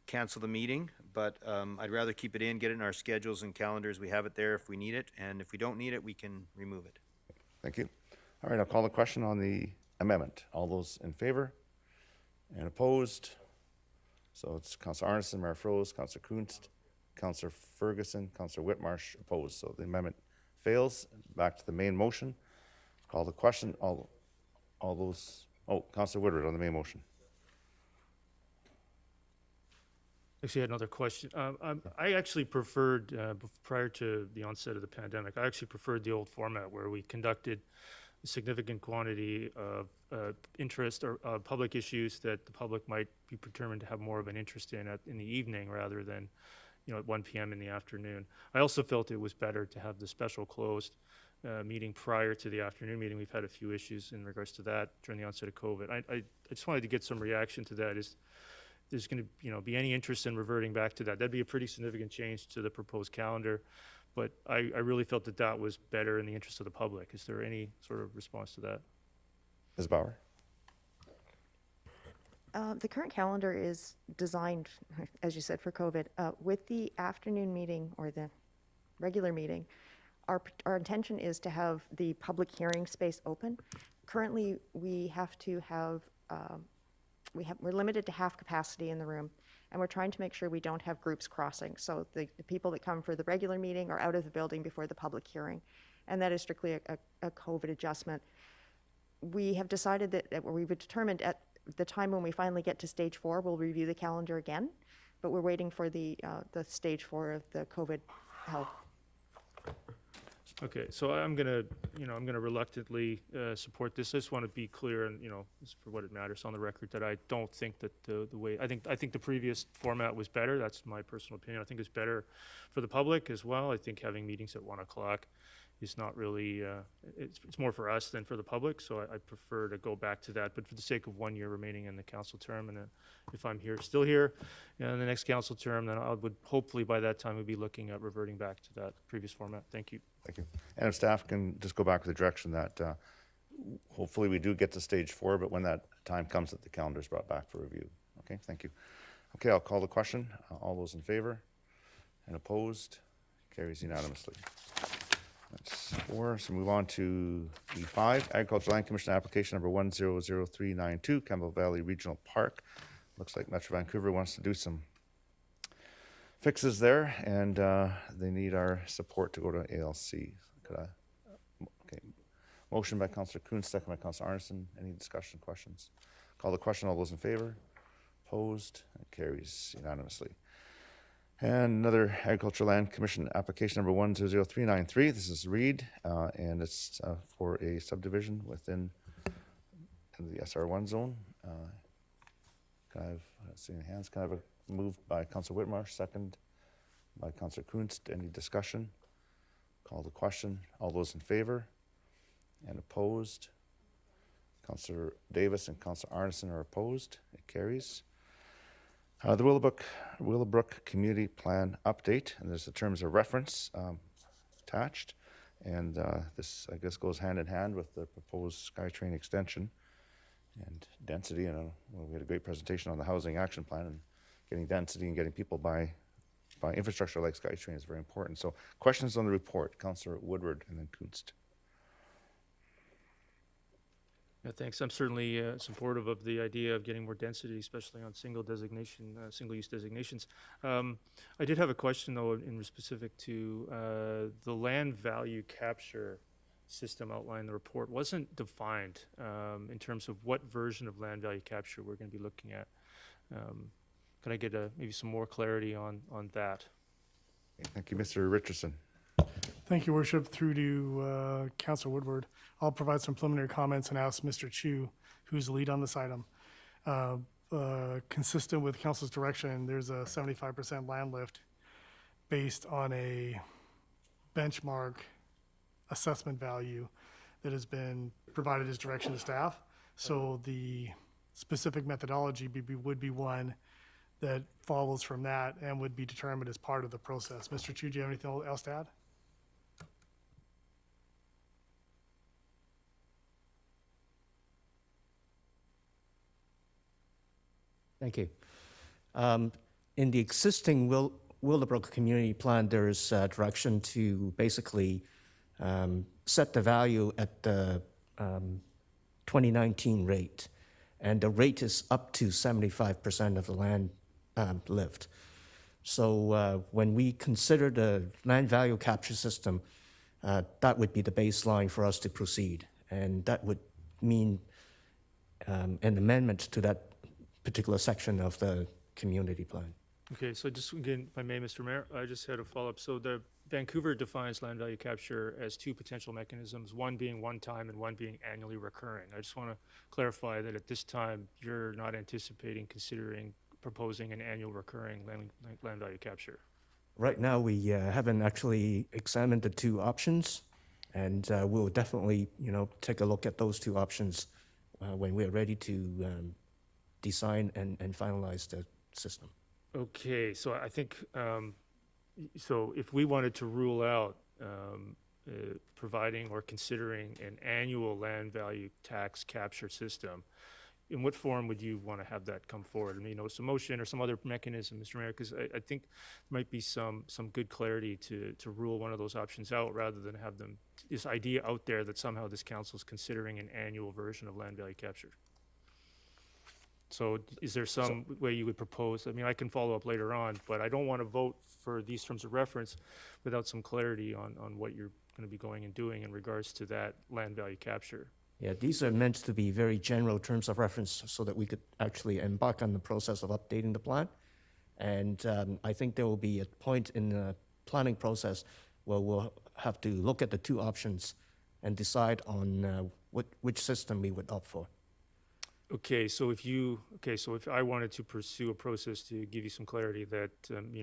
cancel the meeting. But I'd rather keep it in, get it in our schedules and calendars. We have it there if we need it, and if we don't need it, we can remove it. Thank you. All right, I'll call the question on the amendment. All those in favor and opposed? So it's Councillor Arneson, Mayor Froese, Councillor Kunst, Councillor Ferguson, Councillor Whitmarsh opposed. So the amendment fails. Back to the main motion. Call the question. All those. Oh, Councillor Woodward on the main motion. Actually, I had another question. I actually preferred, prior to the onset of the pandemic, I actually preferred the old format where we conducted a significant quantity of interest or public issues that the public might be determined to have more of an interest in the evening rather than, at 1 p.m. in the afternoon. I also felt it was better to have the special closed meeting prior to the afternoon meeting. We've had a few issues in regards to that during the onset of COVID. I just wanted to get some reaction to that. Is there's going to be any interest in reverting back to that? That'd be a pretty significant change to the proposed calendar, but I really felt that was better in the interest of the public. Is there any sort of response to that? Ms. Bauer. The current calendar is designed, as you said, for COVID. With the afternoon meeting or the regular meeting, our intention is to have the public hearing space open. Currently, we have to have, we're limited to half capacity in the room, and we're trying to make sure we don't have groups crossing. So the people that come for the regular meeting are out of the building before the public hearing, and that is strictly a COVID adjustment. We have decided that we've determined at the time when we finally get to stage 4, we'll review the calendar again, but we're waiting for the stage 4 of the COVID health. Okay, so I'm gonna reluctantly support this. I just want to be clear, and for what it matters on the record, that I don't think that the way I think the previous format was better. That's my personal opinion. I think it's better for the public as well. I think having meetings at 1 o'clock is not really it's more for us than for the public. So I prefer to go back to that. But for the sake of 1 year remaining in the council term, and if I'm still here in the next council term, then I would hopefully by that time we'd be looking at reverting back to that previous format. Thank you. Thank you. And if staff can just go back with the direction that hopefully we do get to stage 4, but when that time comes that the calendar is brought back for review. Okay, thank you. Okay, I'll call the question. All those in favor and opposed? Carries unanimously. That's 4. So move on to E5, Agricultural Land Commission application number 100392, Campbell Valley Regional Park. Looks like Metro Vancouver wants to do some fixes there, and they need our support to go to ALC. Okay. Motion by Councillor Kuhn, second by Councillor Arneson. Any discussion, questions? Call the question. All those in favor? Opposed? It carries unanimously. And another Agricultural Land Commission application number 100393. This is Reed, and it's for a subdivision within the SR1 zone. Seeing hands, kind of moved by Councillor Whitmar, second by Councillor Kunst. Any discussion? Call the question. All those in favor and opposed? Councillor Davis and Councillor Arneson are opposed. It carries. The Willowbrook Community Plan Update, and there's the terms of reference attached, and this, I guess, goes hand in hand with the proposed SkyTrain extension and density. And we had a great presentation on the housing action plan, and getting density and getting people by infrastructure like SkyTrain is very important. So, questions on the report, Councillor Woodward and then Kunst. Yeah, thanks. I'm certainly supportive of the idea of getting more density, especially on single-use designations. I did have a question, though, in specific to the land value capture system outlined in the report. Wasn't defined in terms of what version of land value capture we're going to be looking at. Can I get maybe some more clarity on that? Thank you, Mr. Richardson. Thank you, Worship. Through to Councillor Woodward. I'll provide some preliminary comments and ask Mr. Chu, who's the lead on this item. Consistent with Council's direction, there's a 75% land lift based on a benchmark assessment value that has been provided as direction to staff. So the specific methodology would be one that follows from that and would be determined as part of the process. Mr. Chu, do you have anything else to add? Thank you. In the existing Willowbrook Community Plan, there is direction to basically set the value at the 2019 rate, and the rate is up to 75% of the land lift. So when we consider the land value capture system, that would be the baseline for us to proceed, and that would mean an amendment to that particular section of the community plan. Okay, so just again, if I may, Mr. Mayor, I just had a follow-up. So the Vancouver defines land value capture as two potential mechanisms, one being one time and one being annually recurring. I just want to clarify that at this time, you're not anticipating proposing an annual recurring land value capture. Right now, we haven't actually examined the two options, and we'll definitely, take a look at those two options when we're ready to design and finalize the system. Okay, so I think, so if we wanted to rule out providing or considering an annual land value tax capture system, in what form would you want to have that come forward? I mean, some motion or some other mechanism, Mr. Mayor, because I think there might be some good clarity to rule one of those options out rather than have this idea out there that somehow this council is considering an annual version of land value capture. So is there some way you would propose? I mean, I can follow up later on, but I don't want to vote for these terms of reference without some clarity on what you're going to be going and doing in regards to that land value capture. Yeah, these are meant to be very general terms of reference so that we could actually embark on the process of updating the plan. And I think there will be a point in the planning process where we'll have to look at the two options and decide on which system we would opt for. Okay, so if I wanted to pursue a process to give you some clarity that,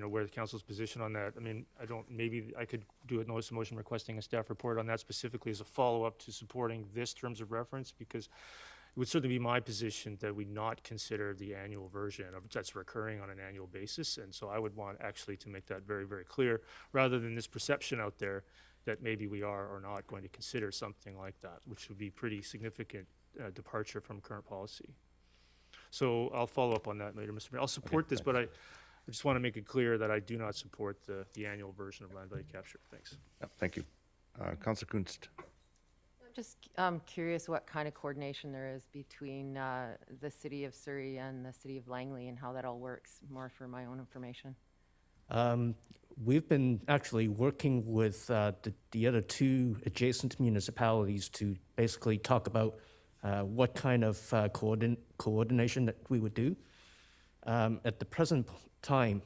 where the council's position on that, I mean, maybe I could do a notice of motion requesting a staff report on that specifically as a follow-up to supporting this terms of reference, because it would certainly be my position that we not consider the annual version that's recurring on an annual basis. And so I would want actually to make that very, very clear, rather than this perception out there that maybe we are or not going to consider something like that, which would be pretty significant departure from current policy. So I'll follow up on that later, Mr. Mayor. I'll support this, but I just want to make it clear that I do not support the annual version of land value capture. Thanks. Yep, thank you. Councillor Kunst. I'm just curious what kind of coordination there is between the City of Surrey and the City of Langley and how that all works, more for my own information. We've been actually working with the other two adjacent municipalities to basically talk about what kind of coordination that we would do. At the present time,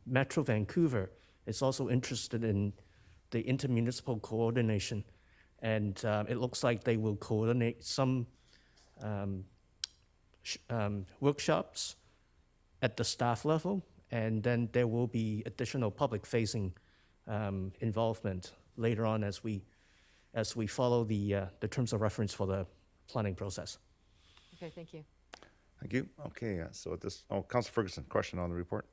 Metro Vancouver is also interested in the intermunicipal coordination, and it looks like they will coordinate some workshops at the staff level, and then there will be additional public-facing involvement later on as we follow the terms of reference for the planning process. Okay, thank you. Thank you. Okay, so at this, Councillor Ferguson, question on the report?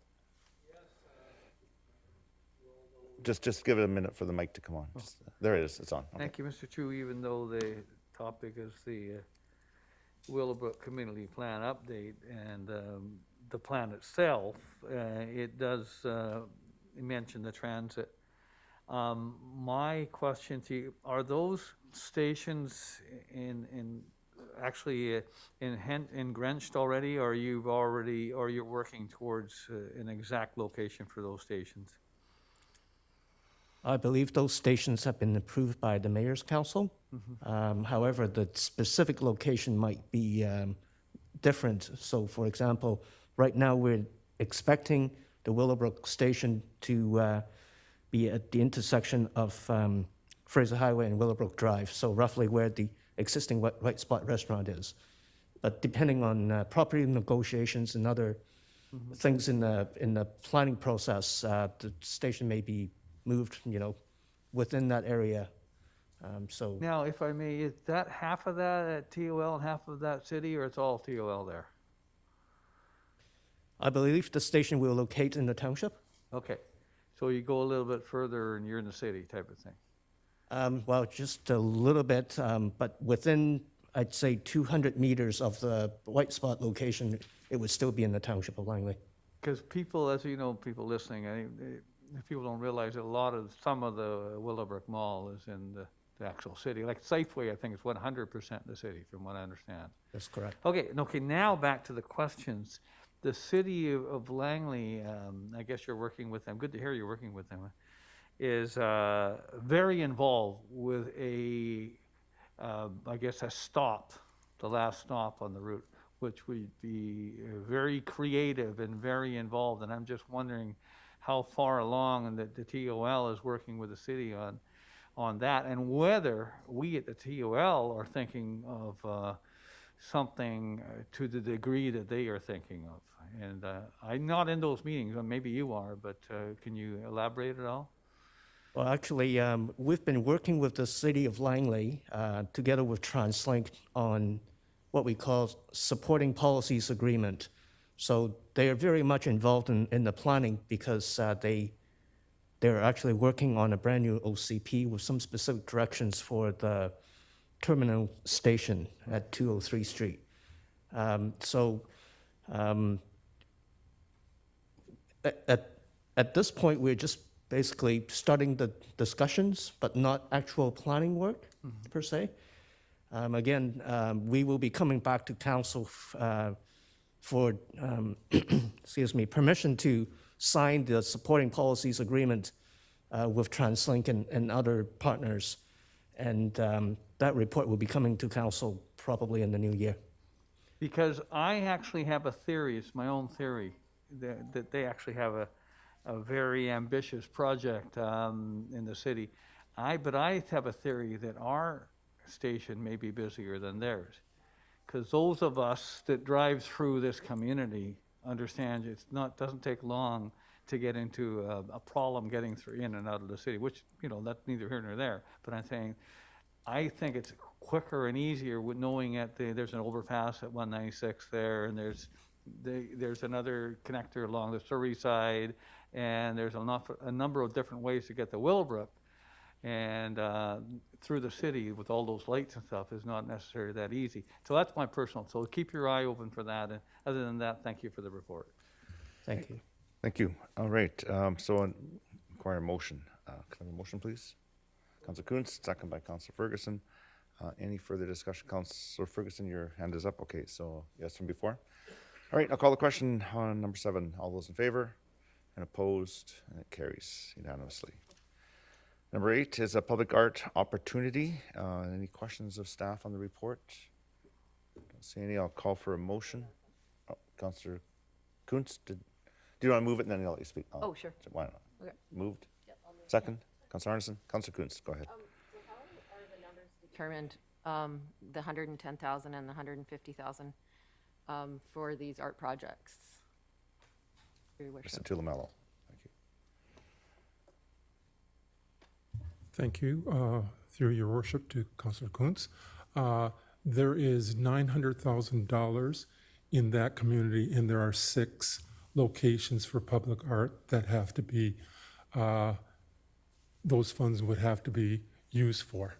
Just give it a minute for the mic to come on. There it is, it's on. Okay. Thank you, Mr. Chu. Even though the topic is the Willowbrook Community Plan update and the plan itself, it does mention the transit. My question to you, are those stations actually engrenched already, or you're working towards an exact location for those stations? I believe those stations have been approved by the Mayor's Council. However, the specific location might be different. So, for example, right now we're expecting the Willowbrook station to be at the intersection of Fraser Highway and Willowbrook Drive, so roughly where the existing White Spot restaurant is. But depending on property negotiations and other things in the planning process, the station may be moved, within that area. So Now, if I may, is that half of that at TOL and half of that city, or it's all TOL there? I believe the station will locate in the township. Okay, so you go a little bit further and you're in the city type of thing. Well, just a little bit, but within, I'd say, 200 meters of the White Spot location, it would still be in the township of Langley. Because people, as you know, people listening, people don't realize that some of the Willowbrook Mall is in the actual city. Like Safeway, I think it's 100% in the city, from what I understand. That's correct. Okay, now back to the questions. The city of Langley, I guess you're working with them, good to hear you're working with them, is very involved with I guess a stop, the last stop on the route, which would be very creative and very involved. And I'm just wondering how far along and that the TOL is working with the city on that, and whether we at the TOL are thinking of something to the degree that they are thinking of. And I'm not in those meetings, or maybe you are, but can you elaborate at all? Well, actually, we've been working with the city of Langley together with TransLink on what we call supporting policies agreement. So they are very much involved in the planning because they're actually working on a brand new OCP with some specific directions for the terminal station at 203 Street. At this point, we're just basically starting the discussions, but not actual planning work per se. Again, we will be coming back to council for permission to sign the supporting policies agreement with TransLink and other partners. And that report will be coming to council probably in the new year. Because I actually have a theory, it's my own theory, that they actually have a very ambitious project in the city. But I have a theory that our station may be busier than theirs. Because those of us that drive through this community understand doesn't take long to get into a problem getting in and out of the city, which, that's neither here nor there. But I'm saying, I think it's quicker and easier with knowing that there's an overpass at 196 there, and there's another connector along the Surrey side, and there's a number of different ways to get to Willowbrook. And through the city with all those lights and stuff is not necessarily that easy. So that's my personal, so keep your eye open for that. And other than that, thank you for the report. Thank you. Thank you. All right, so I require a motion. Can I have a motion, please? Councillor Kuntz, second by Councillor Ferguson. Any further discussion? Councillor Ferguson, your hand is up. Okay, so yes from before. All right, I'll call the question on number 7. All those in favor and opposed, and it carries unanimously. Number 8 is a public art opportunity. Any questions of staff on the report? Don't see any. I'll call for a motion. Councillor Kuntz, do you want to move it and then I'll let you speak? Oh, sure. Why not? Okay. Moved? Second? Councillor Arneson? Councillor Kuntz, go ahead. So how are the numbers determined, the 110,000 and the 150,000 for these art projects? Your worship. Mr. Tulamello, thank you. Thank you. Through your worship to Councillor Kuntz. There is $900,000 in that community, and there are 6 locations for public art that have to be, those funds would have to be used for.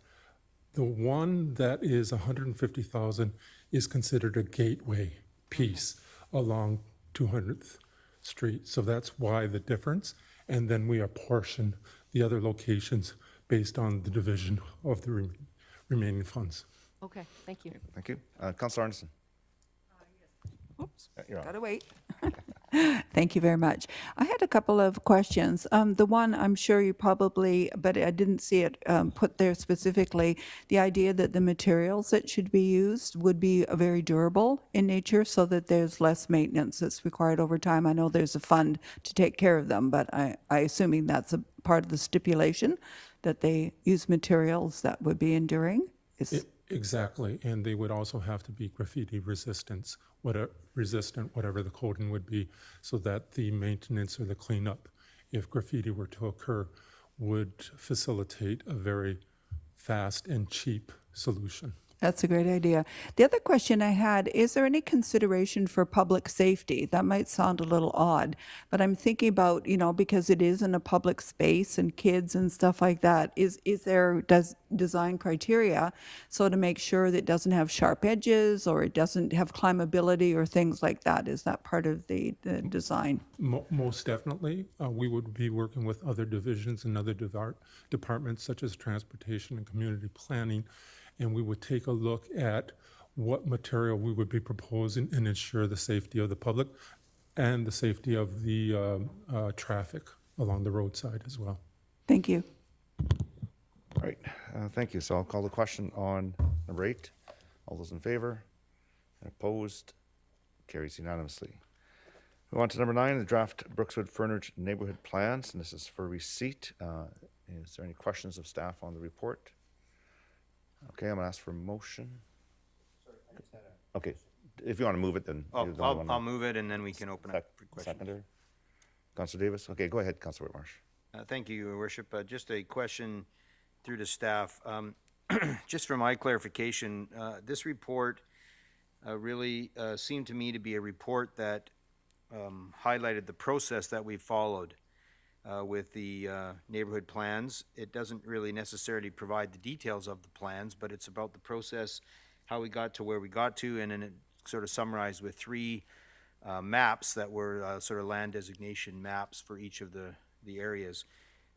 The one that is 150,000 is considered a gateway piece along 200th Street. So that's why the difference. And then we apportion the other locations based on the division of the remaining funds. Okay, thank you. Thank you. Councillor Arneson. Oops, You're on. gotta wait. Thank you very much. I had a couple of questions. The one I'm sure you probably, but I didn't see it put there specifically, the idea that the materials that should be used would be very durable in nature so that there's less maintenance that's required over time. I know there's a fund to take care of them, but I assuming that's a part of the stipulation that they use materials that would be enduring? Exactly, and they would also have to be graffiti resistant, whatever the coding would be, so that the maintenance or the cleanup, if graffiti were to occur, would facilitate a very fast and cheap solution. That's a great idea. The other question I had, is there any consideration for public safety? That might sound a little odd, but I'm thinking about, because it is in a public space and kids and stuff like that, is there design criteria so to make sure that it doesn't have sharp edges or it doesn't have climbability or things like that? Is that part of the design? Most definitely. We would be working with other divisions and other departments such as transportation and community planning, and we would take a look at what material we would be proposing and ensure the safety of the public and the safety of the traffic along the roadside as well. Thank you. All right, thank you. So I'll call the question on number 8. All those in favor? And opposed? Carries unanimously. Move on to number 9, the draft Brookswood Furniture Neighborhood Plans, and this is for receipt. Is there any questions of staff on the report? Okay, I'm gonna ask for a motion. Okay, if you want to move it, then. you're the only one. I'll move it, and then we can open up for questions. Seconder. Councillor Davis. Okay, go ahead, Councillor Whitmarsh. Thank you, Your Worship. Just a question through to staff. Just for my clarification, this report really seemed to me to be a report that highlighted the process that we followed with the neighborhood plans. It doesn't really necessarily provide the details of the plans, but it's about the process, how we got to where we got to, and then it sort of summarized with 3 maps that were sort of land designation maps for each of the areas.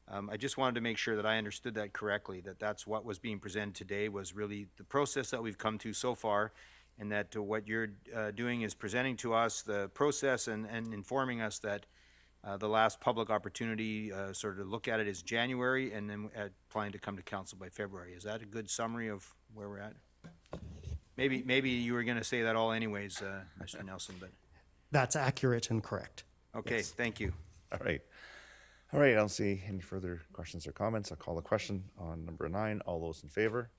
I just wanted to make sure that I understood that correctly, that that's what was being presented today was really the process that we've come to so far, and that what you're doing is presenting to us the process and informing us that the last public opportunity sort of look at it is January, and then planning to come to council by February. Is that a good summary of where we're at? Maybe you were going to say that all anyways, Mr. Nelson, but. That's accurate and correct. Okay, Yes. thank you. All right. All right, I don't see any further questions or comments. I'll call the question on number 9. All those in favor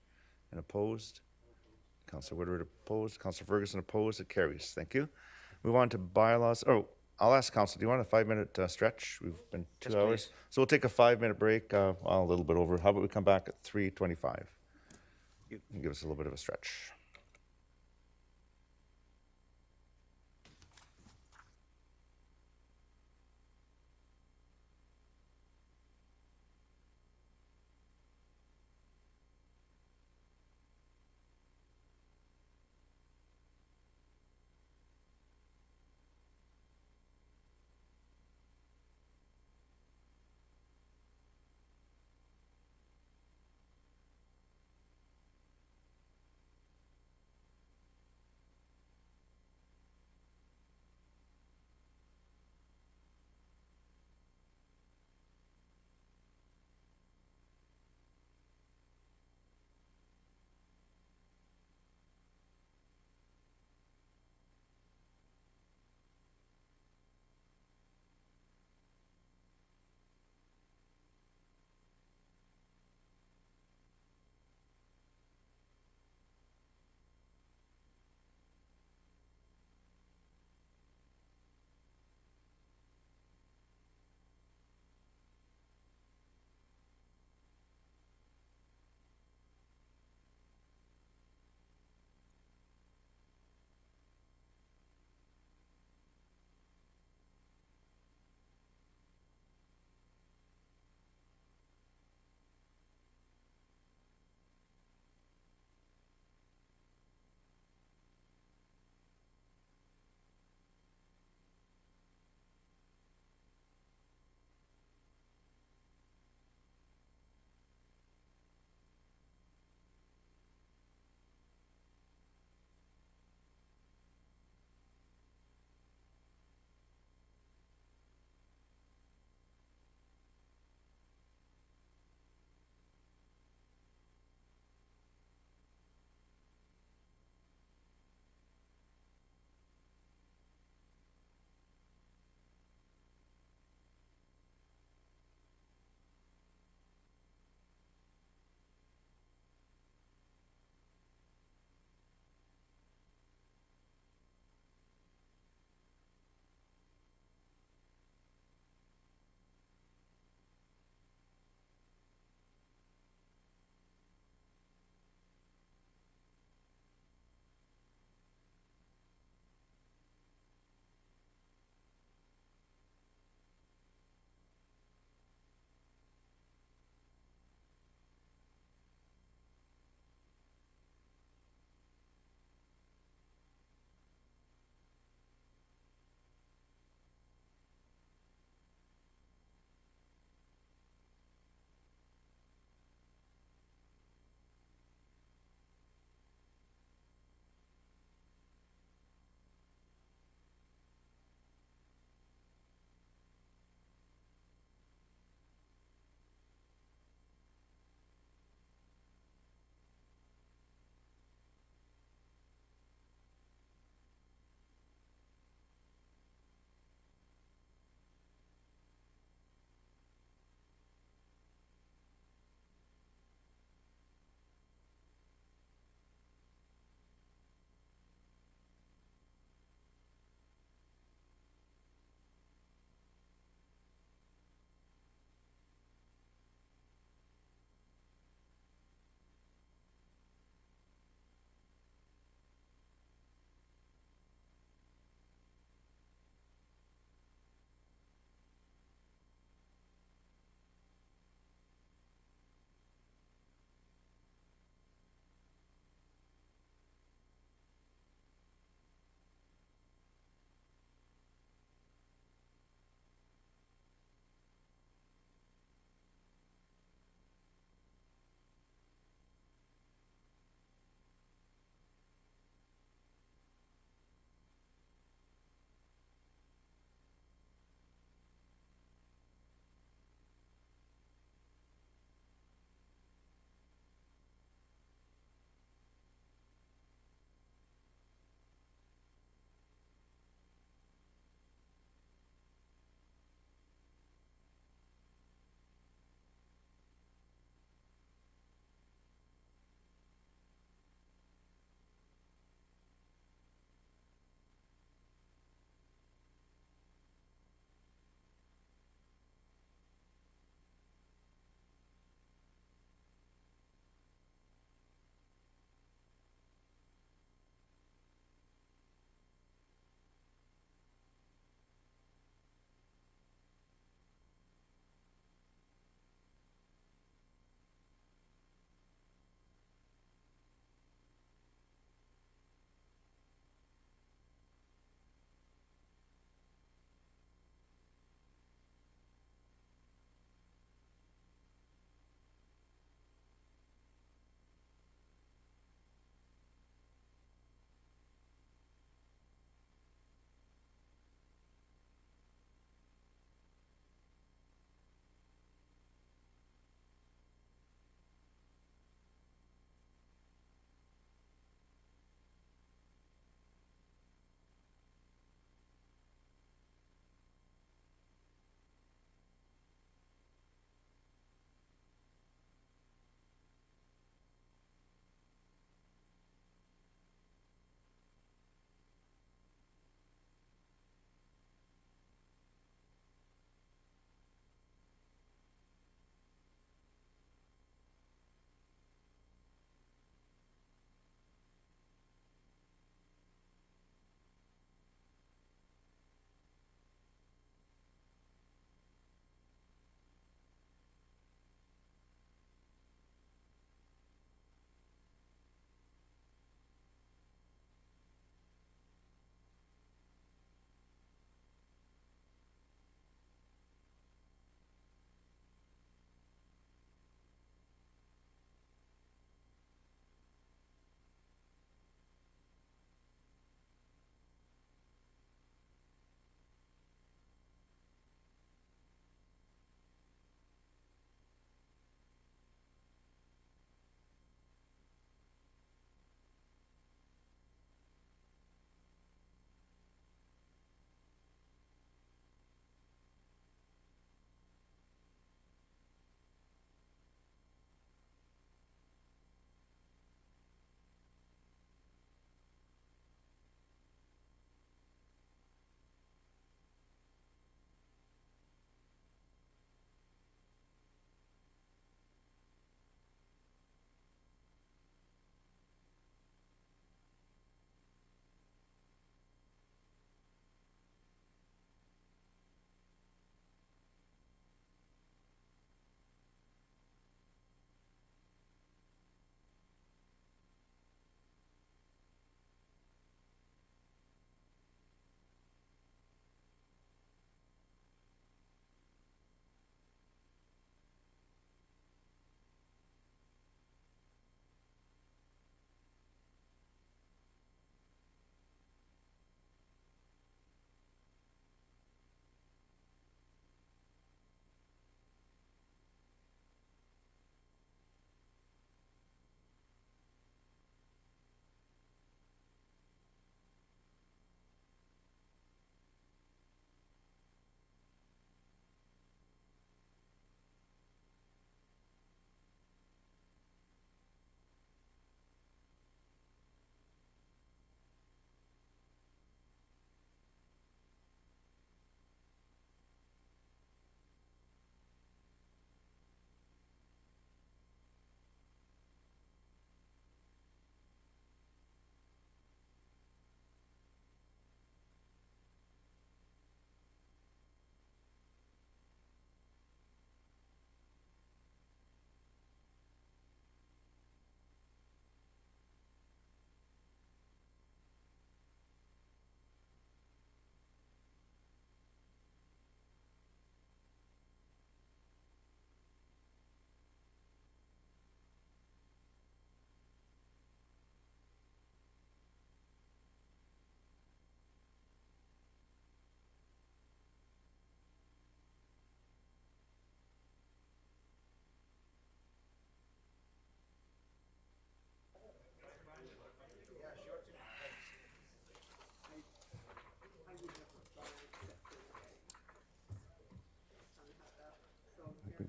and opposed? Councillor Woodward opposed. Councillor Ferguson opposed. It carries. Thank you. Move on to bylaws. Oh, I'll ask Council, do you want a 5-minute stretch? We've been 2 Yes, hours. please. So we'll take a 5-minute break, well, a little bit over. How about we come back at 3:25? And give us a little bit of a stretch.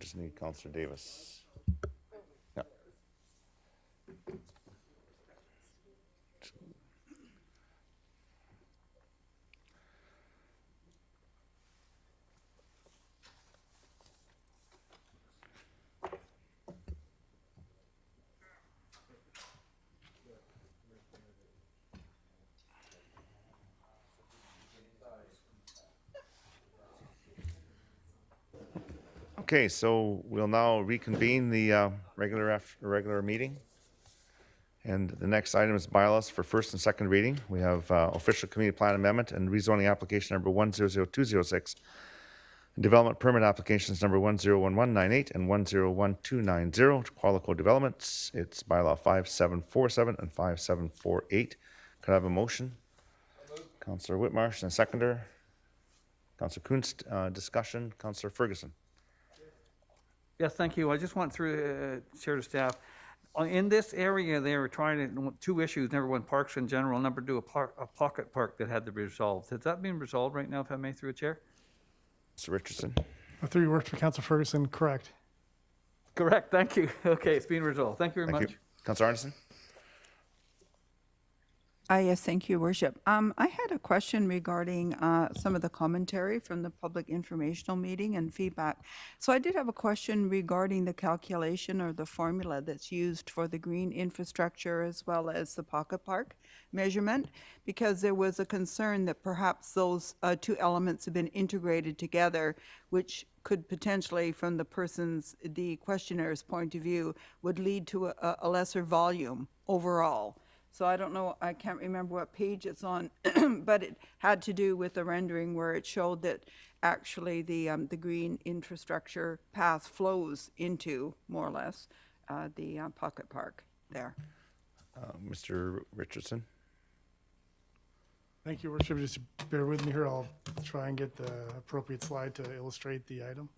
just need Councillor Davis. Yeah. Okay, so we'll now reconvene the regular meeting. And the next item is bylaws for first and second reading. We have official community plan amendment and rezoning application number 100206. Development permit applications number 101198 and 101290 to Qualico Developments. It's bylaw 5747 and 5748. Could I have a motion? Councillor Whitmarsh and a seconder. Councillor Kunst, discussion. Councillor Ferguson. Yes, thank you. I just went through, share to staff. In this area, they were trying to, two issues. Number one, parks in general. Number two, a pocket park that had to be resolved. Has that been resolved right now, if I may, through a chair? Mr. Richardson. Through your work for Councillor Ferguson, correct. Correct, thank you. Okay, it's been resolved. Thank you very much. You. Councillor Arneson. Yes, thank you, Worship. I had a question regarding some of the commentary from the public informational meeting and feedback. So I did have a question regarding the calculation or the formula that's used for the green infrastructure as well as the pocket park measurement, because there was a concern that perhaps those two elements have been integrated together, which could potentially, from the questionnaires' point of view, would lead to a lesser volume overall. So I don't know, I can't remember what page it's on, but it had to do with the rendering where it showed that actually the green infrastructure path flows into, more or less, the pocket park there. Mr. Richardson. Thank you, Worship. Just bear with me here. I'll try and get the appropriate slide to illustrate the item.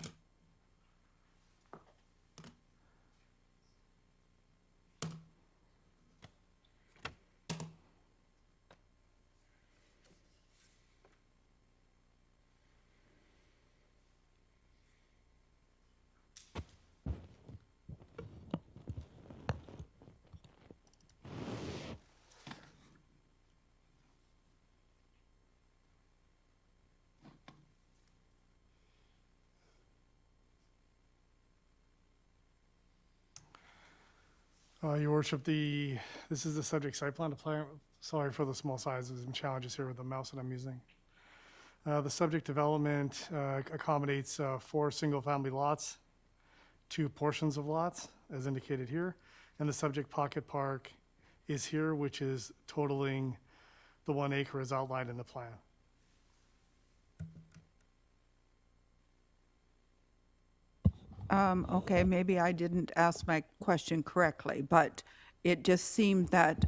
Your Worship, this is the subject site plan. Sorry for the small size. There's some challenges here with the mouse that I'm using. The subject development accommodates 4 single-family lots, 2 portions of lots, as indicated here, and the subject pocket park is here, which is totaling the 1 acre as outlined in the plan. Okay, maybe I didn't ask my question correctly, but it just seemed that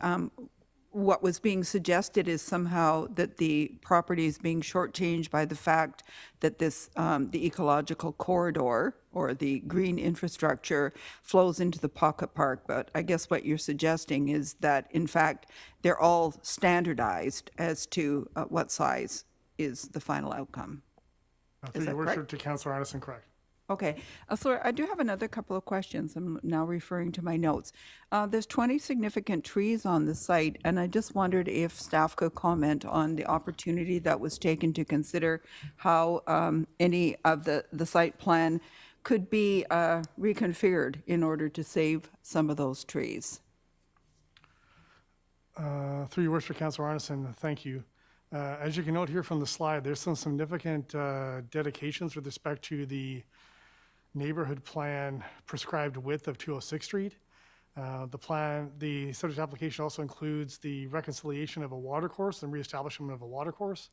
what was being suggested is somehow that the property is being shortchanged by the fact that this, the ecological corridor or the green infrastructure flows into the pocket park. But I guess what you're suggesting is that, in fact, they're all standardized as to what size is the final outcome. Through your Worship, to Councillor Arneson, correct. Okay. So I do have another couple of questions. I'm now referring to my notes. There's 20 significant trees on the site, and I just wondered if staff could comment on the opportunity that was taken to consider how any of the site plan could be reconfigured in order to save some of those trees. Through your Worship, Councillor Arneson, thank you. As you can note here from the slide, there's some significant dedications with respect to the neighborhood plan prescribed width of 206 Street. The subject application also includes the reconciliation of a watercourse and reestablishment of a watercourse,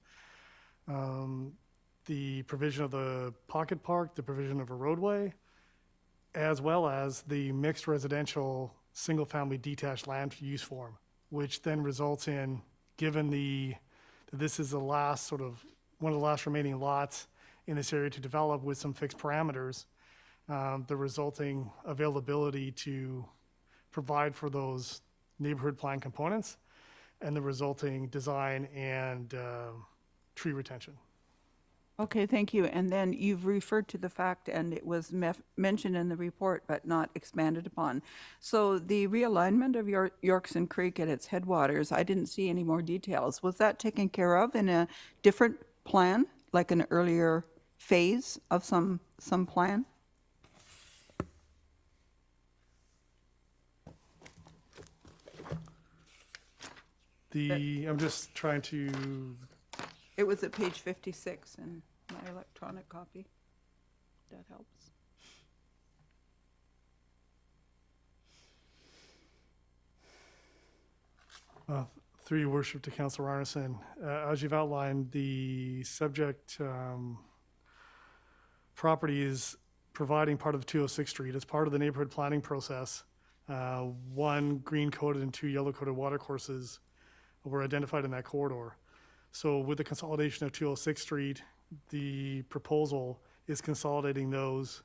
the provision of the pocket park, the provision of a roadway, as well as the mixed residential single-family detached land use form, which then results in, given this is the last one of the last remaining lots in this area to develop with some fixed parameters, the resulting availability to provide for those neighborhood plan components and the resulting design and tree retention. Okay, thank you. And then you've referred to the fact, and it was mentioned in the report, but not expanded upon. So the realignment of Yorkson Creek at its headwaters, I didn't see any more details. Was that taken care of in a different plan, like an earlier phase of some plan? I'm just trying to, It was at page 56 in my electronic copy. That helps. through your worship to Councillor Arneson, as you've outlined, the subject property is providing part of 206 Street as part of the neighborhood planning process. 1 green coated and 2 yellow coated water courses were identified in that corridor. So with the consolidation of 206 Street, the proposal is consolidating those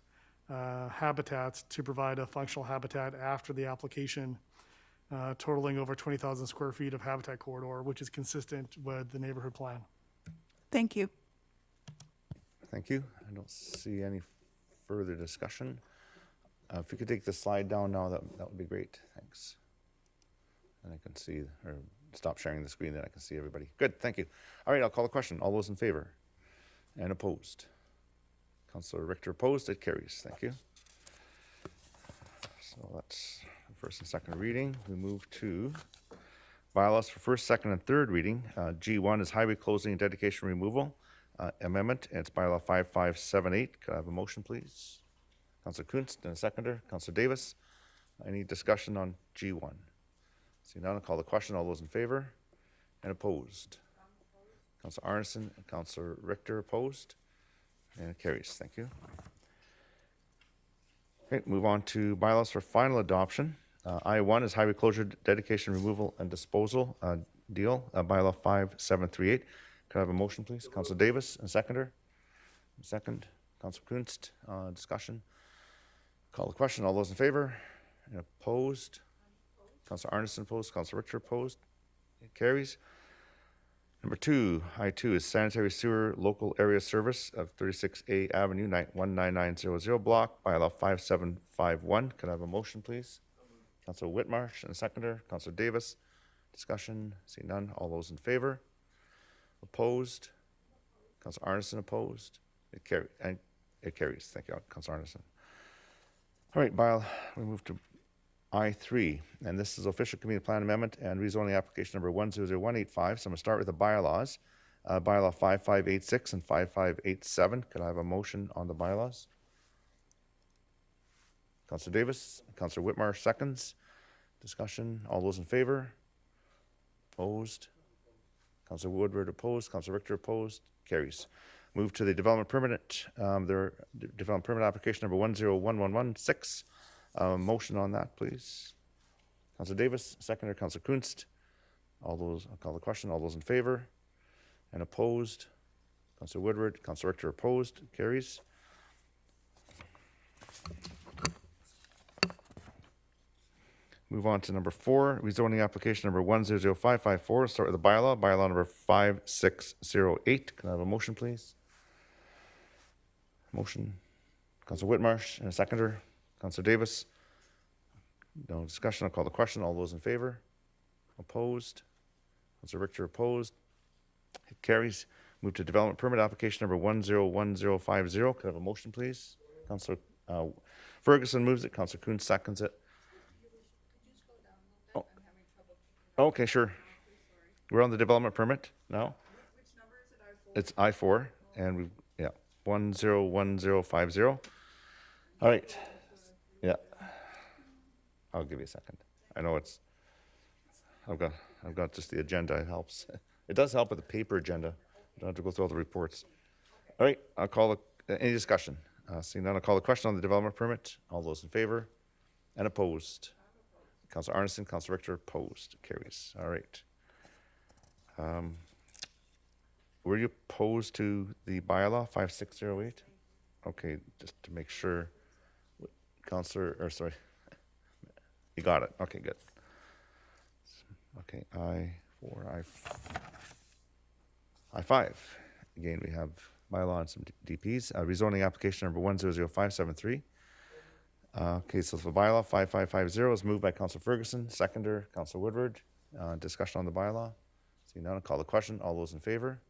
habitats to provide a functional habitat after the application, totaling over 20,000 square feet of habitat corridor, which is consistent with the neighborhood plan. Thank you. Thank you. I don't see any further discussion. If you could take the slide down now, that would be great. Thanks. And I can see, or stop sharing the screen, then I can see everybody. Good, thank you. All right, I'll call the question. All those in favor? And opposed? Councillor Richter opposed, it carries. Thank you. So that's the first and second reading. We move to bylaws for first, second, and third reading. G1 is highway closing and dedication removal amendment. And it's bylaw 5578. Could I have a motion, please? Councillor Kunst and a seconder. Councillor Davis. Any discussion on G1? See none, I'll call the question. All those in favor and opposed? Councillor Arneson and Councillor Richter opposed. And it carries. Thank you. Okay, move on to bylaws for final adoption. I1 is highway closure, dedication, removal, and disposal deal. Bylaw 5738. Could I have a motion, please? Councillor Davis and seconder. Second. Councillor Kunst. Discussion. Call the question. All those in favor and opposed? Councillor Arneson opposed. Councillor Richter opposed. It carries. Number 2, I2 is sanitary sewer local area service of 36A Avenue, 19900 block, bylaw 5751. Could I have a motion, please? Councillor Whitmarsh and a seconder. Councillor Davis. Discussion. See none. All those in favor? Opposed? Councillor Arneson opposed. It carries. Thank you, Councillor Arneson. All right, we move to I3, and this is official community plan amendment and rezoning application number 100185. So I'm going to start with the bylaws. Bylaw 5586 and 5587. Could I have a motion on the bylaws? Councillor Davis, Councillor Whitmarsh seconds. Discussion. All those in favor? Opposed? Councillor Woodward opposed. Councillor Richter opposed. Carries. Move to the development permit. Development permit application number 101116. Motion on that, please. Councillor Davis, seconder. Councillor Kunst. All those, I'll call the question. All those in favor and opposed? Councillor Woodward, Councillor Richter opposed. Carries. Move on to number 4, rezoning application number 100554. Start with the bylaw number 5608. Can I have a motion, please? Motion. Councillor Whitmarsh and a seconder. Councillor Davis. No discussion. I'll call the question. All those in favor? Opposed? Councillor Richter opposed. It carries. Move to development permit application number 101050. Could I have a motion, please? Councillor Ferguson moves it. Councillor Kuhn seconds it. Oh. Okay, sure. We're on the development permit now. Which number is it? It's I4, and we've 101050. All right. Yeah. I'll give you a second. I know it's. I've got just the agenda. It helps. It does help with the paper agenda. You don't have to go through all the reports. All right. I'll call any discussion. Seeing none, I'll call the question on the development permit. All those in favor and opposed. Councillor Arneson, Councillor Richter opposed. Carries. All right. Were you opposed to the bylaw 5608? Okay, just to make sure. You got it. Okay, good. Okay, I5. Again, we have bylaw and some DPs. Rezoning application number 100573. Okay, so the bylaw 5550 is moved by Councillor Ferguson, seconder Councillor Woodward. Discussion on the bylaw. Seeing none, I'll call the question. All those in favor?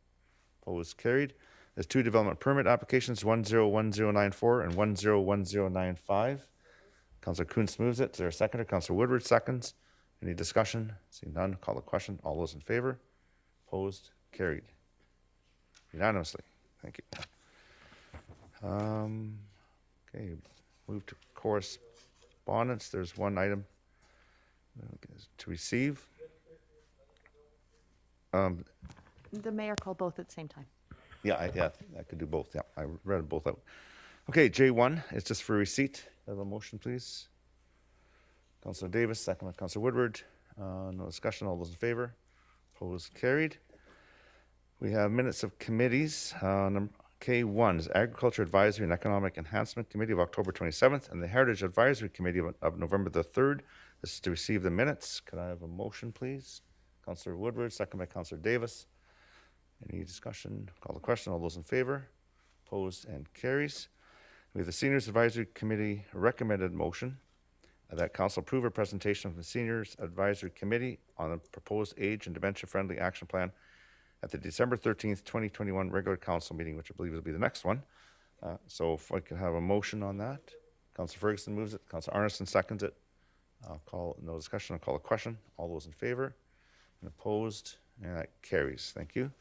Opposed? Carried. There's two development permit applications, 101094 and 101095. Councillor Kuntz moves it. Is there a seconder? Councillor Woodward seconds. Any discussion? Seeing none, call the question. All those in favor? Opposed? Carried. Unanimously. Thank you. Okay, move to correspondence. There's one item to receive. The mayor called both at the same time. Yeah, I could do both. Yeah, I read both out. Okay, J1, it's just for receipt. Have a motion, please. Councillor Davis, second by Councillor Woodward. No discussion. All those in favor? Opposed? Carried. We have minutes of committees. K1 is Agriculture Advisory and Economic Enhancement Committee of October 27th and the Heritage Advisory Committee of November the 3rd. This is to receive the minutes. Could I have a motion, please? Councillor Woodward, second by Councillor Davis. Any discussion? Call the question. All those in favor? Opposed and carries. We have the Seniors Advisory Committee recommended motion that Council approve a presentation from the Seniors Advisory Committee on the proposed age and dementia-friendly action plan at the December 13th, 2021 regular council meeting, which I believe will be the next one. So if I could have a motion on that. Councillor Ferguson moves it. Councillor Arneson seconds it. I'll call, no discussion, I'll call a question. All those in favor and opposed, and that carries. Thank you.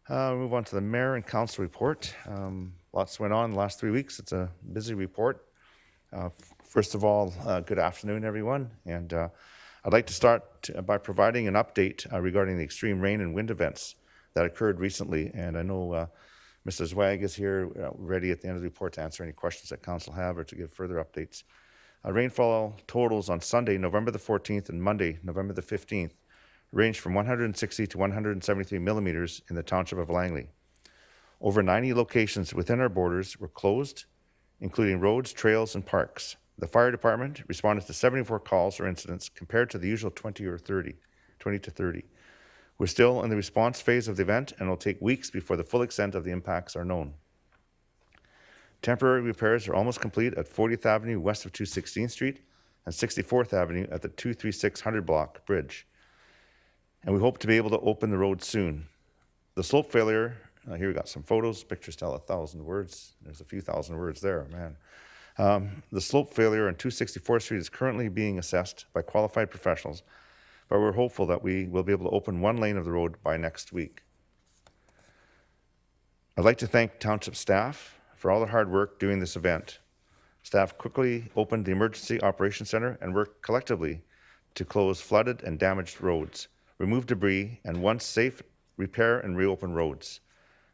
Move on to the mayor and council report. Lots went on in the last 3 weeks. It's a busy report. First of all, good afternoon, everyone. And I'd like to start by providing an update regarding the extreme rain and wind events that occurred recently. And I know Mr. Zwag is here ready at the end of the report to answer any questions that council have or to give further updates. Rainfall totals on Sunday, November the 14th and Monday, November the 15th, ranged from 160 to 173 millimeters in the township of Langley. Over 90 locations within our borders were closed, including roads, trails, and parks. The fire department responded to 74 calls or incidents compared to the usual 20 to 30. We're still in the response phase of the event and it'll take weeks before the full extent of the impacts are known. Temporary repairs are almost complete at 40th Avenue west of 216th Street and 64th Avenue at the 23600 block bridge. And we hope to be able to open the road soon. The slope failure, here we got some photos, pictures tell 1,000 words. There's a few thousand words there, man. The slope failure on 264th Street is currently being assessed by qualified professionals, but we're hopeful that we will be able to open one lane of the road by next week. I'd like to thank township staff for all their hard work during this event. Staff quickly opened the Emergency Operations Center and worked collectively to close flooded and damaged roads, remove debris, and once safe, repair and reopen roads.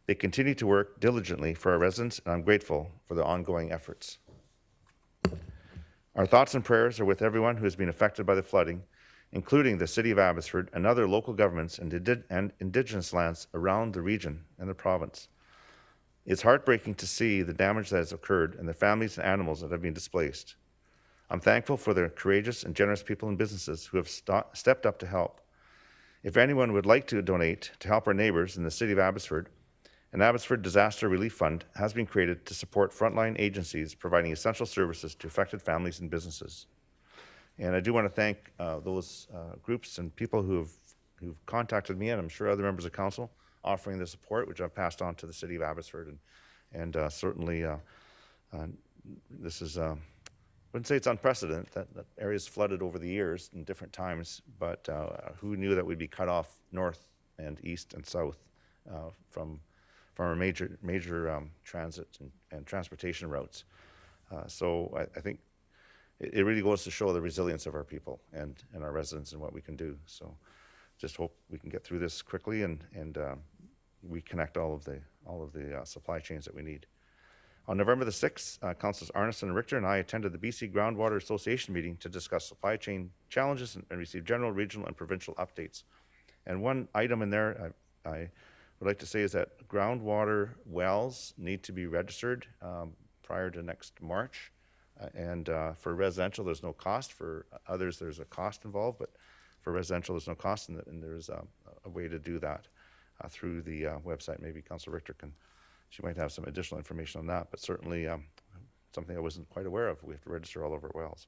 They continue to work diligently for our residents, and I'm grateful for their ongoing efforts. Our thoughts and prayers are with everyone who has been affected by the flooding, including the City of Abbotsford and other local governments and Indigenous lands around the region and the province. It's heartbreaking to see the damage that has occurred and the families and animals that have been displaced. I'm thankful for the courageous and generous people and businesses who have stepped up to help. If anyone would like to donate to help our neighbors in the City of Abbotsford, an Abbotsford Disaster Relief Fund has been created to support frontline agencies providing essential services to affected families and businesses. And I do want to thank those groups and people who've contacted me, and I'm sure other members of council, offering the support, which I've passed on to the City of Abbotsford. And certainly this is, I wouldn't say it's unprecedented that areas flooded over the years in different times, but who knew that we'd be cut off north and east and south from our major transit and transportation routes. So I think it really goes to show the resilience of our people and our residents and what we can do. So just hope we can get through this quickly and we connect all of the supply chains that we need. On November the 6th, Councillors Arneson and Richter and I attended the BC Groundwater Association meeting to discuss supply chain challenges and receive general, regional, and provincial updates. And one item in there I would like to say is that groundwater wells need to be registered prior to next March. And for residential, there's no cost. For others, there's a cost involved, but for residential, there's no cost, and there's a way to do that through the website. Maybe Councillor Richter can she might have some additional information on that, but certainly something I wasn't quite aware of. We have to register all over Wales.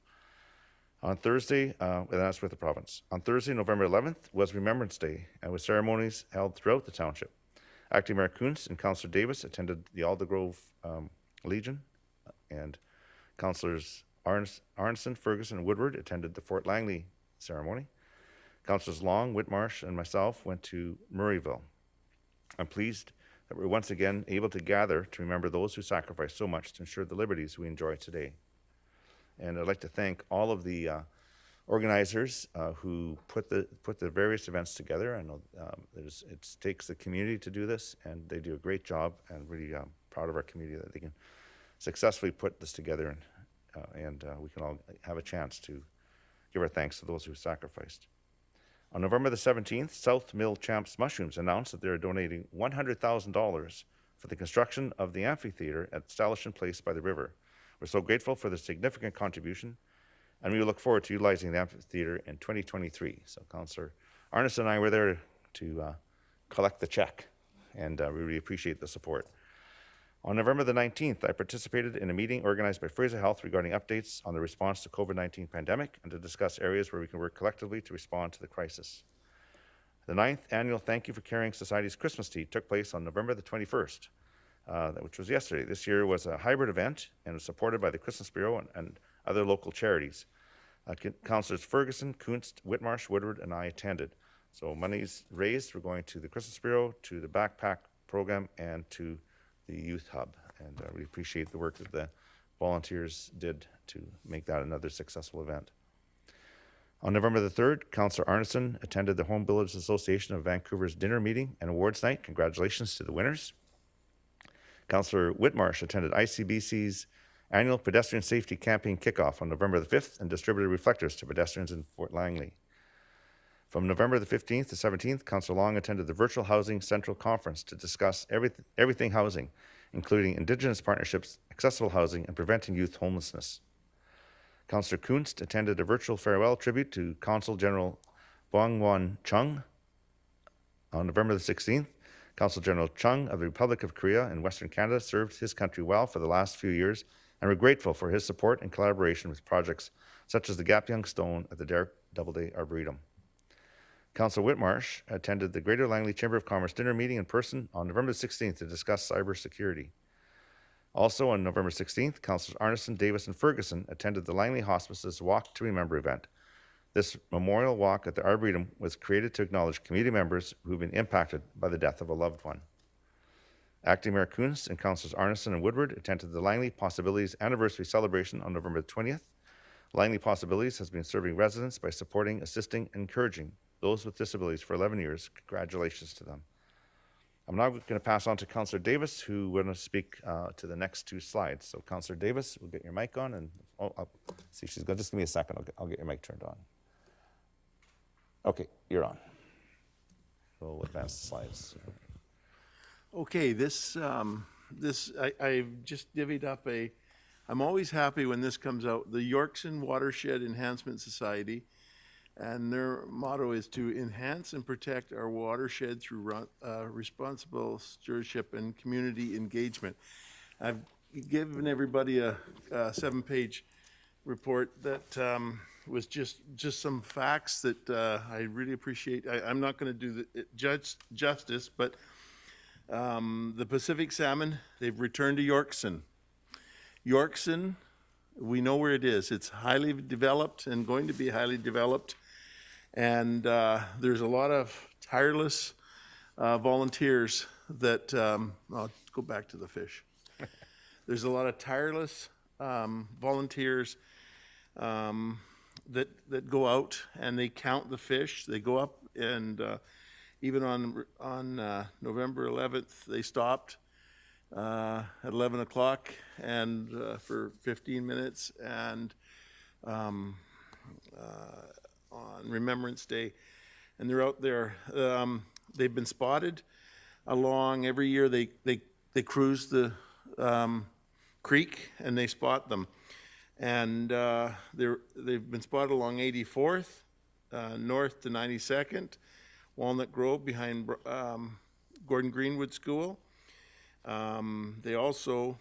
On Thursday, and that's with the province. On Thursday, November 11th, was Remembrance Day, and with ceremonies held throughout the township. Acting Mayor Kuntz and Councillor Davis attended the Aldergrove Legion, and Councillors Arneson, Ferguson, and Woodward attended the Fort Langley ceremony. Councillors Long, Whitmarsh, and myself went to Murrayville. I'm pleased that we're once again able to gather to remember those who sacrificed so much to ensure the liberties we enjoy today. And I'd like to thank all of the organizers who put the various events together. I know it takes the community to do this, and they do a great job, and really proud of our community that they can successfully put this together, and we can all have a chance to give our thanks to those who sacrificed. On November the 17th, South Mill Champs Mushrooms announced that they are donating $100,000 for the construction of the amphitheater at Stallishan Place by the river. We're so grateful for the significant contribution, and we look forward to utilizing the amphitheater in 2023. So Councillor Arneson and I were there to collect the check, and we really appreciate the support. On November the 19th, I participated in a meeting organized by Fraser Health regarding updates on the response to COVID-19 pandemic and to discuss areas where we can work collectively to respond to the crisis. The 9th annual Thank You for Caring Society's Christmas Tea took place on November the 21st, which was yesterday. This year was a hybrid event and was supported by the Christmas Bureau and other local charities. Councillors Ferguson, Kuntz, Whitmarsh, Woodward, and I attended. So monies raised were going to the Christmas Bureau, to the backpack program, and to the Youth Hub. And we appreciate the work that the volunteers did to make that another successful event. On November the 3rd, Councillor Arneson attended the Home Builders Association of Vancouver's dinner meeting and awards night. Congratulations to the winners. Councillor Whitmarsh attended ICBC's annual pedestrian safety campaign kickoff on November the 5th and distributed reflectors to pedestrians in Fort Langley. From November the 15th to 17th, Councillor Long attended the Virtual Housing Central Conference to discuss everything housing, including Indigenous partnerships, accessible housing, and preventing youth homelessness. Councillor Kuntz attended a virtual farewell tribute to Consul General Bongwan Chung. On November the 16th, Consul General Chung of the Republic of Korea in Western Canada served his country well for the last few years, and we're grateful for his support and collaboration with projects such as the Gap Young Stone at the Derrick Doubleday Arboretum. Councillor Whitmarsh attended the Greater Langley Chamber of Commerce dinner meeting in person on November 16th to discuss cybersecurity. Also on November 16th, Councillors Arneson, Davis, and Ferguson attended the Langley Hospice's Walk to Remember event. This memorial walk at the Arboretum was created to acknowledge community members who have been impacted by the death of a loved one. Acting Mayor Kuntz and Councillors Arneson and Woodward attended the Langley Possibilities Anniversary Celebration on November 20th. Langley Possibilities has been serving residents by supporting, assisting, and encouraging those with disabilities for 11 years. Congratulations to them. I'm now going to pass on to Councillor Davis, who will speak to the next two slides. So Councillor Davis, we'll get your mic on, and I'll see, she's going to just give me a second. I'll get your mic turned on. Okay, you're on. We'll advance the slides. Okay, I've just divvied up I'm always happy when this comes out, the Yorkson Watershed Enhancement Society, and their motto is to enhance and protect our watershed through responsible stewardship and community engagement. I've given everybody a 7-page report that was just some facts that I really appreciate. I'm not going to do it justice, but the Pacific salmon, they've returned to Yorkson. Yorkson, we know where it is. It's highly developed and going to be highly developed. And there's a lot of tireless volunteers that, I'll go back to the fish. There's a lot of tireless volunteers that go out and they count the fish. They go up and even on November 11th, they stopped at 11 o'clock and for 15 minutes, and on Remembrance Day, and they're out there. They've been spotted along every year. They cruise the creek and they spot them, and they've been spotted along 84th, north to 92nd, Walnut Grove behind Gordon Greenwood School. They also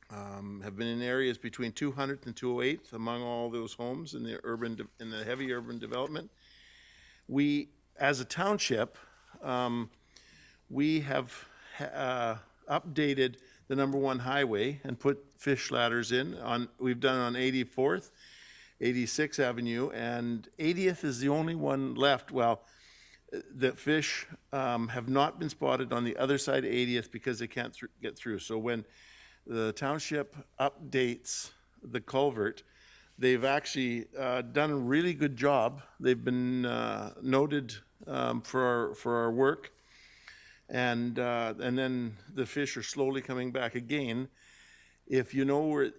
have been in areas between 200th and 208th among all those homes in the heavy urban development. We, as a township, we have updated the number 1 highway and put fish ladders in. We've done it on 84th, 86th Avenue, and 80th is the only one left. Well, the fish have not been spotted on the other side of 80th because they can't get through. So when the township updates the culvert, they've actually done a really good job. They've been noted for our work, and then the fish are slowly coming back again. If you know where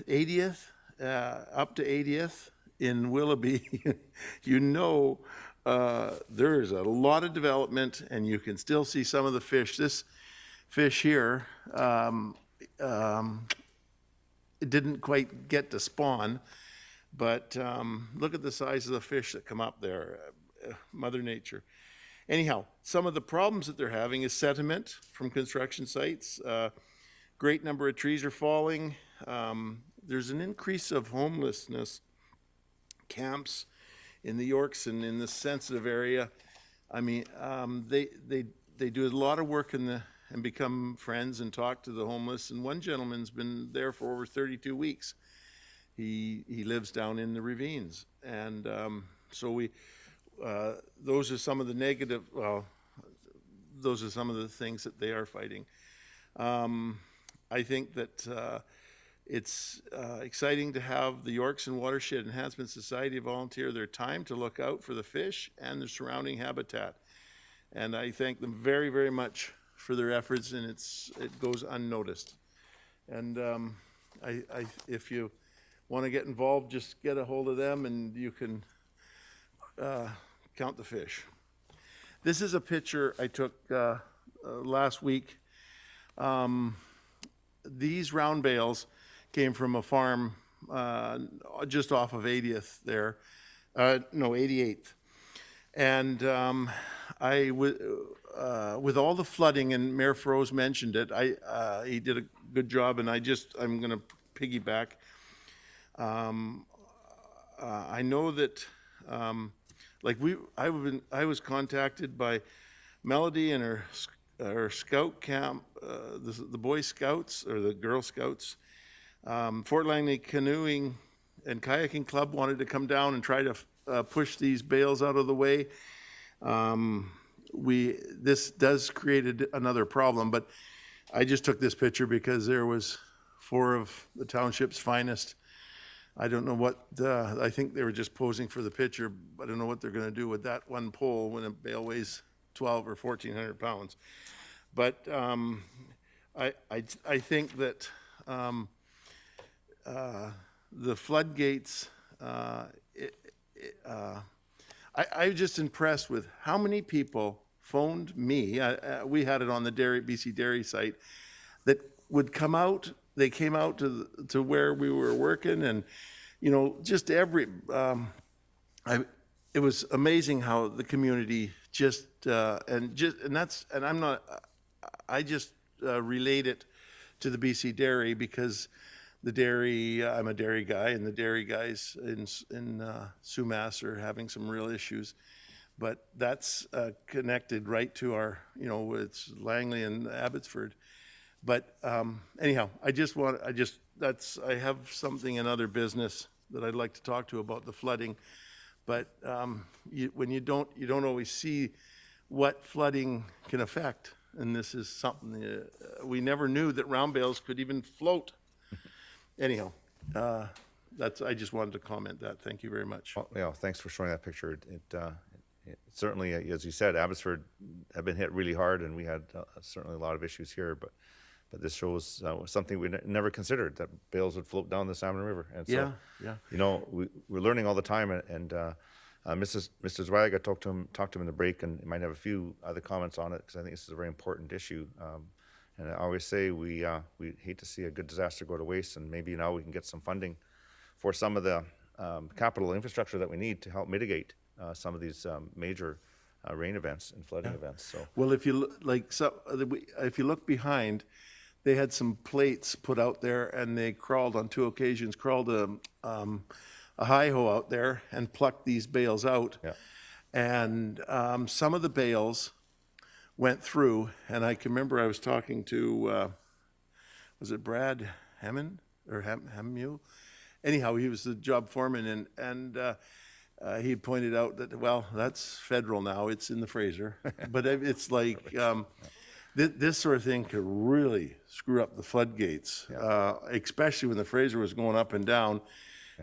80th, up to 80th in Willoughby, you know there is a lot of development, and you can still see some of the fish. This fish here, it didn't quite get to spawn, but look at the size of the fish that come up there, Mother Nature. Anyhow, some of the problems that they're having is sediment from construction sites. Great number of trees are falling. There's an increase of homelessness camps in the Yorks and in the sensitive area. I mean, they do a lot of work and become friends and talk to the homeless. And one gentleman's been there for over 32 weeks. He lives down in the ravines, and so we. Those are some of the negative. Well, those are some of the things that they are fighting. I think that it's exciting to have the Yorks and Watershed Enhancement Society volunteer their time to look out for the fish and the surrounding habitat. And I thank them very, very much for their efforts, and it goes unnoticed. And if you want to get involved, just get a hold of them, and you can count the fish. This is a picture I took last week. These round bales came from a farm just off of 80th there, 88th. And with all the flooding, and Mayor Froese mentioned it, he did a good job, and I'm going to piggyback. I know that, I was contacted by Melody and her scout camp, the Boy Scouts or the Girl Scouts. Fort Langley Canoeing and Kayaking Club wanted to come down and try to push these bales out of the way. This does create another problem, but I just took this picture because there was 4 of the township's finest. I don't know what, I think they were just posing for the picture. I don't know what they're going to do with that one pole when a bale weighs 12 or 1,400 pounds. But I think that the floodgates, I'm just impressed with how many people phoned me. We had it on the BC Dairy site that would come out. They came out to where we were working, and just it was amazing how the community I just relate it to the BC Dairy because the dairy, I'm a dairy guy, and the dairy guys in Sumas are having some real issues. But that's connected right to our, it's Langley and Abbotsford. But anyhow, I have something in other business that I'd like to talk to about the flooding. But when you don't always see what flooding can affect. And this is something we never knew that round bales could even float. Anyhow, I just wanted to comment that. Thank you very much. Well, yeah, thanks for showing that picture. It certainly, as you said, Abbotsford have been hit really hard, and we had certainly a lot of issues here. But this shows something we never considered, that bales would float down the Salmon River. And so, we're learning all the time. And Mr. Zweig, I talked to him in the break, and he might have a few other comments on it because I think this is a very important issue. And I always say we hate to see a good disaster go to waste, and maybe now we can get some funding for some of the capital infrastructure that we need to help mitigate some of these major rain events and flooding events. So Well, if you if you look behind, they had some plates put out there, and they on 2 occasions crawled a hi-ho out there and plucked these bales out. Yeah. And some of the bales went through, and I can remember I was talking to, was it Brad Hammond or Hammule? Anyhow, he was the job foreman, and he had pointed out that, well, that's federal now, it's in the Fraser. But it's like, this sort of thing could really screw up the floodgates, especially when the Fraser was going up and down.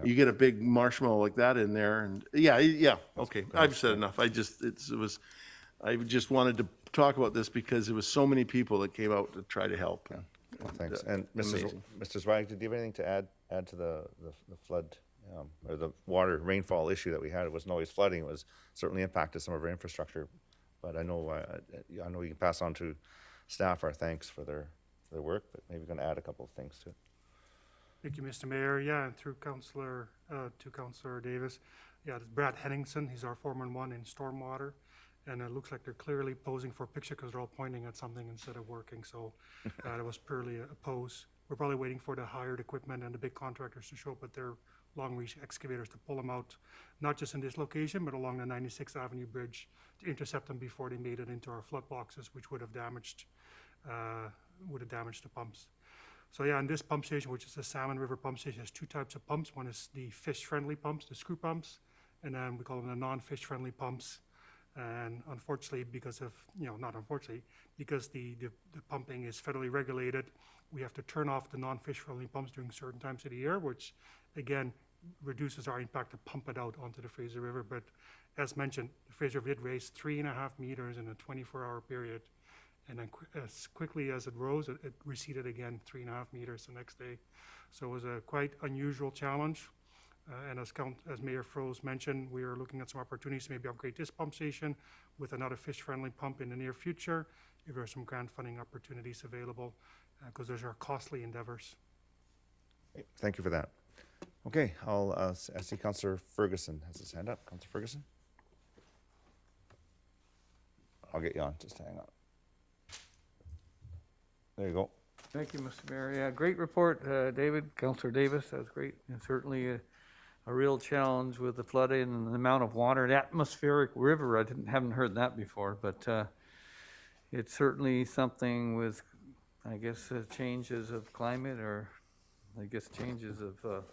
You get a big marshmallow like that in there, and okay, I've said enough. I just wanted to talk about this because there was so many people that came out to try to help. Well, thanks. And Mr. Zweig, did you have anything to add to the flood or the rainfall issue that we had? It wasn't always flooding; it was certainly impacted some of our infrastructure. But I know you can pass on to staff our thanks for their work, but maybe you can add a couple of things to it. Thank you, Mr. Mayor. Yeah, and through Councillor Davis. Yeah, it's Brad Henningson. He's our foreman one in stormwater. And it looks like they're clearly posing for a picture because they're all pointing at something instead of working. So it was purely a pose. We're probably waiting for the hired equipment and the big contractors to show up with their long-reach excavators to pull them out, not just in this location, but along the 96th Avenue Bridge to intercept them before they made it into our flood boxes, which would have damaged the pumps. So yeah, in this pump station, which is the Salmon River pump station, has 2 types of pumps. One is the fish-friendly pumps, the screw pumps, and then we call them the non-fish-friendly pumps. And unfortunately, because the pumping is federally regulated, we have to turn off the non-fish-friendly pumps during certain times of the year, which again reduces our impact to pump it out onto the Fraser River. But as mentioned, the Fraser River did raise 3.5 meters in a 24-hour period. And then as quickly as it rose, it receded again 3.5 meters the next day. So it was a quite unusual challenge. And as Mayor Froese mentioned, we are looking at some opportunities to maybe upgrade this pump station with another fish-friendly pump in the near future, if there are some grant funding opportunities available, because those are costly endeavors. Thank you for that. Okay, I see Councillor Ferguson has his hand up. Councillor Ferguson? I'll get you on, just hang on. There you go. Thank you, Mr. Mayor. Yeah, great report, David, Councillor Davis. That was great. And certainly a real challenge with the flooding and the amount of water. The atmospheric river, I haven't heard that before, but it's certainly something with, I guess, changes of climate or I guess changes of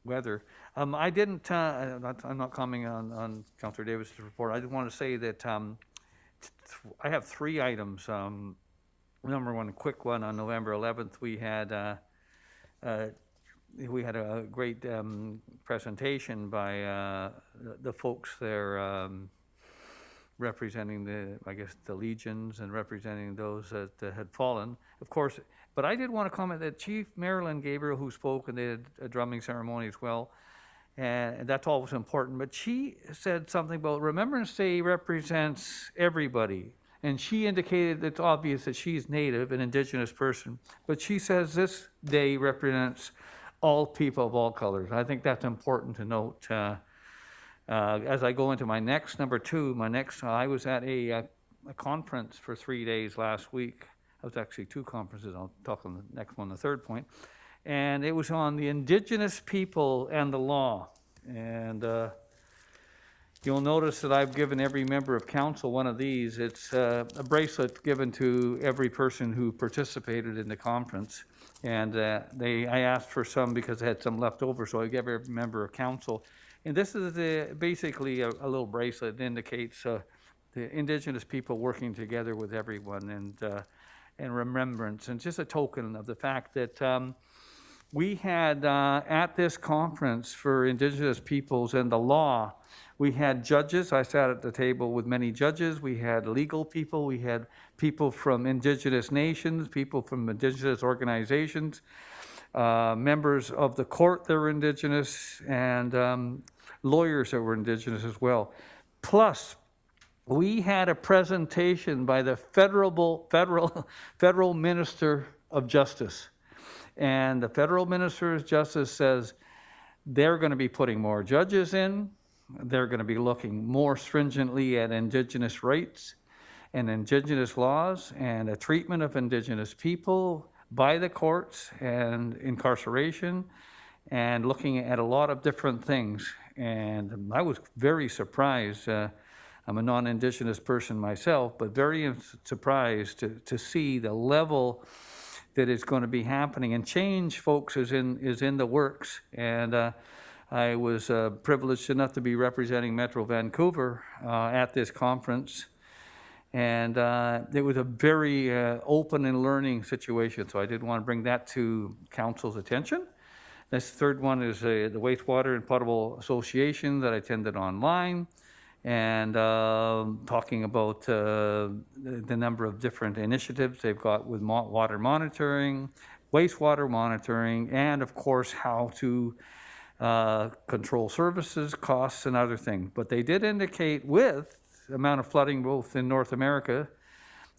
weather. I didn't, I'm not commenting on Councillor Davis' report. I just want to say that I have 3 items. Number one, a quick one. On November 11th, we had a great presentation by the folks there representing the legions and representing those that had fallen, of course. But I did want to comment that Chief Marilyn Gabriel, who spoke, and they had a drumming ceremony as well, and that's always important. But she said something about Remembrance Day represents everybody. And she indicated it's obvious that she's Native, an Indigenous person, but she says this day represents all people of all colors. I think that's important to note. As I go into my next, number 2, I was at a conference for 3 days last week. I was actually 2 conferences. I'll talk on the next one, the 3rd point. And it was on the Indigenous people and the law. And you'll notice that I've given every member of council one of these. It's a bracelet given to every person who participated in the conference. And I asked for some because I had some left over, so I gave every member of council. And this is basically a little bracelet that indicates the Indigenous people working together with everyone and remembrance. And just a token of the fact that we had at this conference for Indigenous peoples and the law, we had judges. I sat at the table with many judges. We had legal people. We had people from Indigenous nations, people from Indigenous organizations, members of the court that were Indigenous, and lawyers that were Indigenous as well. Plus, we had a presentation by the federal Minister of Justice. And the federal Minister of Justice says they're going to be putting more judges in, they're going to be looking more stringently at Indigenous rights and Indigenous laws and a treatment of Indigenous people by the courts and incarceration, and looking at a lot of different things. And I was very surprised. I'm a non-Indigenous person myself, but very surprised to see the level that is going to be happening. And change, folks, is in the works. And I was privileged enough to be representing Metro Vancouver at this conference. And it was a very open and learning situation. So I did want to bring that to council's attention. This third one is the Wastewater and Potable Association that I attended online, and talking about the number of different initiatives they've got with water monitoring, wastewater monitoring, and of course how to control services, costs, and other things. But they did indicate, with the amount of flooding both in North America,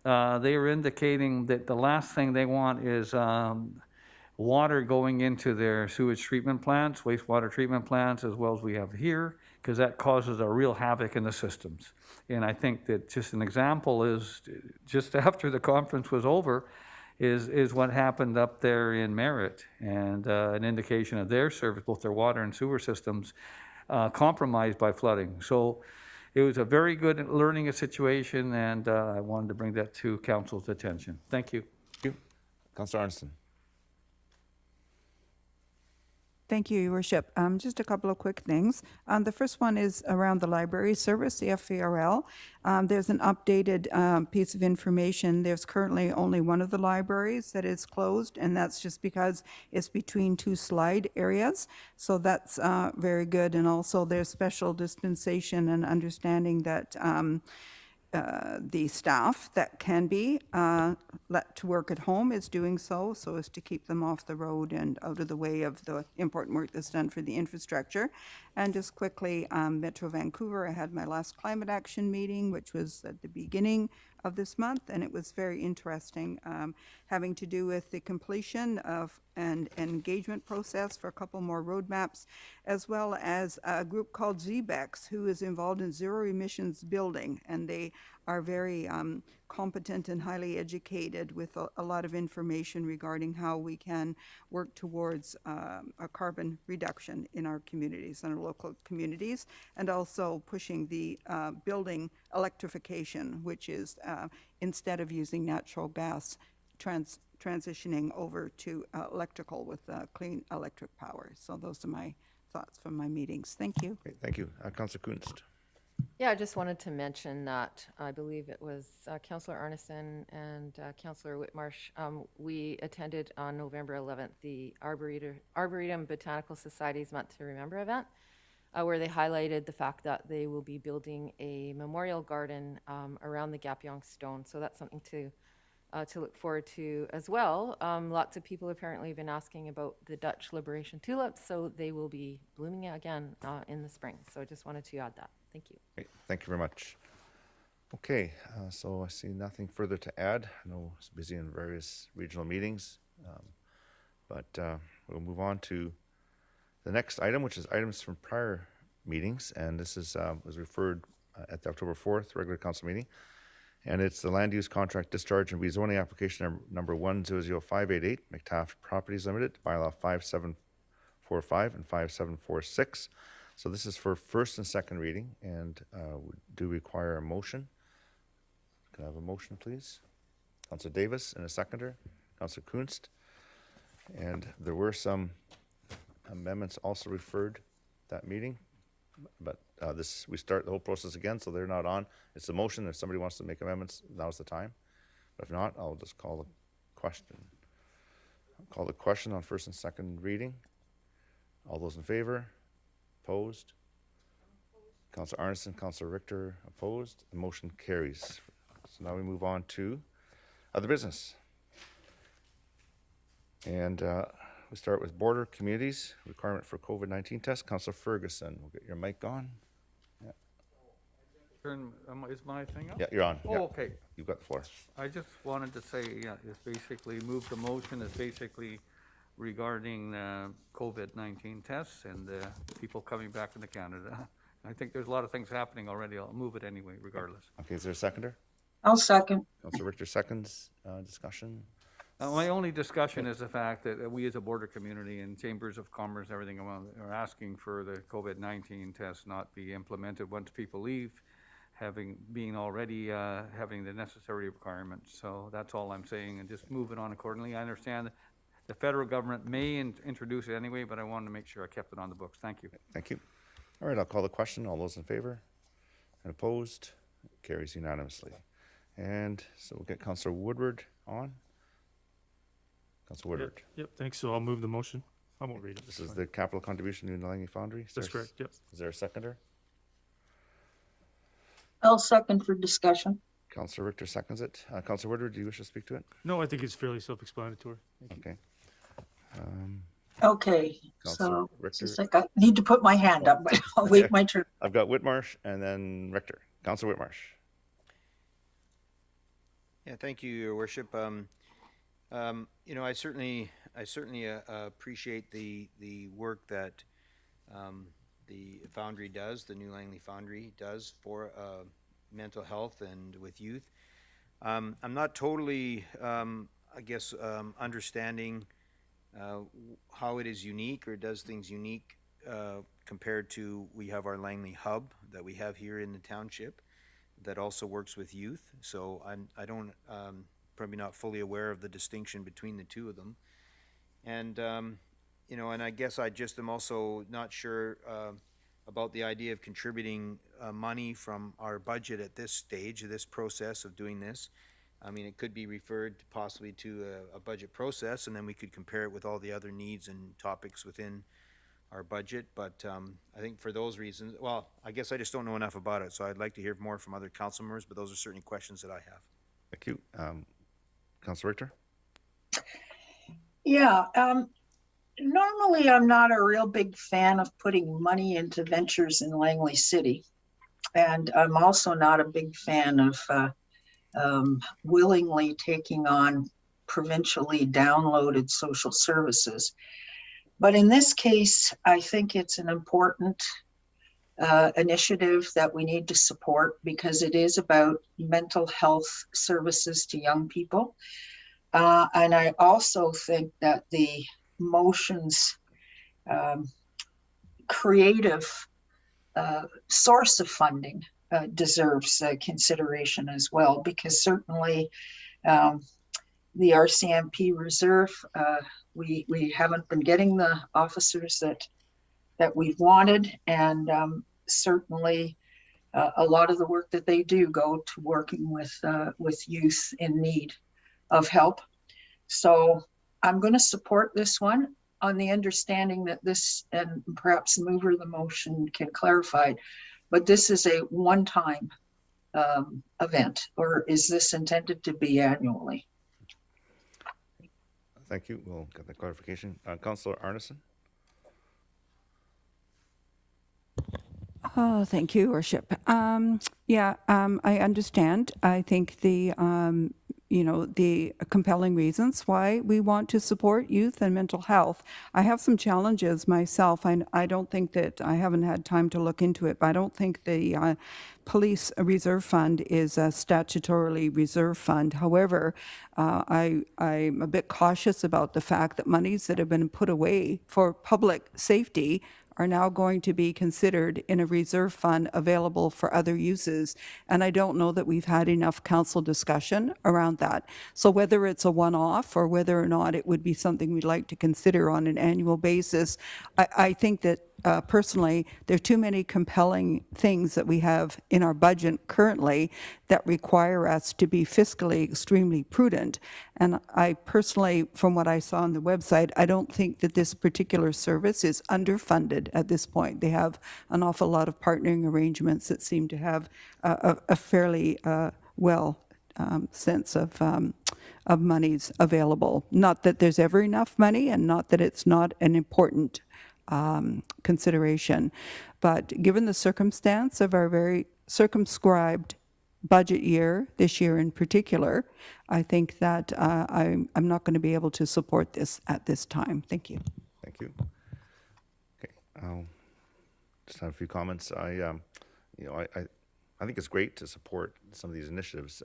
they were indicating that the last thing they want is water going into their sewage treatment plants, wastewater treatment plants, as well as we have here, because that causes a real havoc in the systems. And I think that just an example is, just after the conference was over, is what happened up there in Merritt, and an indication of their service, both their water and sewer systems, compromised by flooding. So it was a very good learning situation, and I wanted to bring that to council's attention. Thank you. Thank you. Councillor Arneson. Thank you, Your Worship. Just a couple of quick things. The first one is around the library service, the FVRL. There's an updated piece of information. There's currently only one of the libraries that is closed, and that's just because it's between two slide areas. So that's very good. And also there's special dispensation and understanding that the staff that can be let to work at home is doing so as to keep them off the road and out of the way of the important work that's done for the infrastructure. And just quickly, Metro Vancouver, I had my last climate action meeting, which was at the beginning of this month, and it was very interesting, having to do with the completion of an engagement process for a couple more roadmaps, as well as a group called ZBEX, who is involved in zero emissions building, and they are very competent and highly educated with a lot of information regarding how we can work towards a carbon reduction in our communities and our local communities, and also pushing the building electrification, which is instead of using natural gas, transitioning over to electrical with clean electric power. So those are my thoughts from my meetings. Thank you. Great, thank you. Councillor Kunst. Yeah, I just wanted to mention that I believe it was Councillor Arneson and Councillor Whitmarsh. We attended on November 11th the Arboretum Botanical Society's Month to Remember event, where they highlighted the fact that they will be building a memorial garden around the Gapyong Stone. So that's something to look forward to as well. Lots of people apparently have been asking about the Dutch Liberation tulips, so they will be blooming again in the spring. So I just wanted to add that. Thank you. Great, thank you very much. Okay, so I see nothing further to add. I know it's busy in various regional meetings, but we'll move on to the next item, which is items from prior meetings, and this is was referred at the October 4th regular council meeting, and it's the land use contract discharge and rezoning application number 100588, McTaff Properties Limited, bylaw 5745 and 5746. So this is for first and second reading, and we do require a motion. Can I have a motion, please? Councillor Davis and a seconder, Councillor Kunst. And there were some amendments also referred that meeting, but we start the whole process again, so they're not on. It's a motion. If somebody wants to make amendments, now's the time. But if not, I'll just call the question. I'll call the question on first and second reading. All those in favor? Opposed? Councillor Arneson, Councillor Richter opposed. The motion carries. So now we move on to other business. And we start with border communities, requirement for COVID-19 test. Councillor Ferguson, we'll get your mic on. Yeah, Is my thing up? yeah, you're on. Oh, Yeah. okay. You've got the floor. I just wanted to say, it's basically move the motion is basically regarding COVID-19 tests and people coming back into Canada. I think there's a lot of things happening already. I'll move it anyway, regardless. Okay, is there a seconder? I'll second. Councillor Richter seconds. Discussion? My only discussion is the fact that we as a border community and chambers of commerce, everything around, are asking for the COVID-19 test not be implemented once people leave, being already having the necessary requirements. So that's all I'm saying, and just move it on accordingly. I understand that the federal government may introduce it anyway, but I wanted to make sure I kept it on the books. Thank you. Thank you. All right, I'll call the question. All those in favor and opposed? Carries unanimously. And so we'll get Councillor Woodward on. Councillor Woodward. Yep, thanks. So I'll move the motion. I won't read it. This is the capital contribution to the Langley Foundry? That's correct, yep. Is there a seconder? I'll second for discussion. Councillor Richter seconds it. Councillor Woodward, do you wish to speak to it? No, I think it's fairly self-explanatory. Okay. Okay, Councillor so Richter. it's like I need to put my hand up, but I'll wait my turn. I've got Whitmarsh and then Richter. Councillor Whitmarsh. Yeah, thank you, Your Worship. You know, I certainly appreciate the work that the Foundry does, the New Langley Foundry does for mental health and with youth. I'm not totally, I guess, understanding how it is unique or does things unique compared to we have our Langley Hub that we have here in the township that also works with youth. So I don't probably not fully aware of the distinction between the two of them. And you know, and I guess I just am also not sure about the idea of contributing money from our budget at this stage of this process of doing this. I mean, it could be referred possibly to a budget process, and then we could compare it with all the other needs and topics within our budget. But I think for those reasons, well, I guess I just don't know enough about it, so I'd like to hear more from other council members, but those are certainly questions that I have. Thank you. Councillor Richter? Yeah, normally I'm not a real big fan of putting money into ventures in Langley City. And I'm also not a big fan of willingly taking on provincially downloaded social services. But in this case, I think it's an important initiative that we need to support because it is about mental health services to young people. And I also think that the motion's creative source of funding deserves consideration as well, because certainly the RCMP reserve, we haven't been getting the officers that we've wanted, and certainly a lot of the work that they do go to working with youth in need of help. So I'm going to support this one on the understanding that this, and perhaps the mover of the motion can clarify, but this is a one-time event, or is this intended to be annually? Thank you. We'll get the clarification. Councillor Arneson? Oh, thank you, Worship. I understand. I think the compelling reasons why we want to support youth and mental health. I have some challenges myself. I don't think that, I haven't had time to look into it, but I don't think the police reserve fund is a statutorily reserve fund. However, I'm a bit cautious about the fact that monies that have been put away for public safety are now going to be considered in a reserve fund available for other uses. And I don't know that we've had enough council discussion around that. So whether it's a one-off or whether or not it would be something we'd like to consider on an annual basis, I think that personally, there are too many compelling things that we have in our budget currently that require us to be fiscally extremely prudent. And I personally, from what I saw on the website, I don't think that this particular service is underfunded at this point. They have an awful lot of partnering arrangements that seem to have a fairly sense of monies available. Not that there's ever enough money, and not that it's not an important consideration. But given the circumstance of our very circumscribed budget year, this year in particular, I think that I'm not going to be able to support this at this time. Thank you. Thank you. Okay. just have a few comments. I think it's great to support some of these initiatives.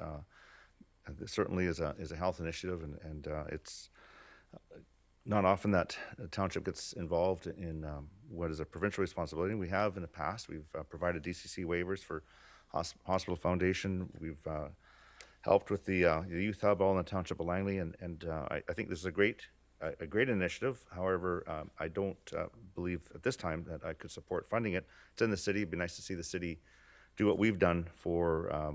There certainly is a health initiative, and it's not often that a township gets involved in what is a provincial responsibility. We have in the past. We've provided DCC waivers for Hospital Foundation. We've helped with the youth hub all in the township of Langley, and I think this is a great initiative. However, I don't believe at this time that I could support funding it. It's in the city. It'd be nice to see the city do what we've done for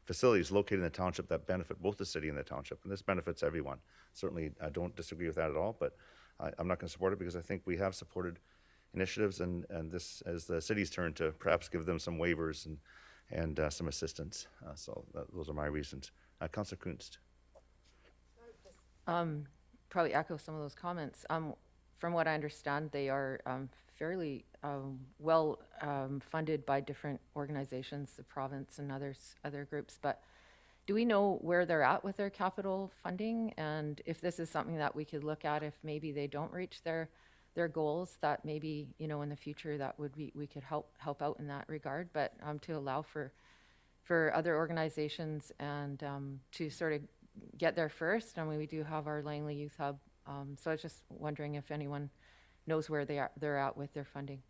facilities located in the township that benefit both the city and the township, and this benefits everyone. Certainly, I don't disagree with that at all, but I'm not going to support it because I think we have supported initiatives, and this is the city's turn to perhaps give them some waivers and some assistance. Those are my reasons. Councillor Kunst. Probably echo some of those comments. From what I understand, they are fairly well funded by different organizations, the province and other groups. But do we know where they're at with their capital funding? And if this is something that we could look at, if maybe they don't reach their goals, that maybe, in the future that would be, we could help out in that regard, but to allow for other organizations and to sort of get there first. I mean, we do have our Langley Youth Hub. So I was just wondering if anyone knows where they're at with their funding.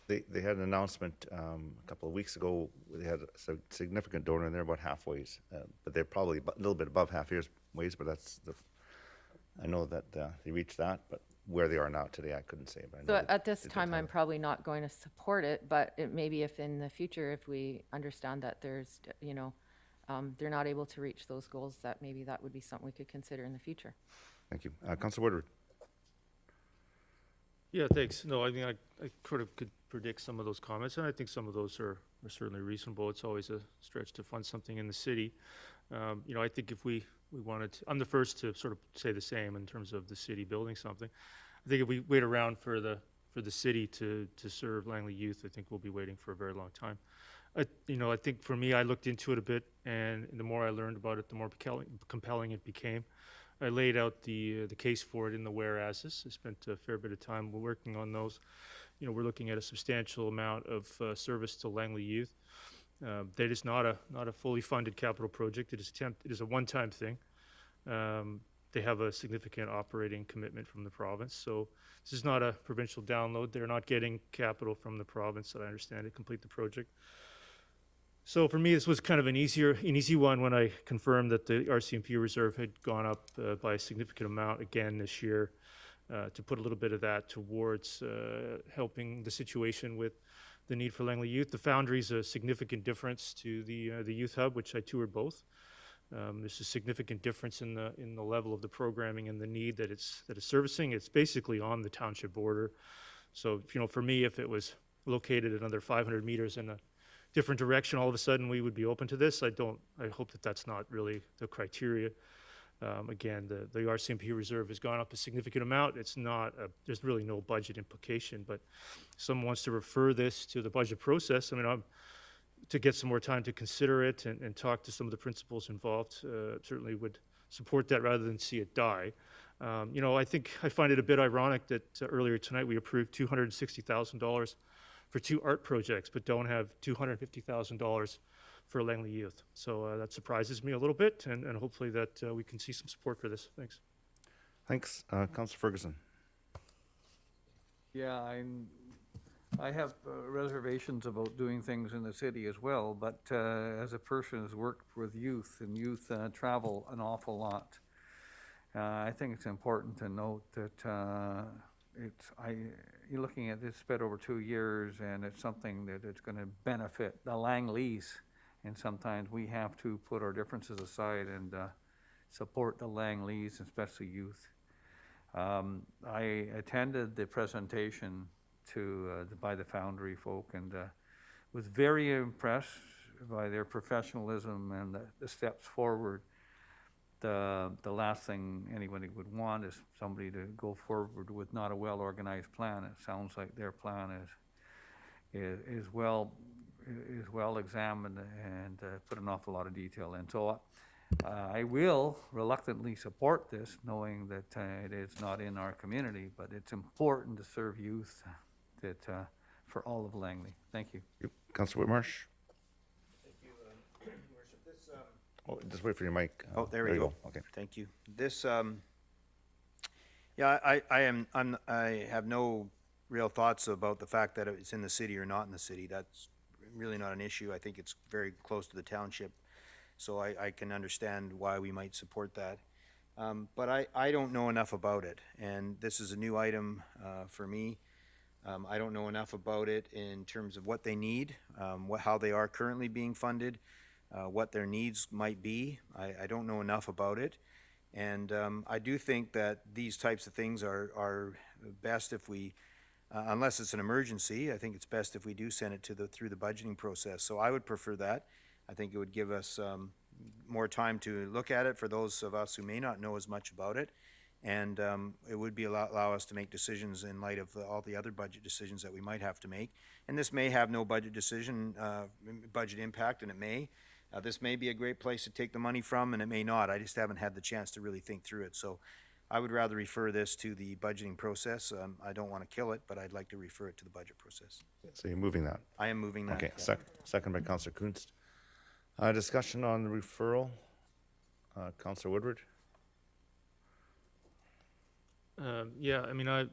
They had an announcement a couple of weeks ago. They had a significant donor, and they're about halfway, but they're probably a little bit above halfway. But I know that they reached that, but where they are now today, I couldn't say. But I know So at this time, I'm probably not going to support it, but maybe if in the future, if we understand that there's, they're not able to reach those goals, that maybe that would be something we could consider in the future. Thank you. Councillor Woodward. Yeah, thanks. No, I mean, I sort of could predict some of those comments, and I think some of those are certainly reasonable. It's always a stretch to fund something in the city. I think if we wanted to, I'm the first to sort of say the same in terms of the city building something. I think if we wait around for the city to serve Langley youth, I think we'll be waiting for a very long time. I think for me, I looked into it a bit, and the more I learned about it, the more compelling it became. I laid out the case for it in the whereases. I spent a fair bit of time working on those. We're looking at a substantial amount of service to Langley youth. That is not a fully funded capital project. It is a one-time thing. They have a significant operating commitment from the province. So this is not a provincial download. They're not getting capital from the province, that I understand, to complete the project. So for me, this was kind of an easy one when I confirmed that the RCMP reserve had gone up by a significant amount again this year, to put a little bit of that towards helping the situation with the need for Langley youth. The Foundry is a significant difference to the youth hub, which I toured both. There's a significant difference in the level of the programming and the need that it's servicing. It's basically on the township border. So for me, if it was located another 500 meters in a different direction, all of a sudden we would be open to this. I hope that that's not really the criteria. Again, the RCMP reserve has gone up a significant amount. It's not, there's really no budget implication, but if someone wants to refer this to the budget process, I mean, to get some more time to consider it and talk to some of the principals involved, certainly would support that rather than see it die. I think I find it a bit ironic that earlier tonight we approved $260,000 for 2 art projects, but don't have $250,000 for Langley youth. So that surprises me a little bit, and hopefully that we can see some support for this. Thanks. Thanks. Councillor Ferguson. Yeah, I have reservations about doing things in the city as well, but as a person who's worked with youth, and youth travel an awful lot, I think it's important to note that you're looking at this spread over 2 years, and it's something that it's going to benefit the Langleys, and sometimes we have to put our differences aside and support the Langleys, especially youth. I attended the presentation by the Foundry folk, and was very impressed by their professionalism and the steps forward. The last thing anybody would want is somebody to go forward with not a well-organized plan. It sounds like their plan is well examined and put an awful lot of detail in. So I will reluctantly support this, knowing that it is not in our community, but it's important to serve youth that for all of Langley. Thank you. Councillor Whitmarsh? Thank you, Your Worship. Just wait for your mic. Oh, there we go. Okay. Thank you. This, yeah, I have no real thoughts about the fact that it's in the city or not in the city. That's really not an issue. I think it's very close to the township, so I can understand why we might support that. But I don't know enough about it, and this is a new item for me. I don't know enough about it in terms of what they need, how they are currently being funded, what their needs might be. I don't know enough about it. And I do think that these types of things are best if we, unless it's an emergency, I think it's best if we do send it through the budgeting process. So I would prefer that. I think it would give us more time to look at it for those of us who may not know as much about it. And it would allow us to make decisions in light of all the other budget decisions that we might have to make. And this may have no budget decision, budget impact, and it may. This may be a great place to take the money from, and it may not. I just haven't had the chance to really think through it. So I would rather refer this to the budgeting process. I don't want to kill it, but I'd like to refer it to the budget process. So you're moving that? I am moving that. Okay, yeah. second by Councillor Kunst. Discussion on the referral. Councillor Woodward? Yeah, I mean, I'm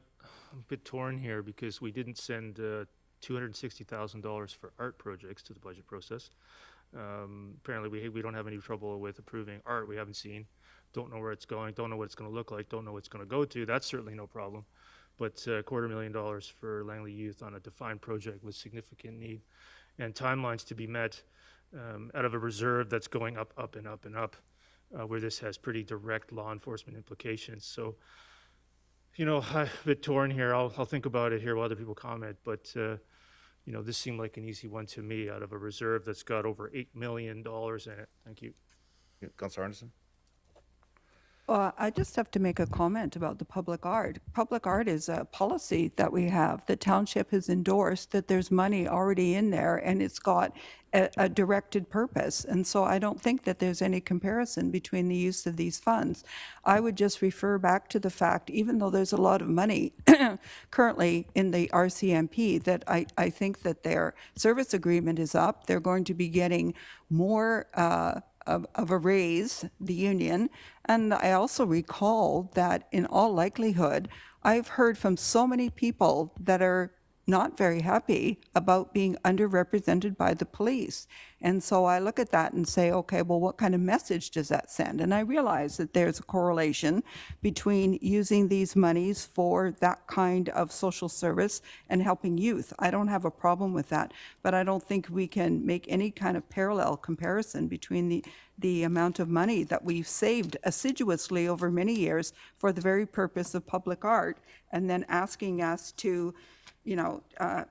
a bit torn here because we didn't send $260,000 for art projects to the budget process. Apparently we don't have any trouble with approving art we haven't seen, don't know where it's going, don't know what it's going to look like, don't know what it's going to go to. That's certainly no problem. But $250,000 for Langley Youth on a defined project with significant need and timelines to be met out of a reserve that's going up, up, and up, and up, where this has pretty direct law enforcement implications. So, you know, I'm a bit torn here. I'll think about it here while other people comment, but you know, this seemed like an easy one to me out of a reserve that's got over $8 million in it. Thank you. Councillor Arneson? I just have to make a comment about the public art. Public art is a policy that we have. The township has endorsed that there's money already in there and it's got a directed purpose. And so I don't think that there's any comparison between the use of these funds. I would just refer back to the fact, even though there's a lot of money currently in the RCMP, that I think that their service agreement is up. They're going to be getting more of a raise, the union. And I also recall that in all likelihood, I've heard from so many people that are not very happy about being underrepresented by the police. And so I look at that and say, okay, well, what kind of message does that send? And I realize that there's a correlation between using these monies for that kind of social service and helping youth. I don't have a problem with that, but I don't think we can make any kind of parallel comparison between the amount of money that we've saved assiduously over many years for the very purpose of public art, and then asking us to, you know,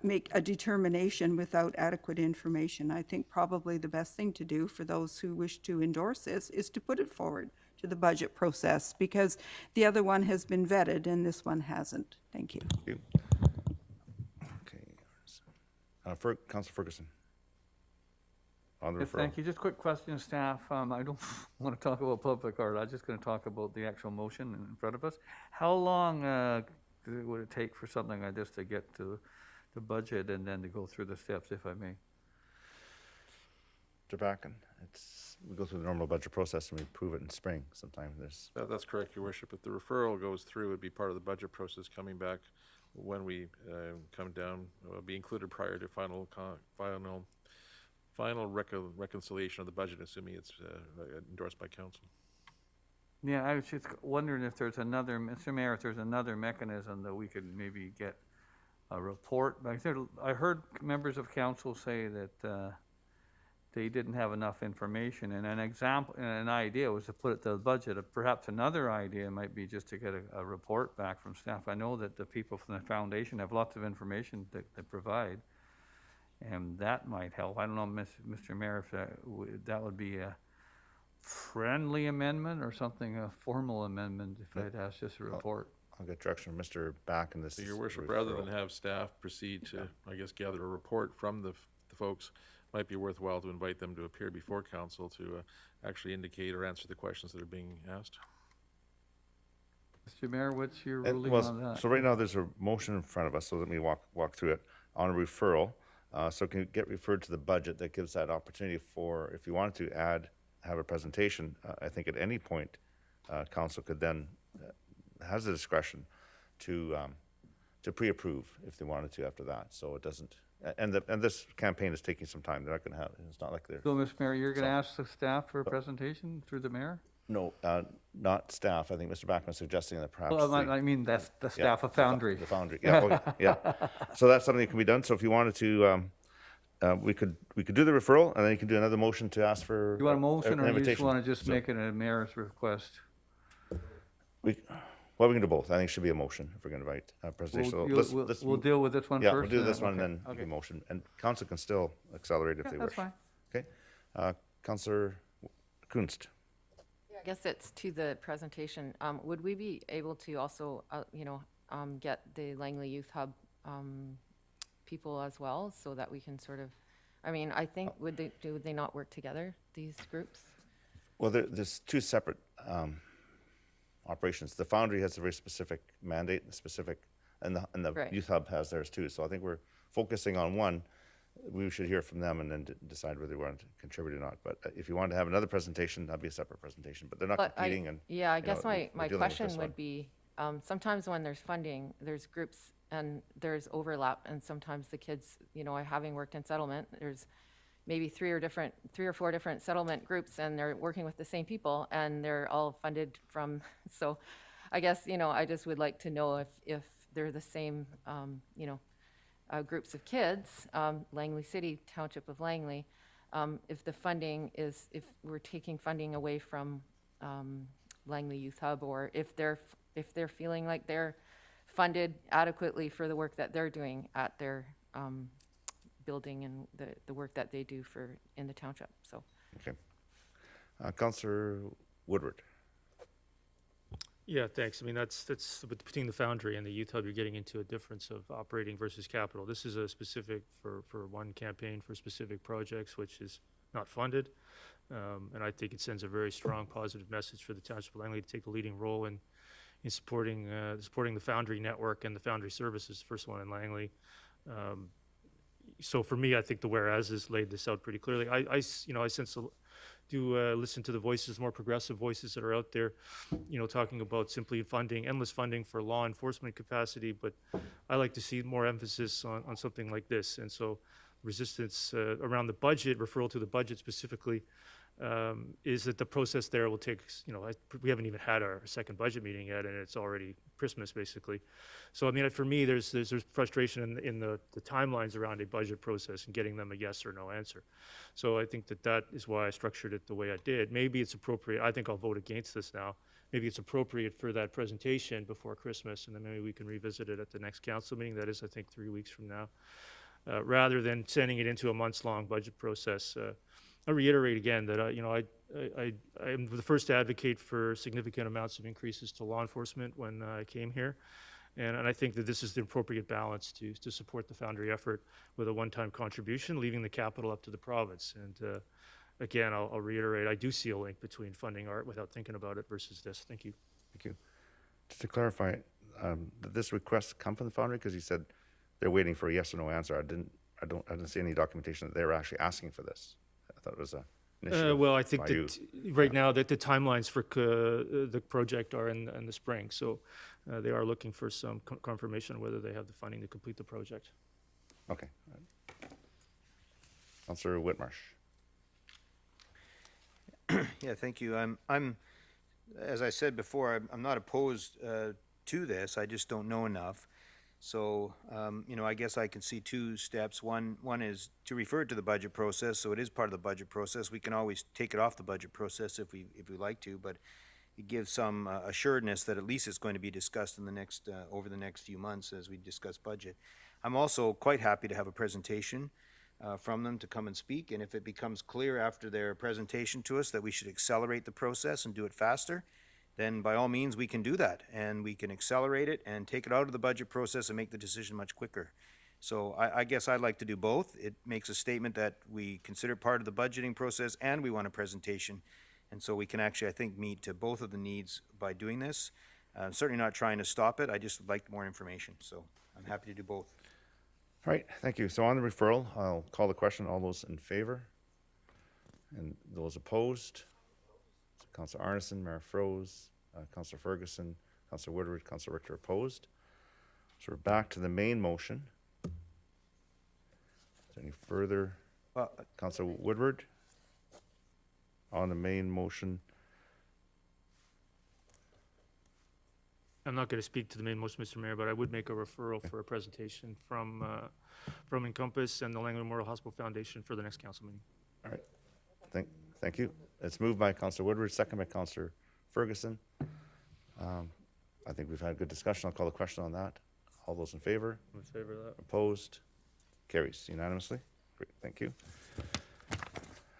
make a determination without adequate information. I think probably the best thing to do for those who wish to endorse this is to put it forward to the budget process, because the other one has been vetted and this one hasn't. Thank you. Okay. Councillor Ferguson. On the referral. Thank you. Just a quick question, staff. I don't want to talk about public art. I'm just going to talk about the actual motion in front of us. How long would it take for something like this to get to the budget and then to go through the steps, if I may? Backen, we go through the normal budget process and we approve it in spring sometime. That's correct, Your Worship. If the referral goes through, it'd be part of the budget process coming back when we come down. It'll be included prior to final reconciliation of the budget, assuming it's endorsed by council. Yeah, I was just wondering if there's another, Mr. Mayor, if there's another mechanism that we could maybe get a report. I heard members of council say that they didn't have enough information, and an example, and an idea was to put it to the budget. Perhaps another idea might be just to get a report back from staff. I know that the people from the foundation have lots of information that they provide, and that might help. I don't know, Mr. Mayor, if that would be a friendly amendment or something, a formal amendment, if I'd ask just a report. I'll get direction from Mr. Back in this. So, Your Worship, rather than have staff proceed to, I guess, gather a report from the folks, might be worthwhile to invite them to appear before council to actually indicate or answer the questions that are being asked. Mr. Mayor, what's your ruling on that? So right now there's a motion in front of us, so let me walk through it. on a referral. So it can get referred to the budget. That gives that opportunity for, if you wanted to have a presentation, I think at any point, council could then, has the discretion to pre-approve if they wanted to after that. So it doesn't, and this campaign is taking some time. They're not going to have, it's not like they're. So, Mr. Mayor, you're going to ask the staff for a presentation through the mayor? No, not staff. I think Mr. Backman suggesting that perhaps. Well, I mean, that's the staff of Foundry. The Foundry, yeah, yeah. So that's something that can be done. So if you wanted to, we could do the referral, and then you can do another motion to ask for. You want a motion, an or you just invitation. want to just make it a mayor's request? We can do both. I think it should be a motion if we're going to invite a presentation. We'll deal with this one yeah, first. we'll do this one, okay, and then okay. do a motion. And council can still accelerate if they That's wish. fine. Okay, Councillor Kunst. I guess it's to the presentation. Would we be able to also, get the Langley Youth Hub people as well, so that we can sort of, I think, would they not work together, these groups? Well, there's two separate operations. The Foundry has a very specific mandate, and the Right. Youth Hub has theirs too. So I think we're focusing on one. We should hear from them and then decide whether they want to contribute or not. But if you want to have another presentation, that'd be a separate presentation. But they're not competing. I guess my we're dealing with question this one. would be, sometimes when there's funding, there's groups and there's overlap, and sometimes the kids, having worked in settlement, there's maybe three or four different settlement groups, and they're working with the same people, and they're all funded from. So, I guess I just would like to know if they're the same, groups of kids, Langley City, Township of Langley, if the funding is, if we're taking funding away from Langley Youth Hub, or if they're feeling like they're funded adequately for the work that they're doing at their building and the work that they do in the township. So. Okay. Councillor Woodward. Yeah, thanks. That's between the Foundry and the Youth Hub, you're getting into a difference of operating versus capital. This is a specific for one campaign for specific projects, which is not funded. And I think it sends a very strong positive message for the Township of Langley to take a leading role in supporting the Foundry network and the Foundry services, first one in Langley. So for me, I think the whereas laid this out pretty clearly. I listen to the voices, more progressive voices that are out there, talking about simply funding, endless funding for law enforcement capacity, but I like to see more emphasis on something like this. And so resistance around the budget, referral to the budget specifically, is that the process there will take, we haven't even had our second budget meeting yet, and it's already Christmas basically. So for me, there's frustration in the timelines around a budget process and getting them a yes or no answer. So I think that is why I structured it the way I did. Maybe it's appropriate. I think I'll vote against this now. Maybe it's appropriate for that presentation before Christmas, and then maybe we can revisit it at the next council meeting. That is, I think, 3 weeks from now, rather than sending it into a months-long budget process. I reiterate again that I am the first to advocate for significant amounts of increases to law enforcement when I came here, and I think that this is the appropriate balance to support the Foundry effort with a one-time contribution, leaving the capital up to the province. And again, I'll reiterate, I do see a link between funding art without thinking about it versus this. Thank you. Thank you. Just to clarify, did this request come from the Foundry? Because you said they're waiting for a yes or no answer. I didn't see any documentation that they were actually asking for this. I thought it was an initiative. Well, I think by that you. right now that the timelines for the project are in the spring, so they are looking for some confirmation on whether they have the funding to complete the project. Okay. Councillor Whitmarsh. Yeah, thank you. I'm, as I said before, I'm not opposed to this. I just don't know enough. So, I guess I can see two steps. One is to refer it to the budget process, so it is part of the budget process. We can always take it off the budget process if we like to, but it gives some assuredness that at least it's going to be discussed in the next over the next few months as we discuss budget. I'm also quite happy to have a presentation from them to come and speak, and if it becomes clear after their presentation to us that we should accelerate the process and do it faster, then by all means we can do that, and we can accelerate it and take it out of the budget process and make the decision much quicker. So I guess I'd like to do both. It makes a statement that we consider part of the budgeting process and we want a presentation, and so we can actually, I think, meet both of the needs by doing this. I'm certainly not trying to stop it. I just would like more information, so I'm happy to do both. All right, thank you. So on the referral, I'll call the question. All those in favor? And those opposed? So Councillor Arneson, Mayor Froese, Councillor Ferguson, Councillor Woodward, Councillor Richter opposed. So we're back to the main motion. Is there any further? Councillor Woodward? On the main motion. I'm not going to speak to the main motion, Mr. Mayor, but I would make a referral for a presentation from Encompass and the Langley Memorial Hospital Foundation for the next council meeting. All right, thank you. It's moved by Councillor Woodward, second by Councillor Ferguson. I think we've had a good discussion. I'll call the question on that. All those in favor? I'm in favor of that. Opposed? Carries unanimously. Great, thank you.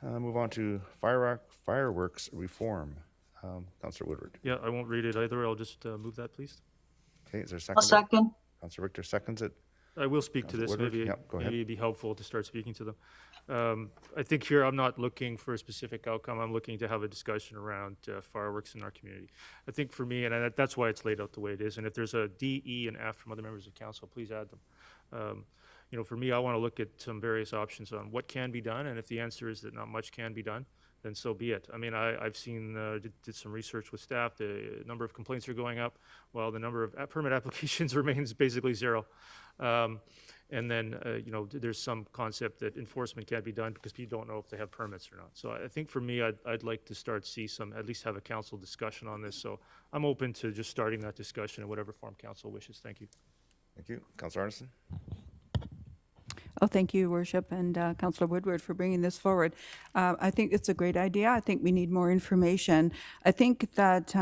Move on to fireworks reform. Councillor Woodward. Yeah, I won't read it either. I'll just move that, please. Okay, is there a second? I'll second. Councillor Richter seconds it. I will speak to this. Woodward? Maybe, Yep, go ahead. maybe it'd be helpful to start speaking to them. I think here I'm not looking for a specific outcome. I'm looking to have a discussion around fireworks in our community. I think for me, and that's why it's laid out the way it is, and if there's a D, E, and F from other members of council, please add them. You know, for me, I want to look at some various options on what can be done, and if the answer is that not much can be done, then so be it. I mean, I've seen, did some research with staff, the number of complaints are going up, while the number of permit applications remains basically zero. And then, you know, there's some concept that enforcement can't be done because people don't know if they have permits or not. So I think for me, I'd like to at least have a council discussion on this. So I'm open to just starting that discussion in whatever form council wishes. Thank you. Thank you. Councillor Arneson. Oh, thank you, Worship, and Councillor Woodward for bringing this forward. I think it's a great idea. I think we need more information. I think that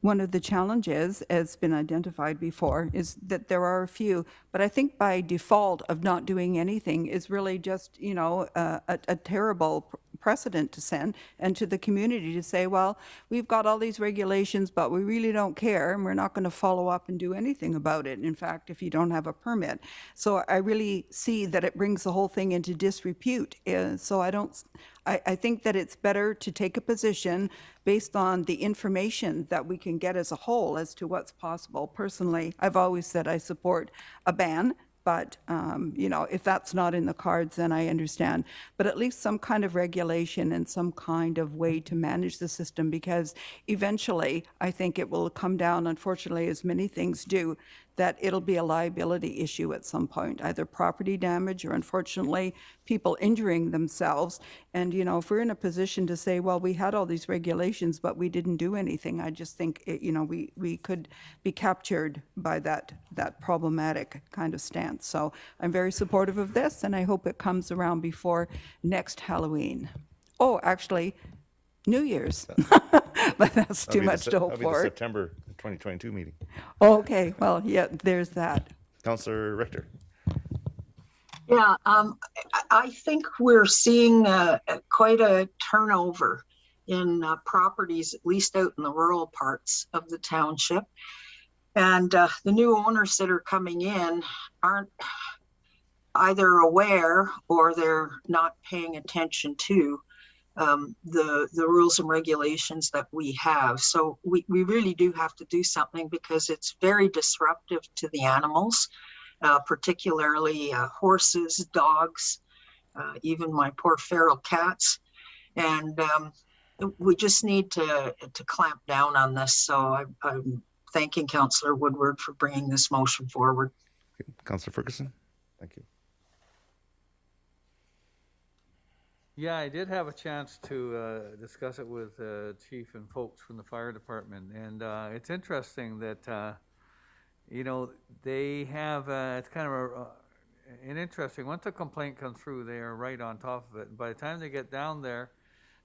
one of the challenges, as been identified before, is that there are a few, but I think by default of not doing anything is really just, you know, a terrible precedent to send, and to the community to say, well, we've got all these regulations, but we really don't care, and we're not going to follow up and do anything about it. In fact, if you don't have a permit. So I really see that it brings the whole thing into disrepute. So I think that it's better to take a position based on the information that we can get as a whole as to what's possible. Personally, I've always said I support a ban, but, you know, if that's not in the cards, then I understand. But at least some kind of regulation and some kind of way to manage the system, because eventually I think it will come down, unfortunately, as many things do, that it'll be a liability issue at some point, either property damage or, unfortunately, people injuring themselves. And, you know, if we're in a position to say, well, we had all these regulations, but we didn't do anything, I just think, you know, we could be captured by that problematic kind of stance. So I'm very supportive of this, and I hope it comes around before next Halloween. Oh, actually, New Year's. But that's too much to hope That'll be the for. September 2022 meeting. Okay, well, yeah, there's that. Councillor Richter. Yeah, I think we're seeing quite a turnover in properties, at least out in the rural parts of the township. And the new owners that are coming in aren't either aware or they're not paying attention to the rules and regulations that we have. So we really do have to do something, because it's very disruptive to the animals, particularly horses, dogs, even my poor feral cats. And we just need to clamp down on this. So I'm thanking Councillor Woodward for bringing this motion forward. Councillor Ferguson. Thank you. Yeah, I did have a chance to discuss it with Chief and folks from the fire department, and it's interesting that, you know, they have, it's kind of an interesting, once a complaint comes through, they are right on top of it. And by the time they get down there,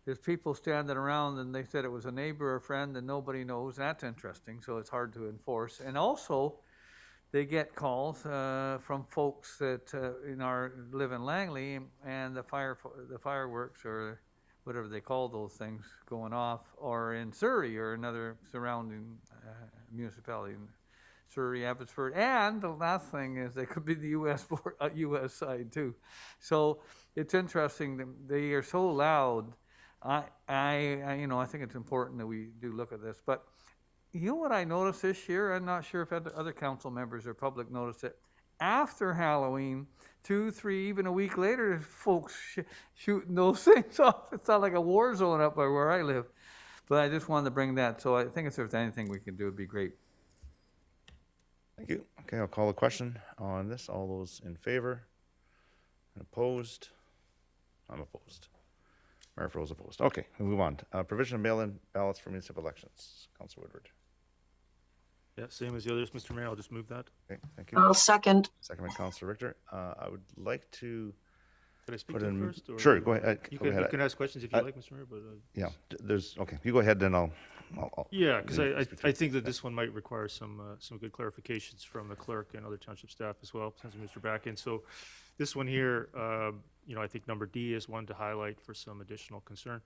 there's people standing around and they said it was a neighbor or friend and nobody knows. That's interesting, so it's hard to enforce. And also, they get calls from folks that live in Langley, and the fireworks or whatever they call those things going off, or in Surrey or another surrounding municipality in Surrey, Abbotsford. And the last thing is they could be the U.S. side too. So it's interesting. They are so loud. I think it's important that we do look at this, but. You know what I noticed this year? I'm not sure if other council members or public noticed it. after Halloween, 2, 3, even a week later, folks shooting those things off. It's not like a war zone up by where I live. But I just wanted to bring that. So I think if there's anything we can do, it'd be great. Thank you. Okay, I'll call the question on this. All those in favor? And opposed? I'm opposed. Mayor Fro's opposed. Okay, we move on. Provision of mail-in ballots for municipal elections. Councilor Woodward. Yeah, same as the others, Mr. Mayor, I'll just move that. Okay, thank you. I'll second. Second by Councilor Richter. I would like to Could I speak put to it in. first? Or Sure, go ahead. You Go can, ahead. you can ask questions if you like, Mr. Mayor, but. Yeah, there's, okay, you go ahead, then I'll Yeah, because I speak to it. think that this one might require some good clarifications from the clerk and other township staff as well, since Mr. back in. So this one here, I think number D is one to highlight for some additional concern.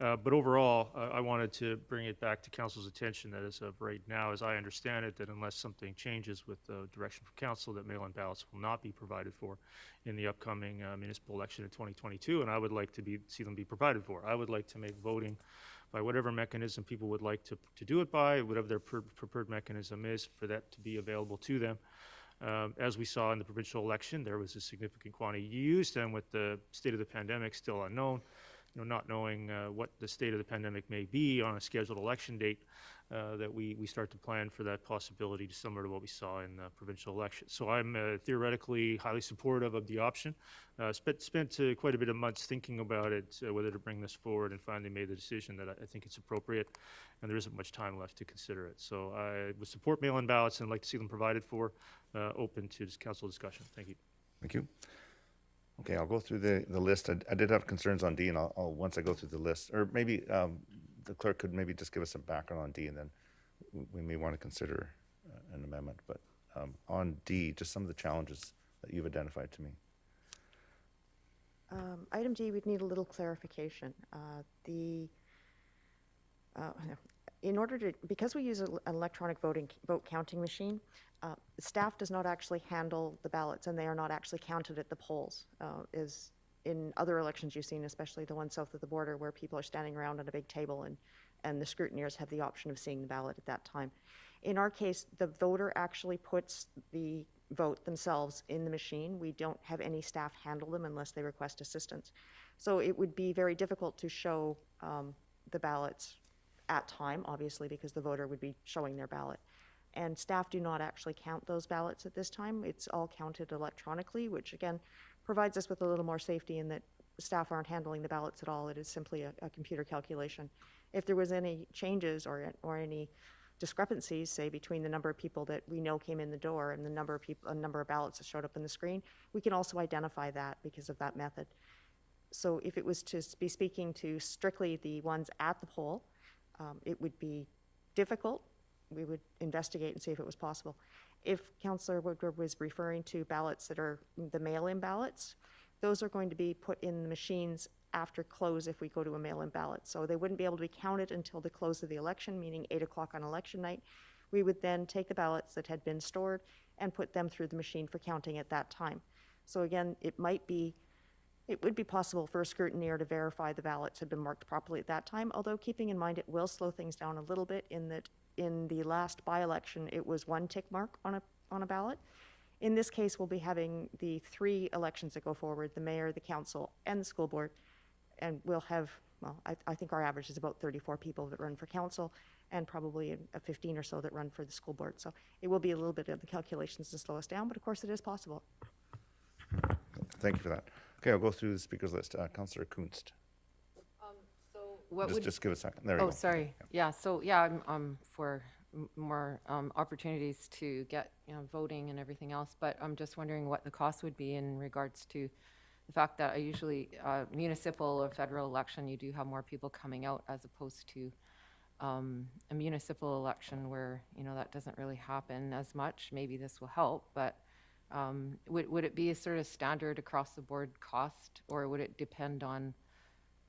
But overall, I wanted to bring it back to council's attention that as of right now, as I understand it, that unless something changes with the direction from council, that mail-in ballots will not be provided for in the upcoming municipal election in 2022, and I would like to see them be provided for. I would like to make voting by whatever mechanism people would like to do it by, whatever their preferred mechanism is, for that to be available to them. As we saw in the provincial election, there was a significant quantity used, and with the state of the pandemic still unknown, not knowing what the state of the pandemic may be on a scheduled election date, that we start to plan for that possibility, similar to what we saw in the provincial election. So I'm theoretically highly supportive of the option. Spent quite a bit of months thinking about it, whether to bring this forward, and finally made the decision that I think it's appropriate, and there isn't much time left to consider it. So I would support mail-in ballots and like to see them provided for, open to council discussion. Thank you. Thank you. Okay, I'll go through the list. I did have concerns on D, and I'll once I go through the list, or maybe the clerk could maybe just give us some background on D, and then we may want to consider an amendment. But on D, just some of the challenges that you've identified to me. Item D, we'd need a little clarification. In order to, because we use an electronic vote counting machine, staff does not actually handle the ballots, and they are not actually counted at the polls. Is in other elections you've seen, especially the one south of the border, where people are standing around at a big table and the scrutineers have the option of seeing the ballot at that time. In our case, the voter actually puts the vote themselves in the machine. We don't have any staff handle them unless they request assistance. So it would be very difficult to show the ballots at time, obviously, because the voter would be showing their ballot. And staff do not actually count those ballots at this time. It's all counted electronically, which again provides us with a little more safety in that staff aren't handling the ballots at all. It is simply a computer calculation. If there was any changes or any discrepancies, say between the number of people that we know came in the door and the number of ballots that showed up on the screen, we can also identify that because of that method. So if it was to be speaking to strictly the ones at the poll, it would be difficult. We would investigate and see if it was possible. If Councillor Woodward was referring to ballots that are the mail-in ballots, those are going to be put in the machines after close if we go to a mail-in ballot. So they wouldn't be able to be counted until the close of the election, meaning 8 o'clock on election night. We would then take the ballots that had been stored and put them through the machine for counting at that time. So again, it would be possible for a scrutineer to verify the ballots had been marked properly at that time, although keeping in mind it will slow things down a little bit in that in the last by-election it was 1 tick mark on a ballot. In this case, we'll be having the 3 elections that go forward, the mayor, the council, and the school board, and we'll have, well, I think our average is about 34 people that run for council and probably a 15 or so that run for the school board. So it will be a little bit of the calculations to slow us down, but of course it is possible. Thank you for that. Okay, I'll go through the speakers list. Councillor Kunst. So what would... Just give us a second. There we go. Oh, sorry. Yeah, so yeah, I'm for more opportunities to get voting and everything else, but I'm just wondering what the cost would be in regards to the fact that I usually, municipal or federal election, you do have more people coming out as opposed to a municipal election where, that doesn't really happen as much. Maybe this will help, but would it be a sort of standard across the board cost, or would it depend on,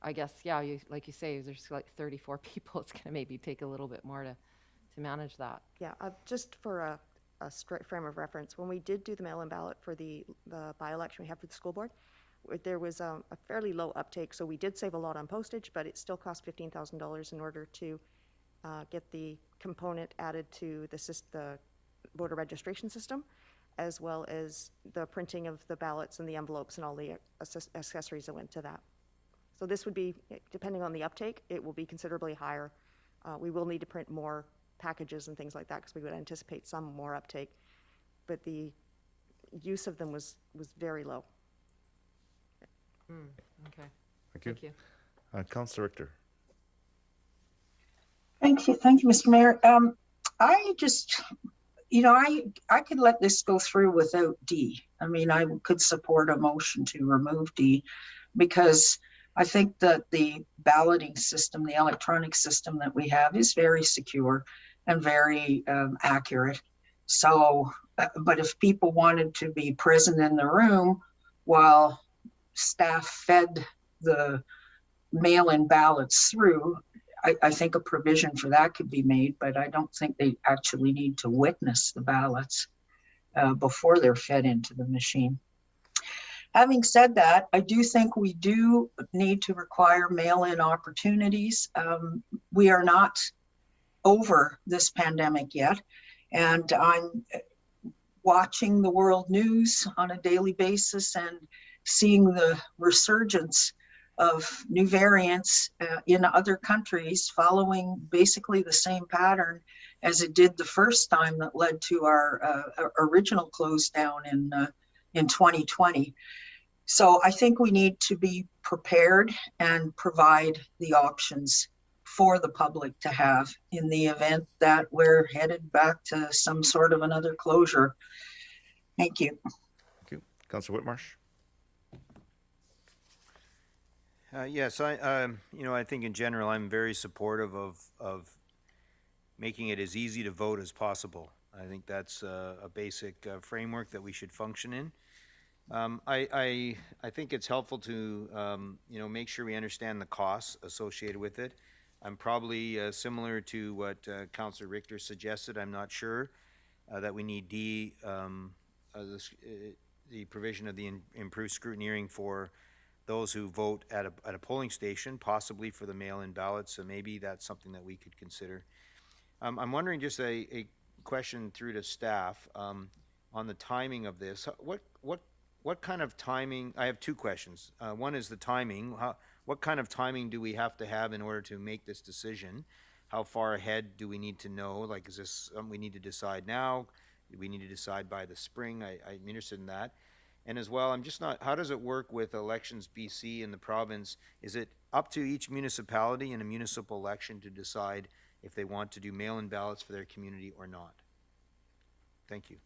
I guess, yeah, like you say, there's like 34 people, it's going to maybe take a little bit more to manage that. Yeah, just for a straight frame of reference, when we did do the mail-in ballot for the by-election we have for the school board, there was a fairly low uptake, so we did save a lot on postage, but it still cost $15,000 in order to get the component added to the voter registration system. as well as the printing of the ballots and the envelopes and all the accessories that went to that. So this would be, depending on the uptake, it will be considerably higher. We will need to print more packages and things like that because we would anticipate some more uptake, but the use of them was very low. Okay. Thank you. Thank you. Councillor Richter. Thank you, Mr. Mayor. I just, I could let this go through without D. I mean, I could support a motion to remove D because I think that the balloting system, the electronic system that we have is very secure and very accurate. So, but if people wanted to be present in the room while staff fed the mail-in ballots through, I think a provision for that could be made, but I don't think they actually need to witness the ballots before they're fed into the machine. Having said that, I do think we do need to require mail-in opportunities. We are not over this pandemic yet, and I'm watching the world news on a daily basis and seeing the resurgence of new variants in other countries following basically the same pattern as it did the first time that led to our original close down in 2020. So I think we need to be prepared and provide the options for the public to have in the event that we're headed back to some sort of another closure. Thank you. Thank you. Councillor Whitmarsh. Yes, I think in general I'm very supportive of making it as easy to vote as possible. I think that's a basic framework that we should function in. I think it's helpful to make sure we understand the costs associated with it. I'm probably similar to what Councillor Richter suggested. I'm not sure that we need the provision of the improved scrutineering for those who vote at a polling station, possibly for the mail-in ballots. So maybe that's something that we could consider. I'm wondering, just a question through to staff on the timing of this. What kind of timing? I have two questions. One is the timing. What kind of timing do we have to have in order to make this decision? How far ahead do we need to know? Like, is this something we need to decide now? Do we need to decide by the spring? I'm interested in that. And as well, I'm just not, how does it work with Elections BC in the province? Is it up to each municipality in a municipal election to decide if they want to do mail-in ballots for their community or not? Thank you.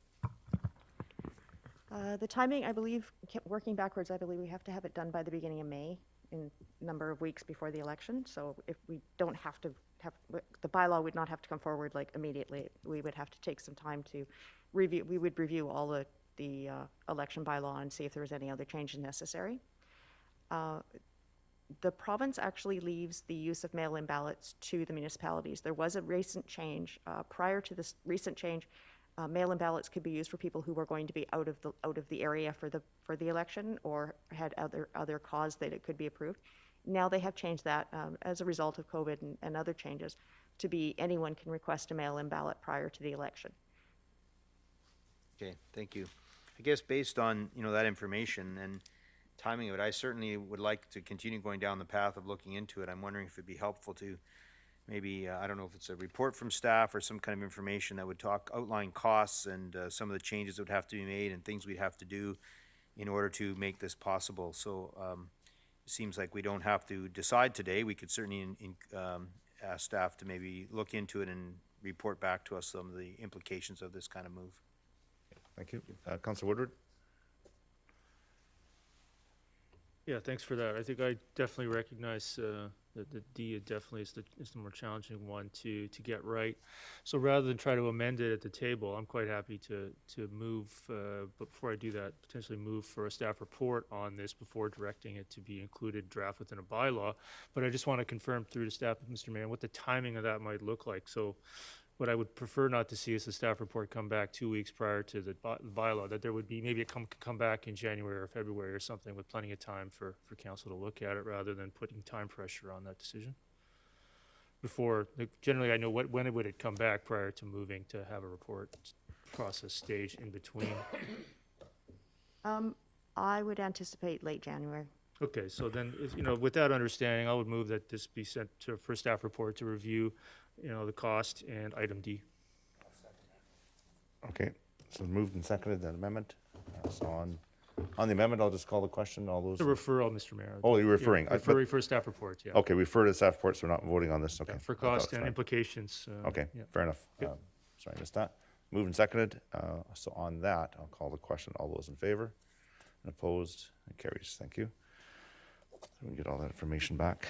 The timing, I believe, working backwards, I believe we have to have it done by the beginning of May, in a number of weeks before the election. So if we don't have to have, the bylaw would not have to come forward like immediately. We would have to take some time to review. We would review all the election bylaw and see if there was any other changes necessary. The province actually leaves the use of mail-in ballots to the municipalities. There was a recent change. Prior to this recent change, mail-in ballots could be used for people who were going to be out of the area for the election or had other cause that it could be approved. Now they have changed that as a result of COVID and other changes to be anyone can request a mail-in ballot prior to the election. Okay, thank you. I guess based on that information and timing of it, I certainly would like to continue going down the path of looking into it. I'm wondering if it'd be helpful to maybe, I don't know if it's a report from staff or some kind of information that would outline costs and some of the changes that would have to be made and things we'd have to do in order to make this possible. So it seems like we don't have to decide today. We could certainly ask staff to maybe look into it and report back to us some of the implications of this kind of move. Thank you. Councillor Woodward. Yeah, thanks for that. I think I definitely recognize that the D definitely is the more challenging one to get right. So rather than try to amend it at the table, I'm quite happy to move, but before I do that, potentially move for a staff report on this before directing it to be included draft within a bylaw. But I just want to confirm through to staff, Mr. Mayor, what the timing of that might look like. So what I would prefer not to see is the staff report come back 2 weeks prior to the bylaw, that there would be, maybe it come back in January or February or something with plenty of time for council to look at it rather than putting time pressure on that decision. Before, generally I know when it would come back prior to moving to have a report process stage in between? I would anticipate late January. Okay, so then, with that understanding, I would move that this be sent to, for staff report to review, the cost and item D. Okay, so moved and seconded, that amendment. So on the amendment, I'll just call the question, all those. The referral, Mr. Mayor. Oh, you're referring. Yeah, referring for staff report, yeah. Okay, refer to the staff report, so we're not voting on this, okay. Yeah, for I thought it was cost and fine. implications. Okay, yeah. fair enough. Yep. Sorry, I missed that. Moved and seconded. So on that, I'll call the question. All those in favor? And opposed? It carries. Thank you. So we can get all that information back.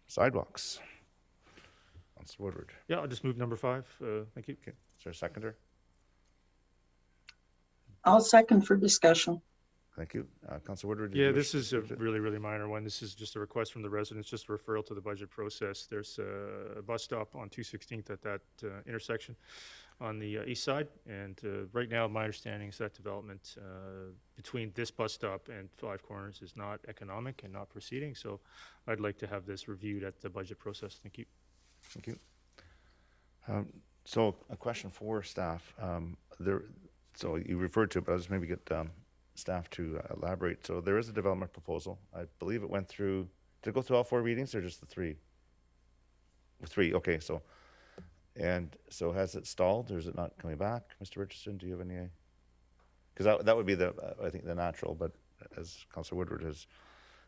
Sidewalks. Councilor Woodward. Yeah, I'll just move number 5. Thank you. Okay. Is there a seconder? I'll second for discussion. Thank you. Councilor Woodward. did you Yeah, wish this is to a move it? really, really minor one. This is just a request from the residents, just a referral to the budget process. There's a bus stop on 216th at that intersection on the east side. And right now, my understanding is that development between this bus stop and Five Corners is not economic and not proceeding. So I'd like to have this reviewed at the budget process. Thank you. Thank you. So a question for staff. So you referred to it, but I'll just maybe get staff to elaborate. So there is a development proposal. I believe it went through, did it go through all 4 readings or just the 3? 3, okay, so, and so has it stalled or is it not coming back? Mr. Richardson, do you have any? Because that would be I think the natural, but as Councilor Woodward has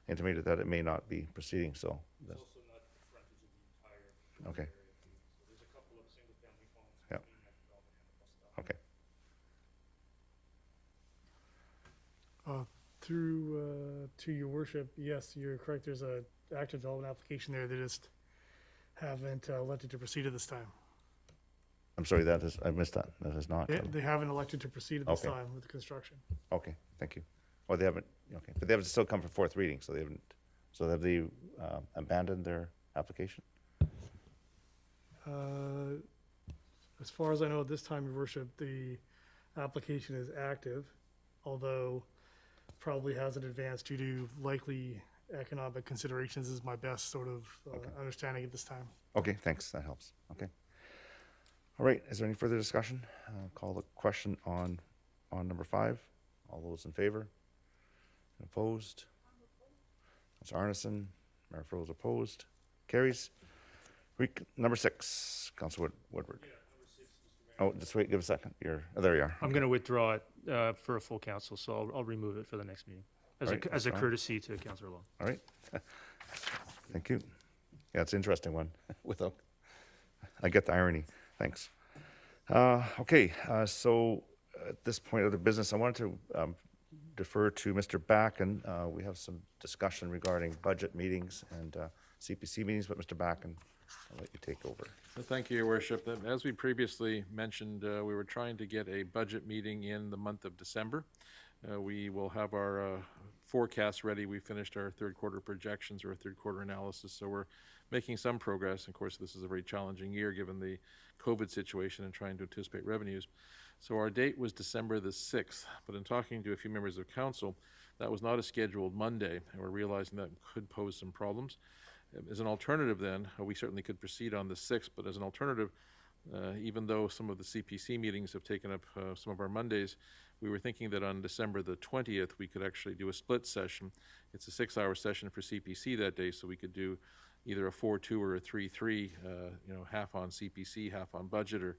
intimated that it may not be proceeding, so. It's also not the frontage of the entire. Okay. So there's a couple of single-family homes Yep. between that development and the bus stop. Okay. To your worship, yes, you're correct. There's a active development application there. They just haven't elected to proceed at this time. I'm sorry, I missed that. That is not. They haven't elected to proceed at this Okay. time with the construction. Okay, thank you. Or they haven't, okay, but they haven't still come for 4th reading, so they haven't, so have they abandoned their application? As far as I know, at this time, your worship, the application is active, although probably hasn't advanced due to likely economic considerations is my best sort of understanding at this time. Okay, thanks, that helps, okay. All right, is there any further discussion? Call the question on number 5. All those in favor? And opposed? Councilor Arneson, Mayor Froese opposed. Carries. Number 6, Councilor Woodward. Yeah, number 6, Mr. Mayor. Oh, just wait, give a second. Oh, there you are. I'm going to withdraw it for a full council, so I'll remove it for the next meeting as All right, as a that's fine. courtesy to Councillor Long. All right. Thank you. Yeah, it's an interesting one. I get the irony. Thanks. Okay, so at this point of the business, I wanted to defer to Mr. Backen. We have some discussion regarding budget meetings and CPC meetings, but Mr. Backen, I'll let you take over. Thank you, Your Worship. As we previously mentioned, we were trying to get a budget meeting in the month of December. We will have our forecast ready. We finished our 3rd quarter projections or our 3rd quarter analysis, so we're making some progress. Of course, this is a very challenging year given the COVID situation and trying to anticipate revenues. So our date was December the 6th, but in talking to a few members of council, that was not a scheduled Monday, and we're realizing that could pose some problems. As an alternative then, we certainly could proceed on the 6th, but as an alternative, even though some of the CPC meetings have taken up some of our Mondays, we were thinking that on December the 20th, we could actually do a split session. It's a 6-hour session for CPC that day, so we could do either a 4-2 or a 3-3, half on CPC, half on budget, or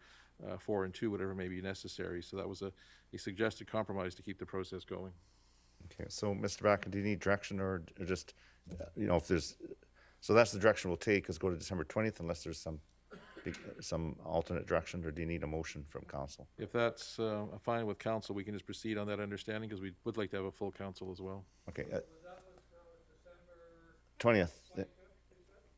4 and 2, whatever may be necessary. So that was a suggested compromise to keep the process going. Okay, so Mr. Backen, do you need direction or just, if there's, so that's the direction we'll take, is go to December 20th unless there's some alternate direction, or do you need a motion from council? If that's fine with council, we can just proceed on that understanding, because we would like to have a full council as well. Okay. 20th.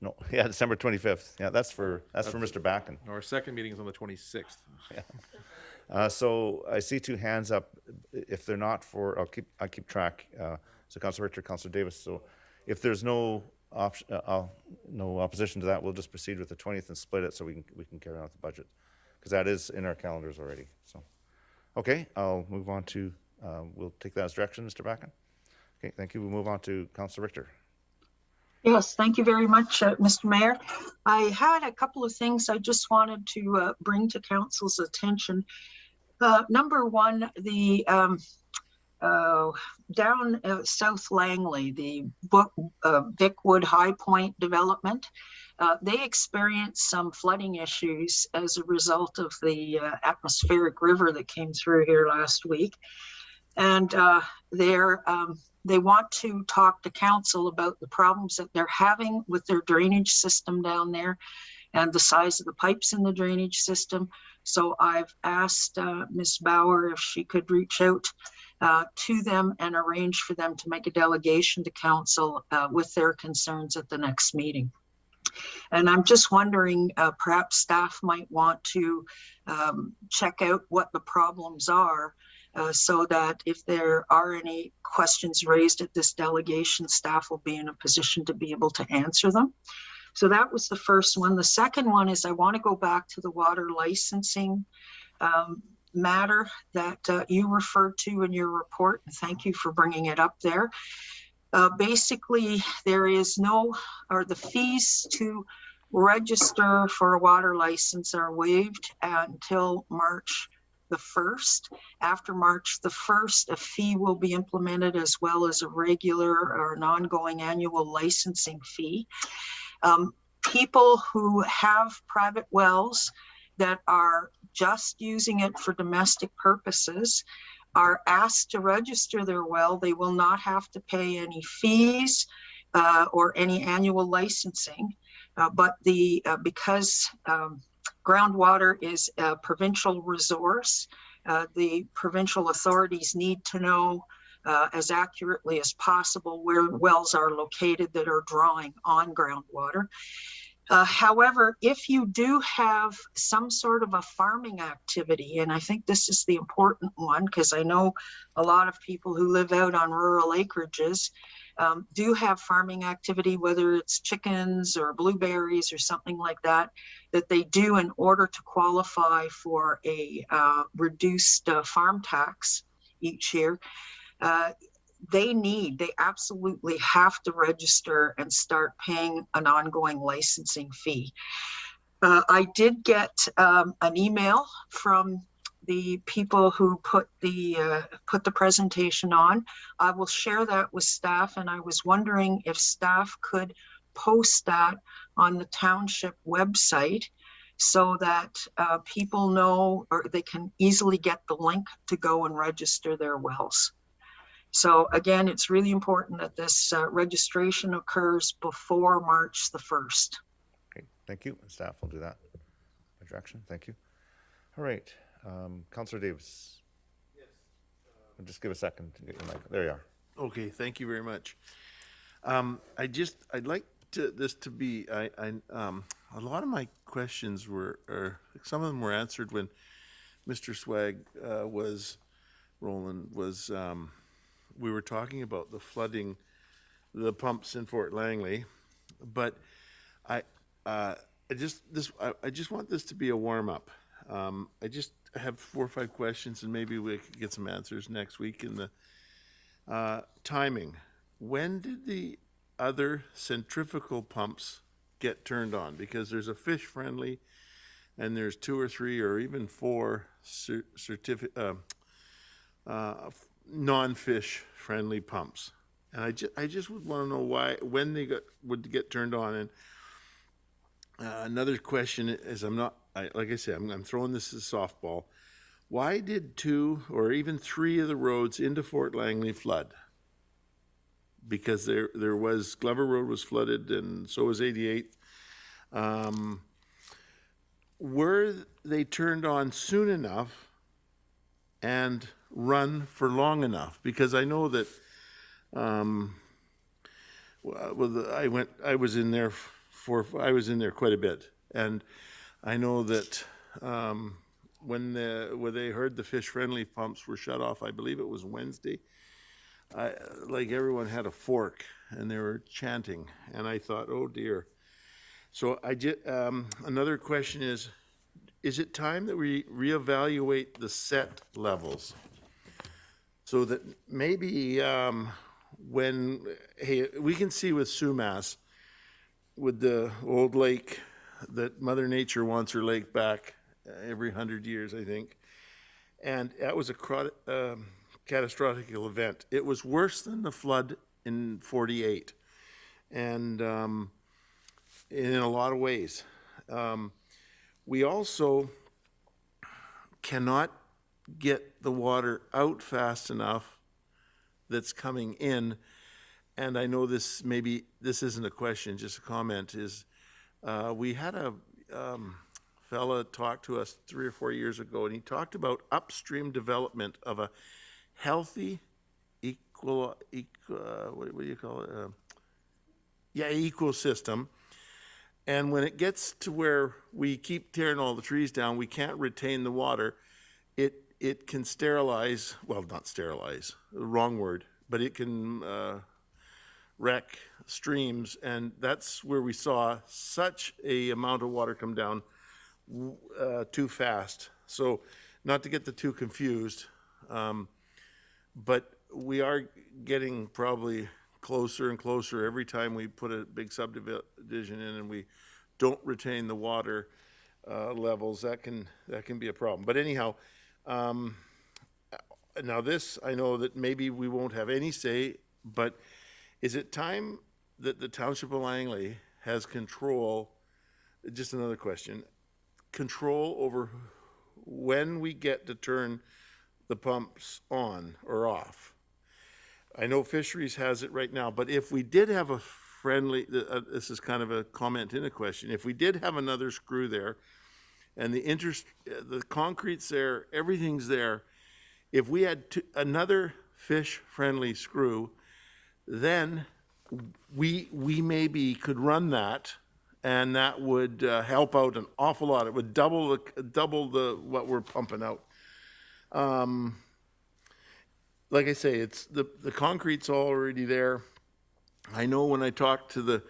No, yeah, December 25th. Yeah, that's for Mr. Backen. Our second meeting is on the 26th. Yeah. So I see 2 hands up. If they're not for, I'll keep track. So Councilor Richter, Councilor Davis. So if there's no opposition to that, we'll just proceed with the 20th and split it so we can carry on with the budget, because that is in our calendars already. So, okay, I'll move on to. We'll take that as direction, Mr. Backen. Okay, thank you. We'll move on to Councilor Richter. Yes, thank you very much, Mr. Mayor. I had a couple of things I just wanted to bring to council's attention. Number one, the down South Langley, the Vickwood High Point development, they experienced some flooding issues as a result of the atmospheric river that came through here last week. And they want to talk to council about the problems that they're having with their drainage system down there and the size of the pipes in the drainage system. So I've asked Ms. Bauer if she could reach out to them and arrange for them to make a delegation to council with their concerns at the next meeting. And I'm just wondering, perhaps staff might want to check out what the problems are so that if there are any questions raised at this delegation, staff will be in a position to be able to answer them. So that was the first one. The second one is I want to go back to the water licensing matter that you referred to in your report. And thank you for bringing it up there. Basically, there is the fees to register for a water license are waived until March the 1st. After March the 1st, a fee will be implemented as well as a regular or an ongoing annual licensing fee. People who have private wells that are just using it for domestic purposes are asked to register their well. They will not have to pay any fees or any annual licensing, but because groundwater is a provincial resource, the provincial authorities need to know as accurately as possible where wells are located that are drawing on groundwater. However, if you do have some sort of a farming activity, and I think this is the important one because I know a lot of people who live out on rural acreages do have farming activity, whether it's chickens or blueberries or something like that, that they do in order to qualify for a reduced farm tax each year. They absolutely have to register and start paying an ongoing licensing fee. I did get an email from the people who put the presentation on. I will share that with staff, and I was wondering if staff could post that on the township website so that people know, or they can easily get the link to go and register their wells. So again, it's really important that this registration occurs before March the 1st. Okay, thank you. Staff will do that. Direction, thank you. All right, Councillor Davis. Yes. Just give a second to get your mic. There you are. Okay, thank you very much. I'd like this to be. A lot of my questions some of them were answered when Mr. Swag we were talking about the flooding, the pumps in Fort Langley, but I just want this to be a warm up. I just have 4 or 5 questions, and maybe we could get some answers next week. In the timing, when did the other centrifugal pumps get turned on? Because there's a fish friendly, and there's 2 or 3 or even 4 non-fish friendly pumps, and I just would want to know when they would get turned on. And another question is, like I said, I'm throwing this as a softball. Why did 2 or even 3 of the roads into Fort Langley flood? Because there was Glover Road was flooded, and so was 88th. Were they turned on soon enough and run for long enough? Because I know that I was in there quite a bit, and I know that when they heard the fish friendly pumps were shut off, I believe it was Wednesday, like everyone had a fork and they were chanting, and I thought, oh dear. So another question is it time that we reevaluate the set levels? So that maybe we can see with Sumas, with the old lake, that Mother Nature wants her lake back every 100 years, I think. and that was a catastrophic event. It was worse than the flood in 48, and in a lot of ways. We also cannot get the water out fast enough that's coming in. And I know this isn't a question, just a comment, is we had a fella talk to us 3 or 4 years ago, and he talked about upstream development of a healthy, what do you call it? Ecosystem. And when it gets to where we keep tearing all the trees down, we can't retain the water, it can sterilize, well, not sterilize, the wrong word, but it can wreck streams, and that's where we saw such a amount of water come down too fast. So not to get the two confused, but we are getting probably closer and closer every time we put a big subdivision in and we don't retain the water levels. That can be a problem. But anyhow, now this, I know that maybe we won't have any say, but is it time that the Township of Langley has control, just another question, control over when we get to turn the pumps on or off? I know Fisheries has it right now, but if we did have a friendly, this is kind of a comment in a question, if we did have another screw there, and the concrete's there, everything's there, if we had another fish-friendly screw, then we maybe could run that, and that would help out an awful lot. It would double the what we're pumping out. Like I say, it's the concrete's already there. I know when I talked to the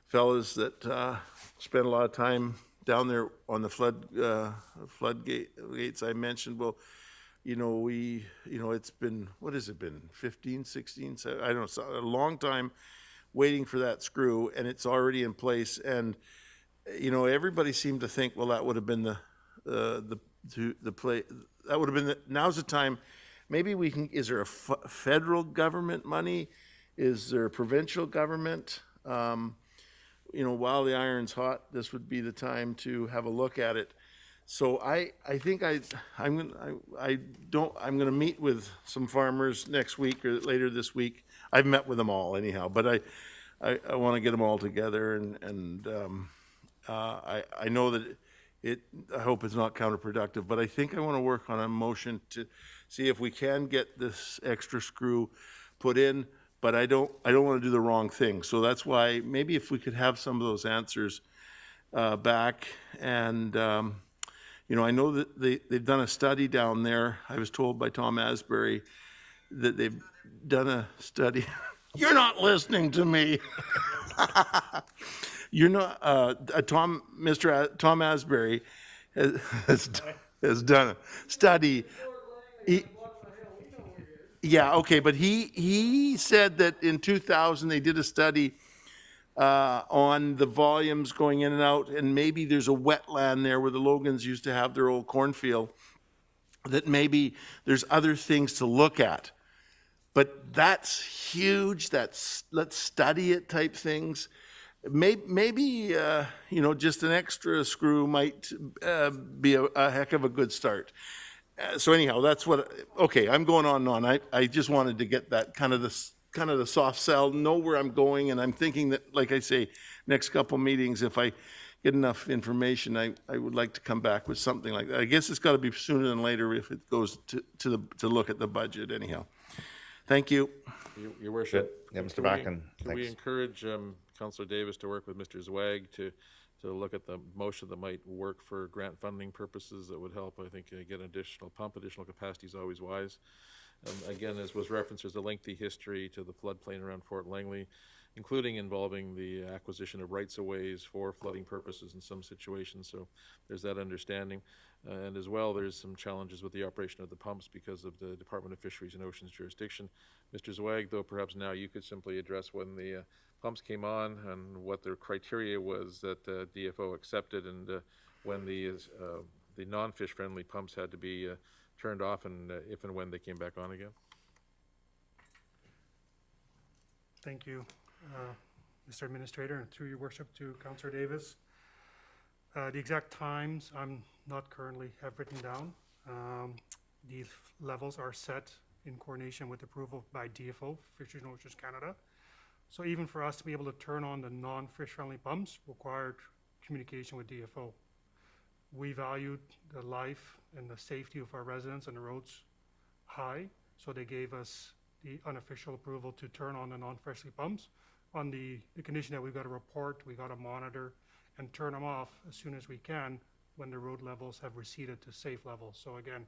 fellas that spent a lot of time down there on the floodgates I mentioned, well, it's been, what has it been, 15, 16, 17, I don't know, a long time waiting for that screw, and it's already in place. And, everybody seemed to think, well, that would have been the play, that would have been, now's the time. Maybe we can, is there a federal government money? Is there provincial government? While the iron's hot, this would be the time to have a look at it. So I think I'm gonna meet with some farmers next week or later this week. I've met with them all anyhow, but I want to get them all together, and I know that I hope it's not counterproductive, but I think I want to work on a motion to see if we can get this extra screw put in, but I don't want to do the wrong thing. So that's why maybe if we could have some of those answers back. And I know that they've done a study down there. I was told by Tom Asbury that they've done a study. You're not listening to me. You're not. Mr. Tom Asbury has done a study. Yeah, okay, but he said that in 2000 they did a study on the volumes going in and out, and maybe there's a wetland there where the Logans used to have their old cornfield, that maybe there's other things to look at. But that's huge, that's let's study it type things. Maybe just an extra screw might be a heck of a good start. So anyhow, that's okay, I'm going on and on. I just wanted to get that kind of the soft sell, know where I'm going, and I'm thinking that, like I say, next couple meetings, if I get enough information, I would like to come back with something like that. I guess it's got to be sooner than later if it goes to look at the budget anyhow. Thank you. Your Worship. Yeah, Mr. Backen. Can we encourage Councillor Davis to work with Mr. Zwag to look at the motion that might work for grant funding purposes that would help? I think get additional capacity is always wise. Again, as was referenced, there's a lengthy history to the floodplain around Fort Langley, including involving the acquisition of rights-of-ways for flooding purposes in some situations. So there's that understanding. And as well, there's some challenges with the operation of the pumps because of the Department of Fisheries and Oceans jurisdiction. Mr. Zwag, though, perhaps now you could simply address when the pumps came on and what their criteria was that DFO accepted, and when the the non-fish friendly pumps had to be turned off, and if and when they came back on again. Thank you, Mr. Administrator, and through your worship to Councillor Davis. The exact times I'm not currently have written down. These levels are set in coordination with approval by DFO, Fisheries and Oceans Canada. So even for us to be able to turn on the non-fish friendly pumps required communication with DFO. We valued the life and the safety of our residents and the roads high, so they gave us the unofficial approval to turn on the non-freshly pumps on the condition that we've got to report, we got to monitor, and turn them off as soon as we can when the road levels have receded to safe levels. So again,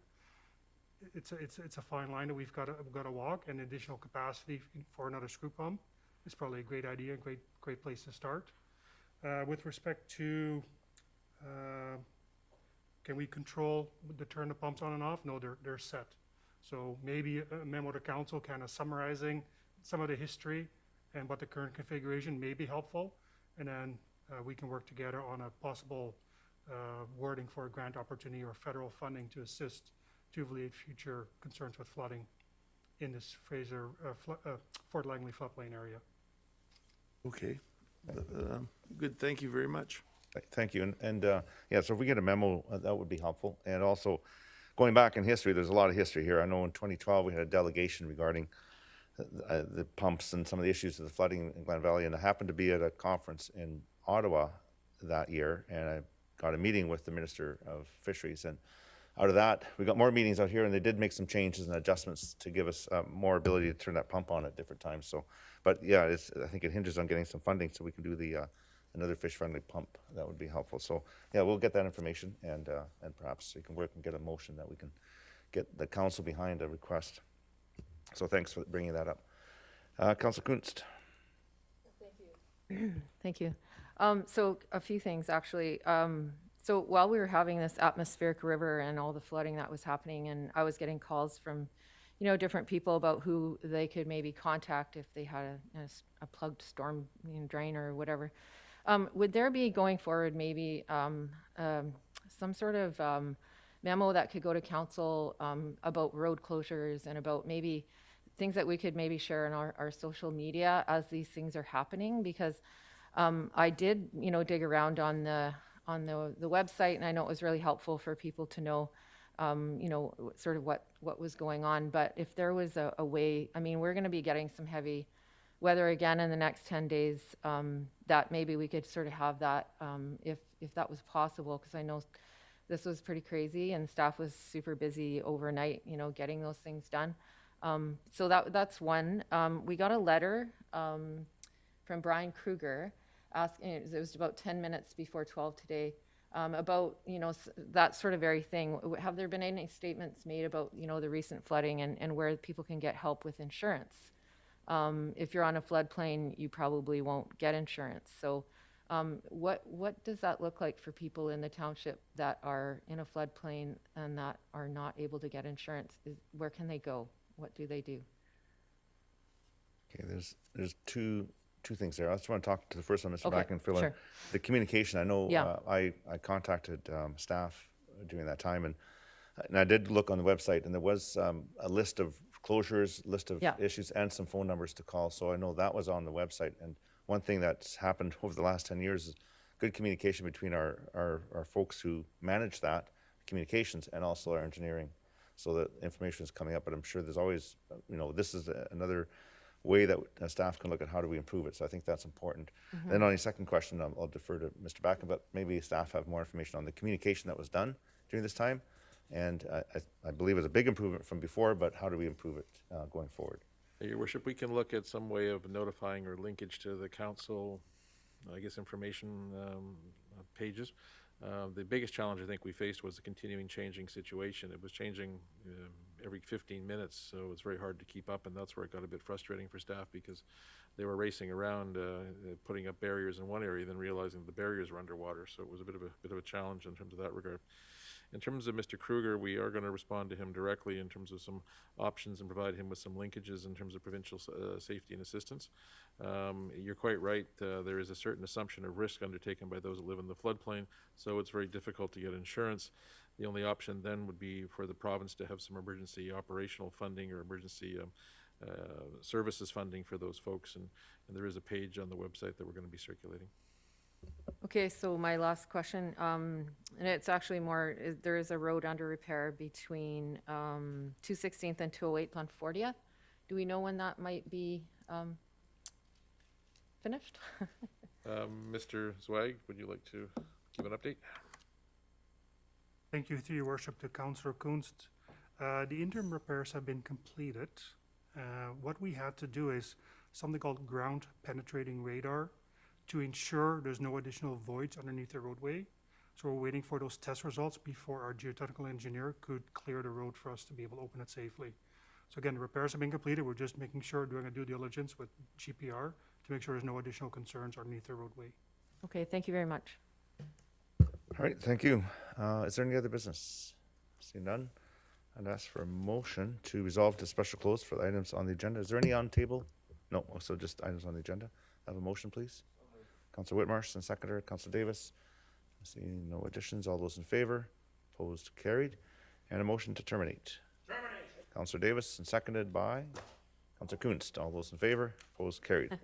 it's a fine line that we've got to walk, and additional capacity for another screw pump is probably a great idea, great place to start. With respect to can we control the turn the pumps on and off? No, they're set. So maybe a memo to council kind of summarizing some of the history and what the current configuration may be helpful, and then we can work together on a possible wording for a grant opportunity or federal funding to assist to alleviate future concerns with flooding in this Fort Langley floodplain area. Okay. Good, thank you very much. Thank you. And yeah, so if we get a memo, that would be helpful. And also, going back in history, there's a lot of history here. I know in 2012, we had a delegation regarding the pumps and some of the issues of the flooding in Glen Valley. And I happened to be at a conference in Ottawa that year, and I got a meeting with the Minister of Fisheries. And out of that, we got more meetings out here, and they did make some changes and adjustments to give us more ability to turn that pump on at different times. So, but yeah, I think it hinges on getting some funding so we can do the another fish-friendly pump. That would be helpful. So yeah, we'll get that information, and perhaps you can work and get a motion that we can get the council behind a request. So thanks for bringing that up. Councillor Kunst. Thank you. So a few things, actually. So while we were having this atmospheric river and all the flooding that was happening, and I was getting calls from, different people about who they could maybe contact if they had a plugged storm drain or whatever. Would there be, going forward, maybe some sort of memo that could go to council about road closures and about maybe things that we could maybe share in our social media as these things are happening? Because I did, dig around on the website, and I know it was really helpful for people to know, sort of what was going on. But if there was a way, we're going to be getting some heavy weather again in the next 10 days, that maybe we could sort of have that, if that was possible, because I know this was pretty crazy and staff was super busy overnight, getting those things done. So that's one. We got a letter from Brian Kruger asking, it was about 10 minutes before 12 today, about, that sort of very thing. Have there been any statements made about, the recent flooding and where people can get help with insurance? If you're on a floodplain, you probably won't get insurance. So what does that look like for people in the township that are in a floodplain and that are not able to get insurance? Where can they go? What do they do? Okay, there's two things there. I just want to talk to the first one, Mr. Okay, Back, and fill in sure. the communication. I know Yeah. I contacted staff during that time, and I did look on the website, and there was a list of closures, list of Yeah. issues, and some phone numbers to call. So I know that was on the website. And one thing that's happened over the last 10 years is good communication between our folks who manage that communications and also our engineering, so that information is coming up. But I'm sure there's always, this is another way that staff can look at how do we improve it. So I think that's important. Mm-hmm. Then on your second question, I'll defer to Mr. Backen, but maybe staff have more information on the communication that was done during this time. And I believe it's a big improvement from before, but how do we improve it going forward? Your Worship, we can look at some way of notifying or linkage to the council, information pages. The biggest challenge I think we faced was the continuing changing situation. It was changing every 15 minutes, so it's very hard to keep up, and that's where it got a bit frustrating for staff, because they were racing around putting up barriers in one area, then realizing the barriers were underwater. So it was a bit of a challenge in terms of that regard. In terms of Mr. Kruger, we are going to respond to him directly in terms of some options and provide him with some linkages in terms of provincial safety and assistance. You're quite right. There is a certain assumption of risk undertaken by those that live in the floodplain, so it's very difficult to get insurance. The only option then would be for the province to have some emergency operational funding or emergency services funding for those folks, and there is a page on the website that we're going to be circulating. Okay, so my last question, and it's actually more, there is a road under repair between 216th and 208th on 40th. Do we know when that might be finished? Mr. Zweig, would you like to give an update? Thank you, through your worship, to Councillor Kunst. The interim repairs have been completed. What we had to do is something called ground penetrating radar to ensure there's no additional voids underneath the roadway. So we're waiting for those test results before our geotechnical engineer could clear the road for us to be able to open it safely. So again, the repairs have been completed. We're just making sure, doing a due diligence with GPR to make sure there's no additional concerns underneath the roadway. Okay, thank you very much. All right, thank you. Is there any other business? Seeing none, I'd ask for a motion to resolve to special close for the items on the agenda. Is there any on table? No, so just items on the agenda. Have a motion, please. Councillor Whitmarsh and seconder, Councillor Davis. Seeing no additions, all those in favor, opposed, carried. And a motion to terminate. Councillor Davis and seconded by Councillor Kunst. All those in favor, opposed, carried.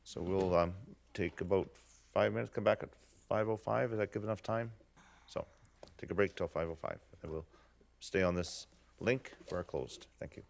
So we'll take about 5 minutes, come back at 5:05. Is that give enough time? So take a break till 5:05, and we'll stay on this link for our closed. Thank you.